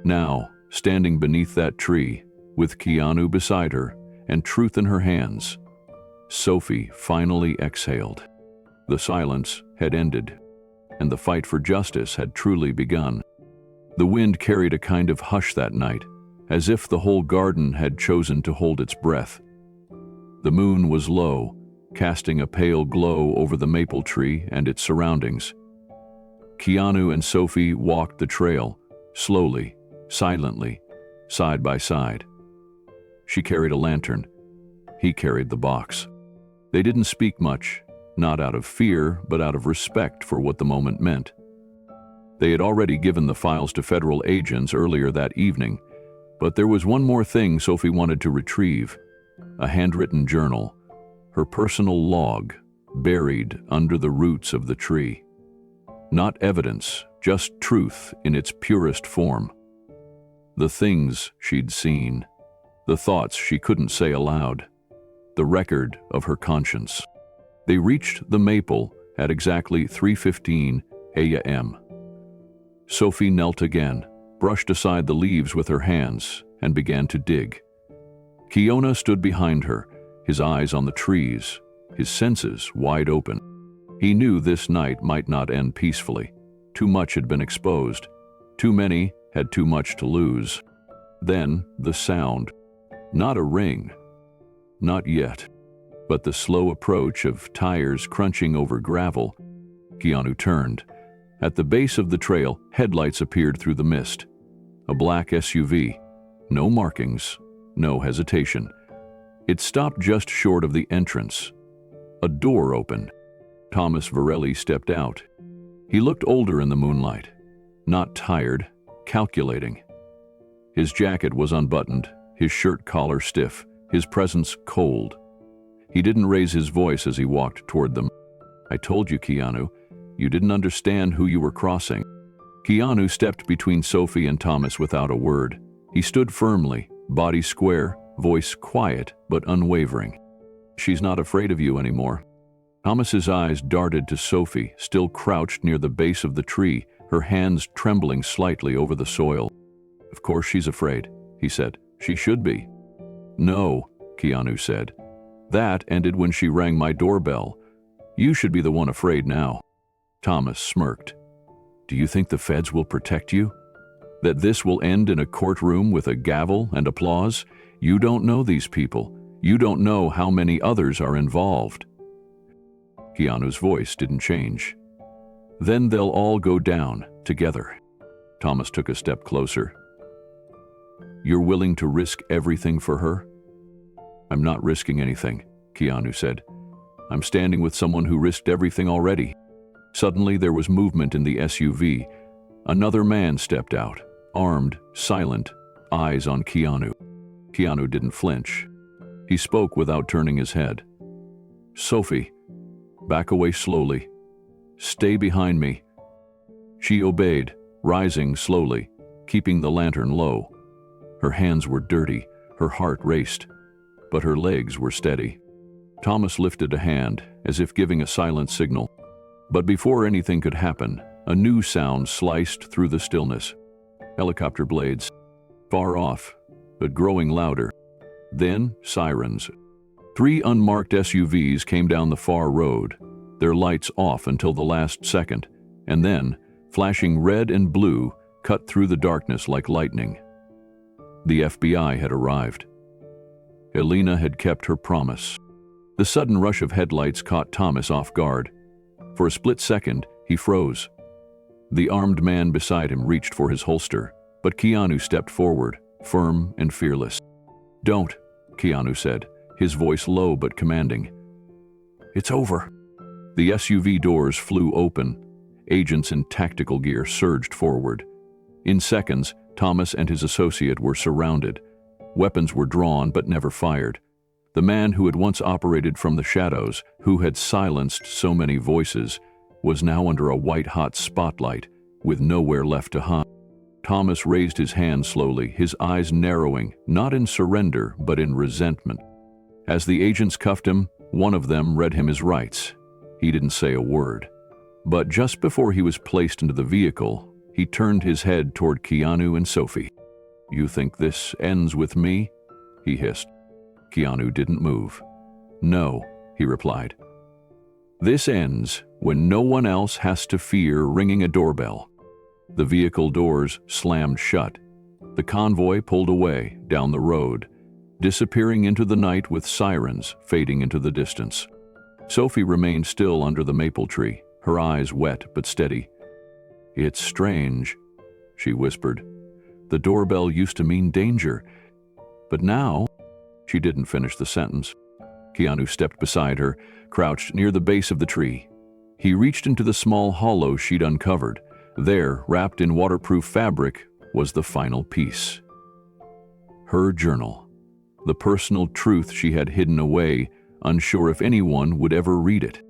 Now, standing beneath that tree, with Keanu beside her and truth in her hands, Sophie finally exhaled. The silence had ended, and the fight for justice had truly begun. The wind carried a kind of hush that night, as if the whole garden had chosen to hold its breath. The moon was low, casting a pale glow over the maple tree and its surroundings. Keanu and Sophie walked the trail, slowly, silently, side by side. She carried a lantern. He carried the box. They didn't speak much, not out of fear, but out of respect for what the moment meant. They had already given the files to federal agents earlier that evening, but there was one more thing Sophie wanted to retrieve: a handwritten journal, her personal log, buried under the roots of the tree. Not evidence, just truth in its purest form. The things she'd seen, the thoughts she couldn't say aloud, the record of her conscience. They reached the maple at exactly 3:15 a.m. Sophie knelt again, brushed aside the leaves with her hands, and began to dig. Keanu stood behind her, his eyes on the trees, his senses wide open. He knew this night might not end peacefully. Too much had been exposed. Too many had too much to lose. Then the sound. Not a ring. Not yet. But the slow approach of tires crunching over gravel. Keanu turned. At the base of the trail, headlights appeared through the mist. A black SUV. No markings. No hesitation. It stopped just short of the entrance. A door opened. Thomas Varelli stepped out. He looked older in the moonlight. Not tired, calculating. His jacket was unbuttoned, his shirt collar stiff, his presence cold. He didn't raise his voice as he walked toward them. "I told you, Keanu, you didn't understand who you were crossing." Keanu stepped between Sophie and Thomas without a word. He stood firmly, body square, voice quiet but unwavering. "She's not afraid of you anymore." Thomas's eyes darted to Sophie, still crouched near the base of the tree, her hands trembling slightly over the soil. "Of course she's afraid," he said. "She should be." "No," Keanu said. "That ended when she rang my doorbell. You should be the one afraid now." Thomas smirked. "Do you think the feds will protect you? That this will end in a courtroom with a gavel and applause? You don't know these people. You don't know how many others are involved." Keanu's voice didn't change. "Then they'll all go down, together." Thomas took a step closer. "You're willing to risk everything for her?" "I'm not risking anything," Keanu said. "I'm standing with someone who risked everything already." Suddenly there was movement in the SUV. Another man stepped out, armed, silent, eyes on Keanu. Keanu didn't flinch. He spoke without turning his head. "Sophie, back away slowly. Stay behind me." She obeyed, rising slowly, keeping the lantern low. Her hands were dirty, her heart raced, but her legs were steady. Thomas lifted a hand, as if giving a silent signal. But before anything could happen, a new sound sliced through the stillness. Helicopter blades. Far off, but growing louder. Then sirens. 3 unmarked SUVs came down the far road, their lights off until the last second, and then, flashing red and blue, cut through the darkness like lightning. The FBI had arrived. Elena had kept her promise. The sudden rush of headlights caught Thomas off guard. For a split second, he froze. The armed man beside him reached for his holster, but Keanu stepped forward, firm and fearless. "Don't," Keanu said, his voice low but commanding. "It's over." The SUV doors flew open. Agents in tactical gear surged forward. In seconds, Thomas and his associate were surrounded. Weapons were drawn but never fired. The man who had once operated from the shadows, who had silenced so many voices, was now under a white-hot spotlight, with nowhere left to hide. Thomas raised his hand slowly, his eyes narrowing, not in surrender, but in resentment. As the agents cuffed him, one of them read him his rights. He didn't say a word. But just before he was placed into the vehicle, he turned his head toward Keanu and Sophie. "You think this ends with me?" he hissed. Keanu didn't move. "No," he replied. "This ends when no one else has to fear ringing a doorbell." The vehicle doors slammed shut. The convoy pulled away down the road, disappearing into the night with sirens fading into the distance. Sophie remained still under the maple tree, her eyes wet but steady. "It's strange," she whispered. "The doorbell used to mean danger, but now—" She didn't finish the sentence. Keanu stepped beside her, crouched near the base of the tree. He reached into the small hollow she'd uncovered. There, wrapped in waterproof fabric, was the final piece. Her journal. The personal truth she had hidden away, unsure if anyone would ever read it.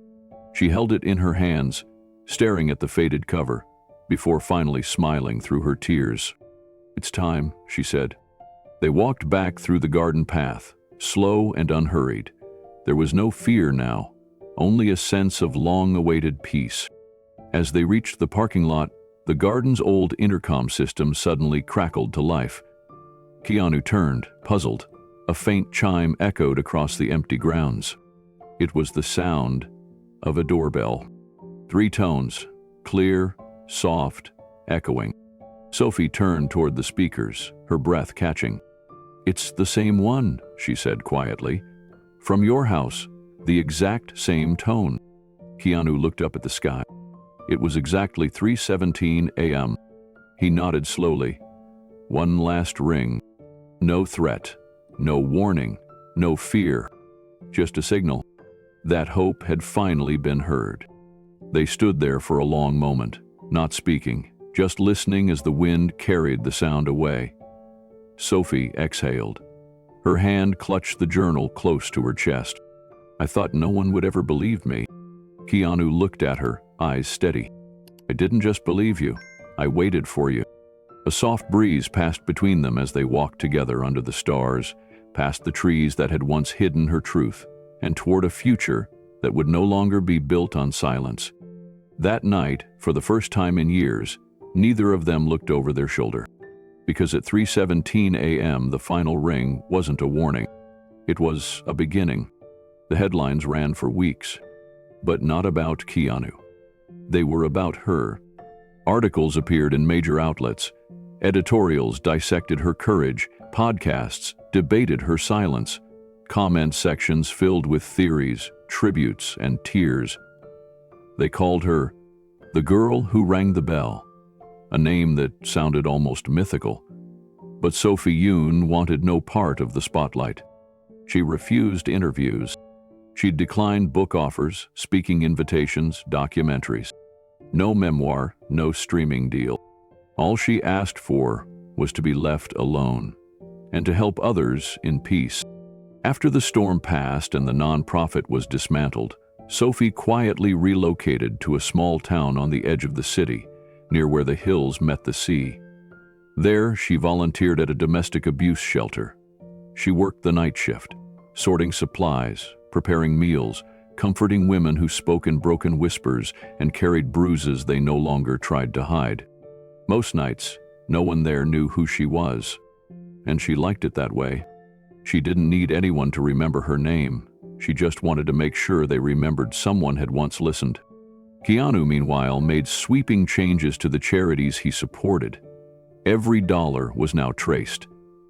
She held it in her hands, staring at the faded cover, before finally smiling through her tears. "It's time," she said. They walked back through the garden path, slow and unhurried. There was no fear now, only a sense of long-awaited peace. As they reached the parking lot, The garden's old intercom system suddenly crackled to life. Keanu turned, puzzled. A faint chime echoed across the empty grounds. It was the sound of a doorbell. 3 tones, clear, soft, echoing. Sophie turned toward the speakers, her breath catching. "It's the same one," she said quietly. "From your house, the exact same tone." Keanu looked up at the sky. It was exactly 3:17 a.m. He nodded slowly. One last ring. No threat, no warning, no fear. Just a signal. That hope had finally been heard. They stood there for a long moment, not speaking, just listening as the wind carried the sound away. Sophie exhaled. Her hand clutched the journal close to her chest. "I thought no one would ever believe me." Keanu looked at her, eyes steady. "I didn't just believe you. I waited for you." A soft breeze passed between them as they walked together under the stars, past the trees that had once hidden her truth, and toward a future that would no longer be built on silence. That night, for the first time in years, neither of them looked over their shoulder. Because at 3:17 a.m. the final ring wasn't a warning. It was a beginning. The headlines ran for weeks. But not about Keanu. They were about her. Articles appeared in major outlets. Editorials dissected her courage. Podcasts debated her silence. Comment sections filled with theories, tributes, and tears. They called her the girl who rang the bell, a name that sounded almost mythical. But Sophie Yoon wanted no part of the spotlight. She refused interviews. She'd declined book offers, speaking invitations, documentaries. No memoir, no streaming deal. All she asked for was to be left alone, and to help others in peace. After the storm passed and the nonprofit was dismantled, Sophie quietly relocated to a small town on the edge of the city, near where the hills met the sea. There, she volunteered at a domestic abuse shelter. She worked the night shift, sorting supplies, preparing meals, comforting women who spoke in broken whispers and carried bruises they no longer tried to hide. Most nights, no one there knew who she was, and she liked it that way. She didn't need anyone to remember her name. She just wanted to make sure they remembered someone had once listened. Keanu, meanwhile, made sweeping changes to the charities he supported. Every dollar was now traced,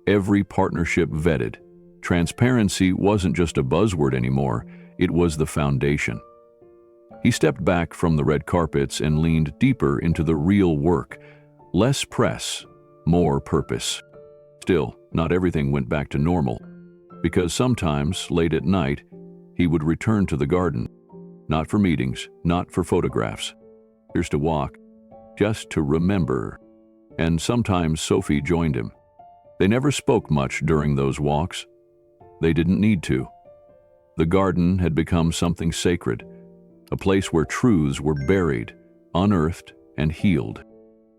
every partnership vetted. Transparency wasn't just a buzzword anymore, it was the foundation. He stepped back from the red carpets and leaned deeper into the real work. Less press, more purpose. Still, not everything went back to normal, because sometimes, late at night, he would return to the garden. Not for meetings, not for photographs. Just to walk, just to remember. And sometimes Sophie joined him. They never spoke much during those walks. They didn't need to. The garden had become something sacred, a place where truths were buried, unearthed, and healed.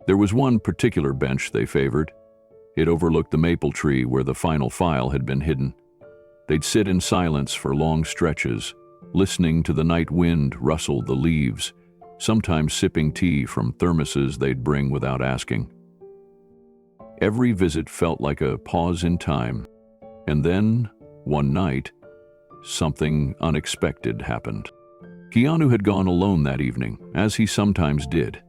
There was one particular bench they favored. It overlooked the maple tree where the final file had been hidden. They'd sit in silence for long stretches, listening to the night wind rustle the leaves, sometimes sipping tea from thermoses they'd bring without asking. Every visit felt like a pause in time. And then, one night, something unexpected happened. Keanu had gone alone that evening, as he sometimes did.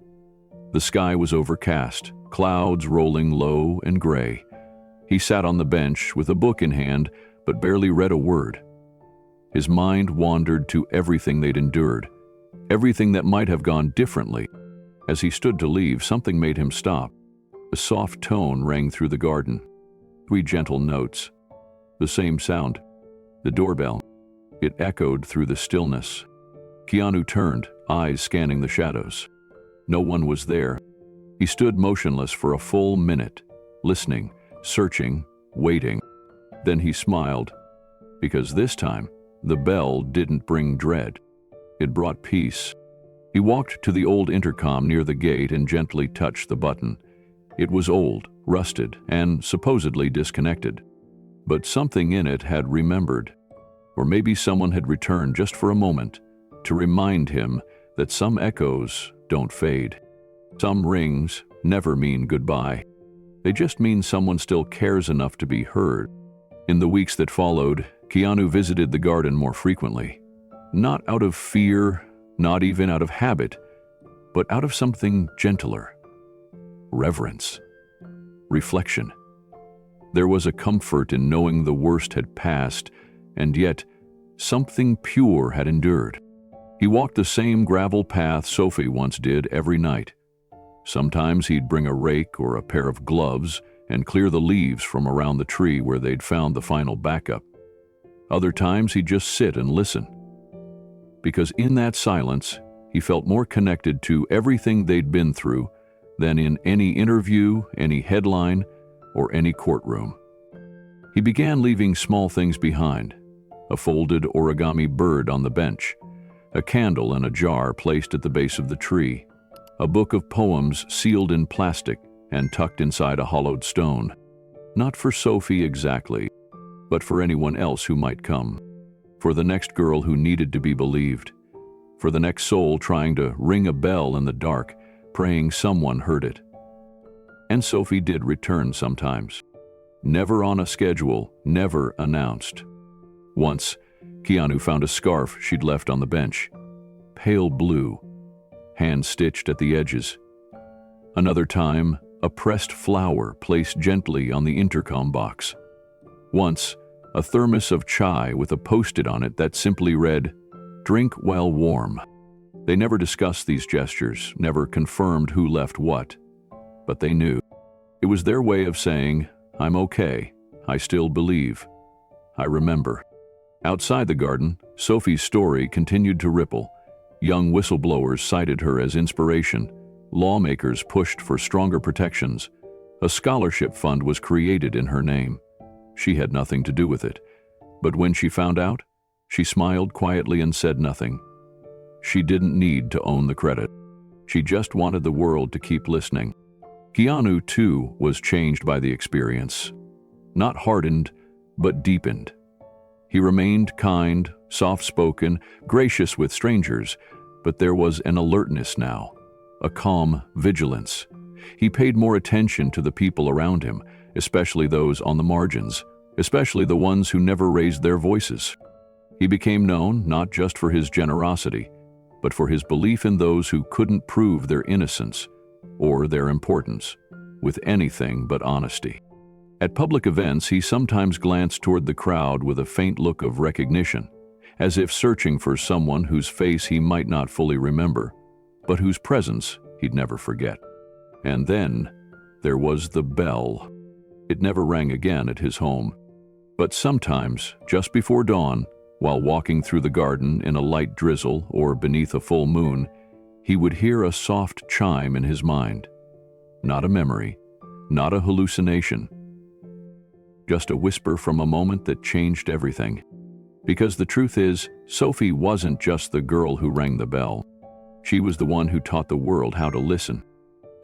The sky was overcast, clouds rolling low and gray. He sat on the bench with a book in hand, but barely read a word. His mind wandered to everything they'd endured, everything that might have gone differently. As he stood to leave, something made him stop. A soft tone rang through the garden. 3 gentle notes. The same sound. The doorbell. It echoed through the stillness. Keanu turned, eyes scanning the shadows. No one was there. He stood motionless for a full minute, listening, searching, waiting. Then he smiled, because this time, the bell didn't bring dread. It brought peace. He walked to the old intercom near the gate and gently touched the button. It was old, rusted, and supposedly disconnected. But something in it had remembered. Or maybe someone had returned just for a moment to remind him that some echoes don't fade. Some rings never mean goodbye. They just mean someone still cares enough to be heard. In the weeks that followed, Keanu visited the garden more frequently. Not out of fear, not even out of habit, but out of something gentler. Reverence. Reflection. There was a comfort in knowing the worst had passed, and yet something pure had endured. He walked the same gravel path Sophie once did every night. Sometimes he'd bring a rake or a pair of gloves and clear the leaves from around the tree where they'd found the final backup. Other times he'd just sit and listen. Because in that silence, he felt more connected to everything they'd been through than in any interview, any headline, or any courtroom. He began leaving small things behind: a folded origami bird on the bench, a candle in a jar placed at the base of the tree, a book of poems sealed in plastic and tucked inside a hollowed stone. Not for Sophie exactly, but for anyone else who might come. For the next girl who needed to be believed. For the next soul trying to ring a bell in the dark, praying someone heard it. And Sophie did return sometimes. Never on a schedule, never announced. Once, Keanu found a scarf she'd left on the bench. Pale blue, hand-stitched at the edges. Another time, a pressed flower placed gently on the intercom box. Once, a thermos of chai with a post-it on it that simply read, "Drink while warm." They never discussed these gestures, never confirmed who left what, but they knew. It was their way of saying, "I'm okay, I still believe, I remember." Outside the garden, Sophie's story continued to ripple. Young whistleblowers cited her as inspiration. Lawmakers pushed for stronger protections. A scholarship fund was created in her name. She had nothing to do with it. But when she found out, she smiled quietly and said nothing. She didn't need to own the credit. She just wanted the world to keep listening. Keanu, too, was changed by the experience. Not hardened, but deepened. He remained kind, soft-spoken, gracious with strangers, but there was an alertness now, a calm vigilance. He paid more attention to the people around him, especially those on the margins, especially the ones who never raised their voices. He became known not just for his generosity, but for his belief in those who couldn't prove their innocence or their importance with anything but honesty. At public events, he sometimes glanced toward the crowd with a faint look of recognition, as if searching for someone whose face he might not fully remember, but whose presence he'd never forget. And then there was the bell. It never rang again at his home. But sometimes, just before dawn, while walking through the garden in a light drizzle or beneath a full moon, he would hear a soft chime in his mind. Not a memory, not a hallucination. Just a whisper from a moment that changed everything. Because the truth is, Sophie wasn't just the girl who rang the bell. She was the one who taught the world how to listen.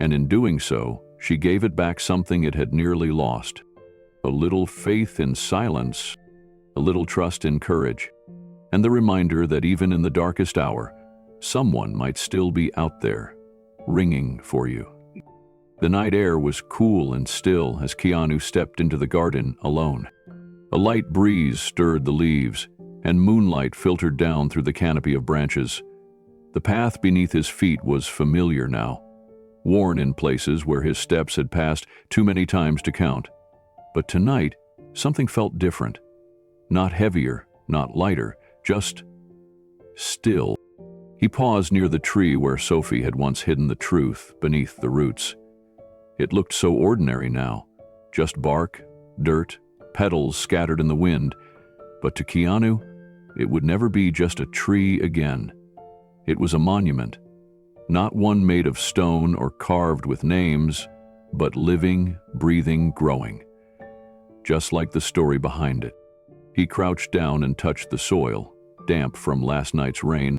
And in doing so, she gave it back something it had nearly lost. A little faith in silence, a little trust in courage, and the reminder that even in the darkest hour, someone might still be out there, ringing for you. The night air was cool and still as Keanu stepped into the garden alone. A light breeze stirred the leaves, and moonlight filtered down through the canopy of branches. The path beneath his feet was familiar now, worn in places where his steps had passed too many times to count. But tonight, something felt different. Not heavier, not lighter, just still. He paused near the tree where Sophie had once hidden the truth beneath the roots. It looked so ordinary now, just bark, dirt, petals scattered in the wind. But to Keanu, it would never be just a tree again. It was a monument, not one made of stone or carved with names, but living, breathing, growing. Just like the story behind it. He crouched down and touched the soil, damp from last night's rain.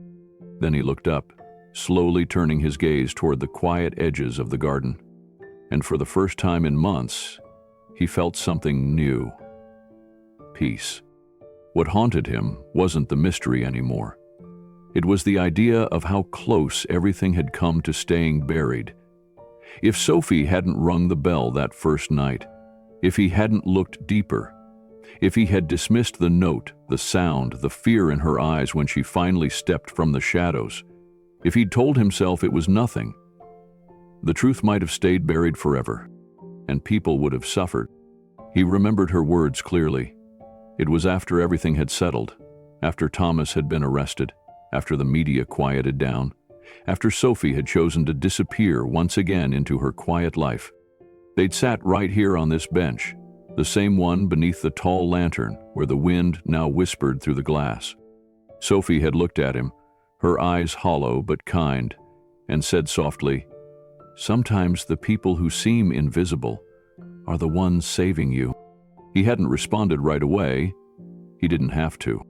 Then he looked up, slowly turning his gaze toward the quiet edges of the garden. And for the first time in months, he felt something new. Peace. What haunted him wasn't the mystery anymore. It was the idea of how close everything had come to staying buried, If Sophie hadn't rung the bell that first night, if he hadn't looked deeper, if he had dismissed the note, the sound, the fear in her eyes when she finally stepped from the shadows, if he'd told himself it was nothing, the truth might have stayed buried forever, and people would have suffered. He remembered her words clearly. It was after everything had settled, after Thomas had been arrested, after the media quieted down, after Sophie had chosen to disappear once again into her quiet life. They'd sat right here on this bench, the same one beneath the tall lantern where the wind now whispered through the glass. Sophie had looked at him, her eyes hollow but kind, and said softly, "Sometimes the people who seem invisible are the ones saving you." He hadn't responded right away. He didn't have to,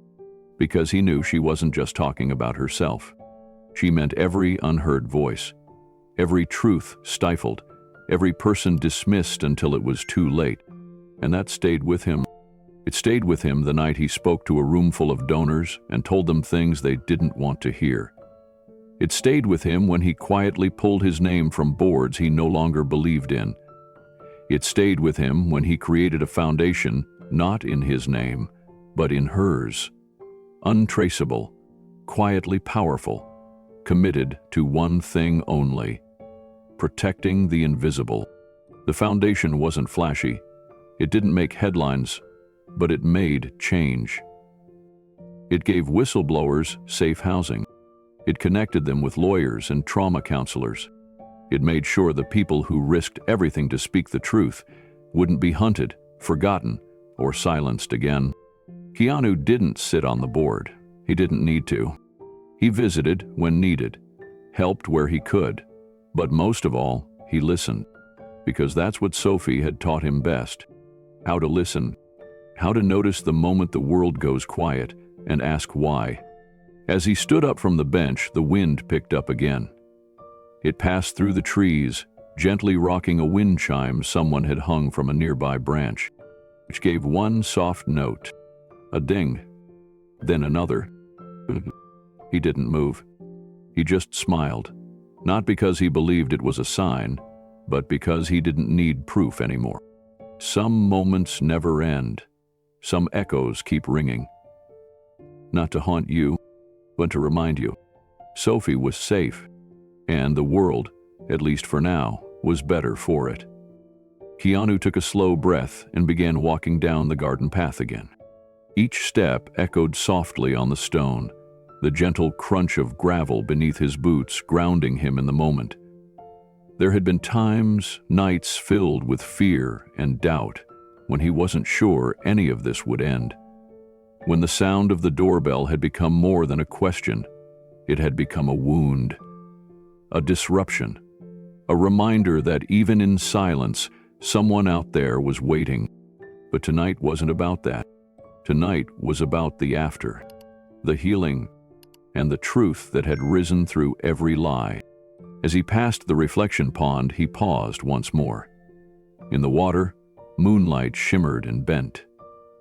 because he knew she wasn't just talking about herself. She meant every unheard voice, every truth stifled, every person dismissed until it was too late. And that stayed with him. It stayed with him the night he spoke to a room full of donors and told them things they didn't want to hear. It stayed with him when he quietly pulled his name from boards he no longer believed in. It stayed with him when he created a foundation not in his name, but in hers. Untraceable, quietly powerful, committed to one thing only: protecting the invisible. The foundation wasn't flashy. It didn't make headlines, but it made change. It gave whistleblowers safe housing. It connected them with lawyers and trauma counselors. It made sure the people who risked everything to speak the truth wouldn't be hunted, forgotten, or silenced again. Keanu didn't sit on the board. He didn't need to. He visited when needed, helped where he could, but most of all, he listened, because that's what Sophie had taught him best: how to listen, how to notice the moment the world goes quiet and ask why. As he stood up from the bench, the wind picked up again. It passed through the trees, gently rocking a wind chime someone had hung from a nearby branch, which gave one soft note, a ding, then another. He didn't move. He just smiled, not because he believed it was a sign, but because he didn't need proof anymore. Some moments never end. Some echoes keep ringing. Not to haunt you, but to remind you. Sophie was safe, and the world, at least for now, was better for it. Keanu took a slow breath and began walking down the garden path again. Each step echoed softly on the stone, the gentle crunch of gravel beneath his boots grounding him in the moment. There had been times, nights filled with fear and doubt, when he wasn't sure any of this would end. When the sound of the doorbell had become more than a question, it had become a wound, a disruption, a reminder that even in silence, someone out there was waiting. But tonight wasn't about that. Tonight was about the after, the healing, and the truth that had risen through every lie. As he passed the reflection pond, he paused once more. In the water, moonlight shimmered and bent.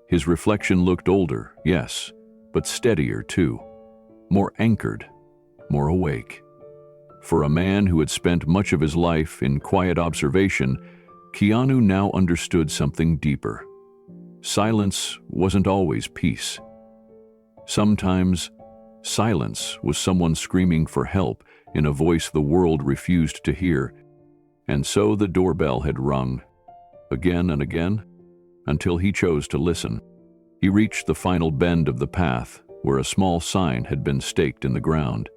His reflection looked older, yes, but steadier too, more anchored, more awake. For a man who had spent much of his life in quiet observation, Keanu now understood something deeper. Silence wasn't always peace. Sometimes, silence was someone screaming for help in a voice the world refused to hear. And so the doorbell had rung, again and again, until he chose to listen. He reached the final bend of the path, where a small sign had been staked in the ground.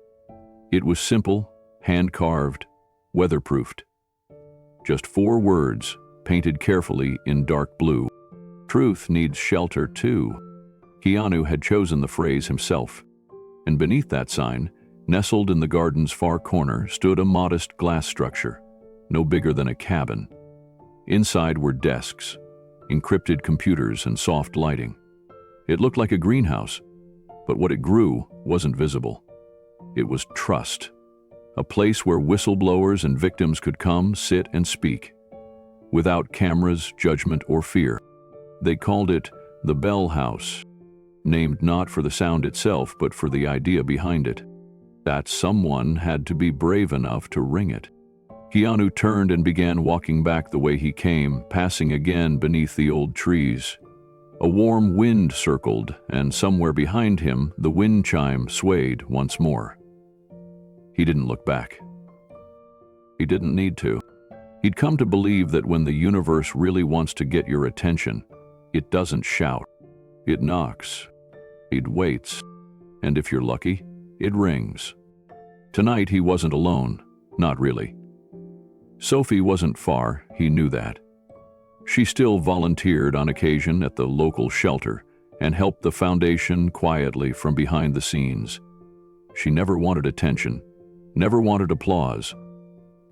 It was simple, hand-carved, weatherproofed. Just 4 words, painted carefully in dark blue. Truth needs shelter too. Keanu had chosen the phrase himself. And beneath that sign, nestled in the garden's far corner, stood a modest glass structure, no bigger than a cabin. Inside were desks, encrypted computers, and soft lighting. It looked like a greenhouse, but what it grew wasn't visible. It was trust, a place where whistleblowers and victims could come, sit, and speak, without cameras, judgment, or fear. They called it the Bell House, named not for the sound itself, but for the idea behind it, that someone had to be brave enough to ring it. Keanu turned and began walking back the way he came, passing again beneath the old trees. A warm wind circled, and somewhere behind him, the wind chime swayed once more. He didn't look back. He didn't need to. He'd come to believe that when the universe really wants to get your attention, it doesn't shout. It knocks. It waits. And if you're lucky, it rings. Tonight he wasn't alone. Not really. Sophie wasn't far, he knew that. She still volunteered on occasion at the local shelter and helped the foundation quietly from behind the scenes. She never wanted attention, never wanted applause,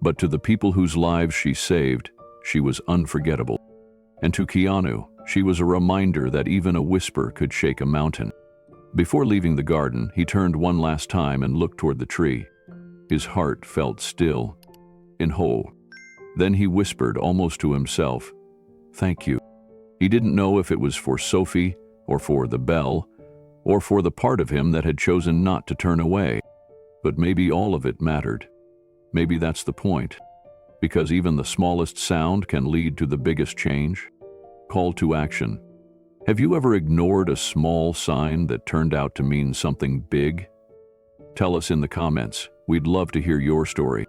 but to the people whose lives she saved, she was unforgettable. And to Keanu, she was a reminder that even a whisper could shake a mountain. Before leaving the garden, he turned one last time and looked toward the tree. His heart felt still and whole. Then he whispered almost to himself, "Thank you." He didn't know if it was for Sophie, or for the bell, or for the part of him that had chosen not to turn away. But maybe all of it mattered. Maybe that's the point. Because even the smallest sound can lead to the biggest change. Call to action. Have you ever ignored a small sign that turned out to mean something big? Tell us in the comments. We'd love to hear your story.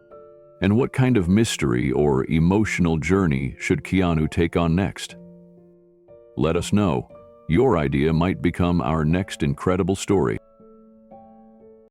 And what kind of mystery or emotional journey should Keanu take on next? Let us know. Your idea might become our next incredible story.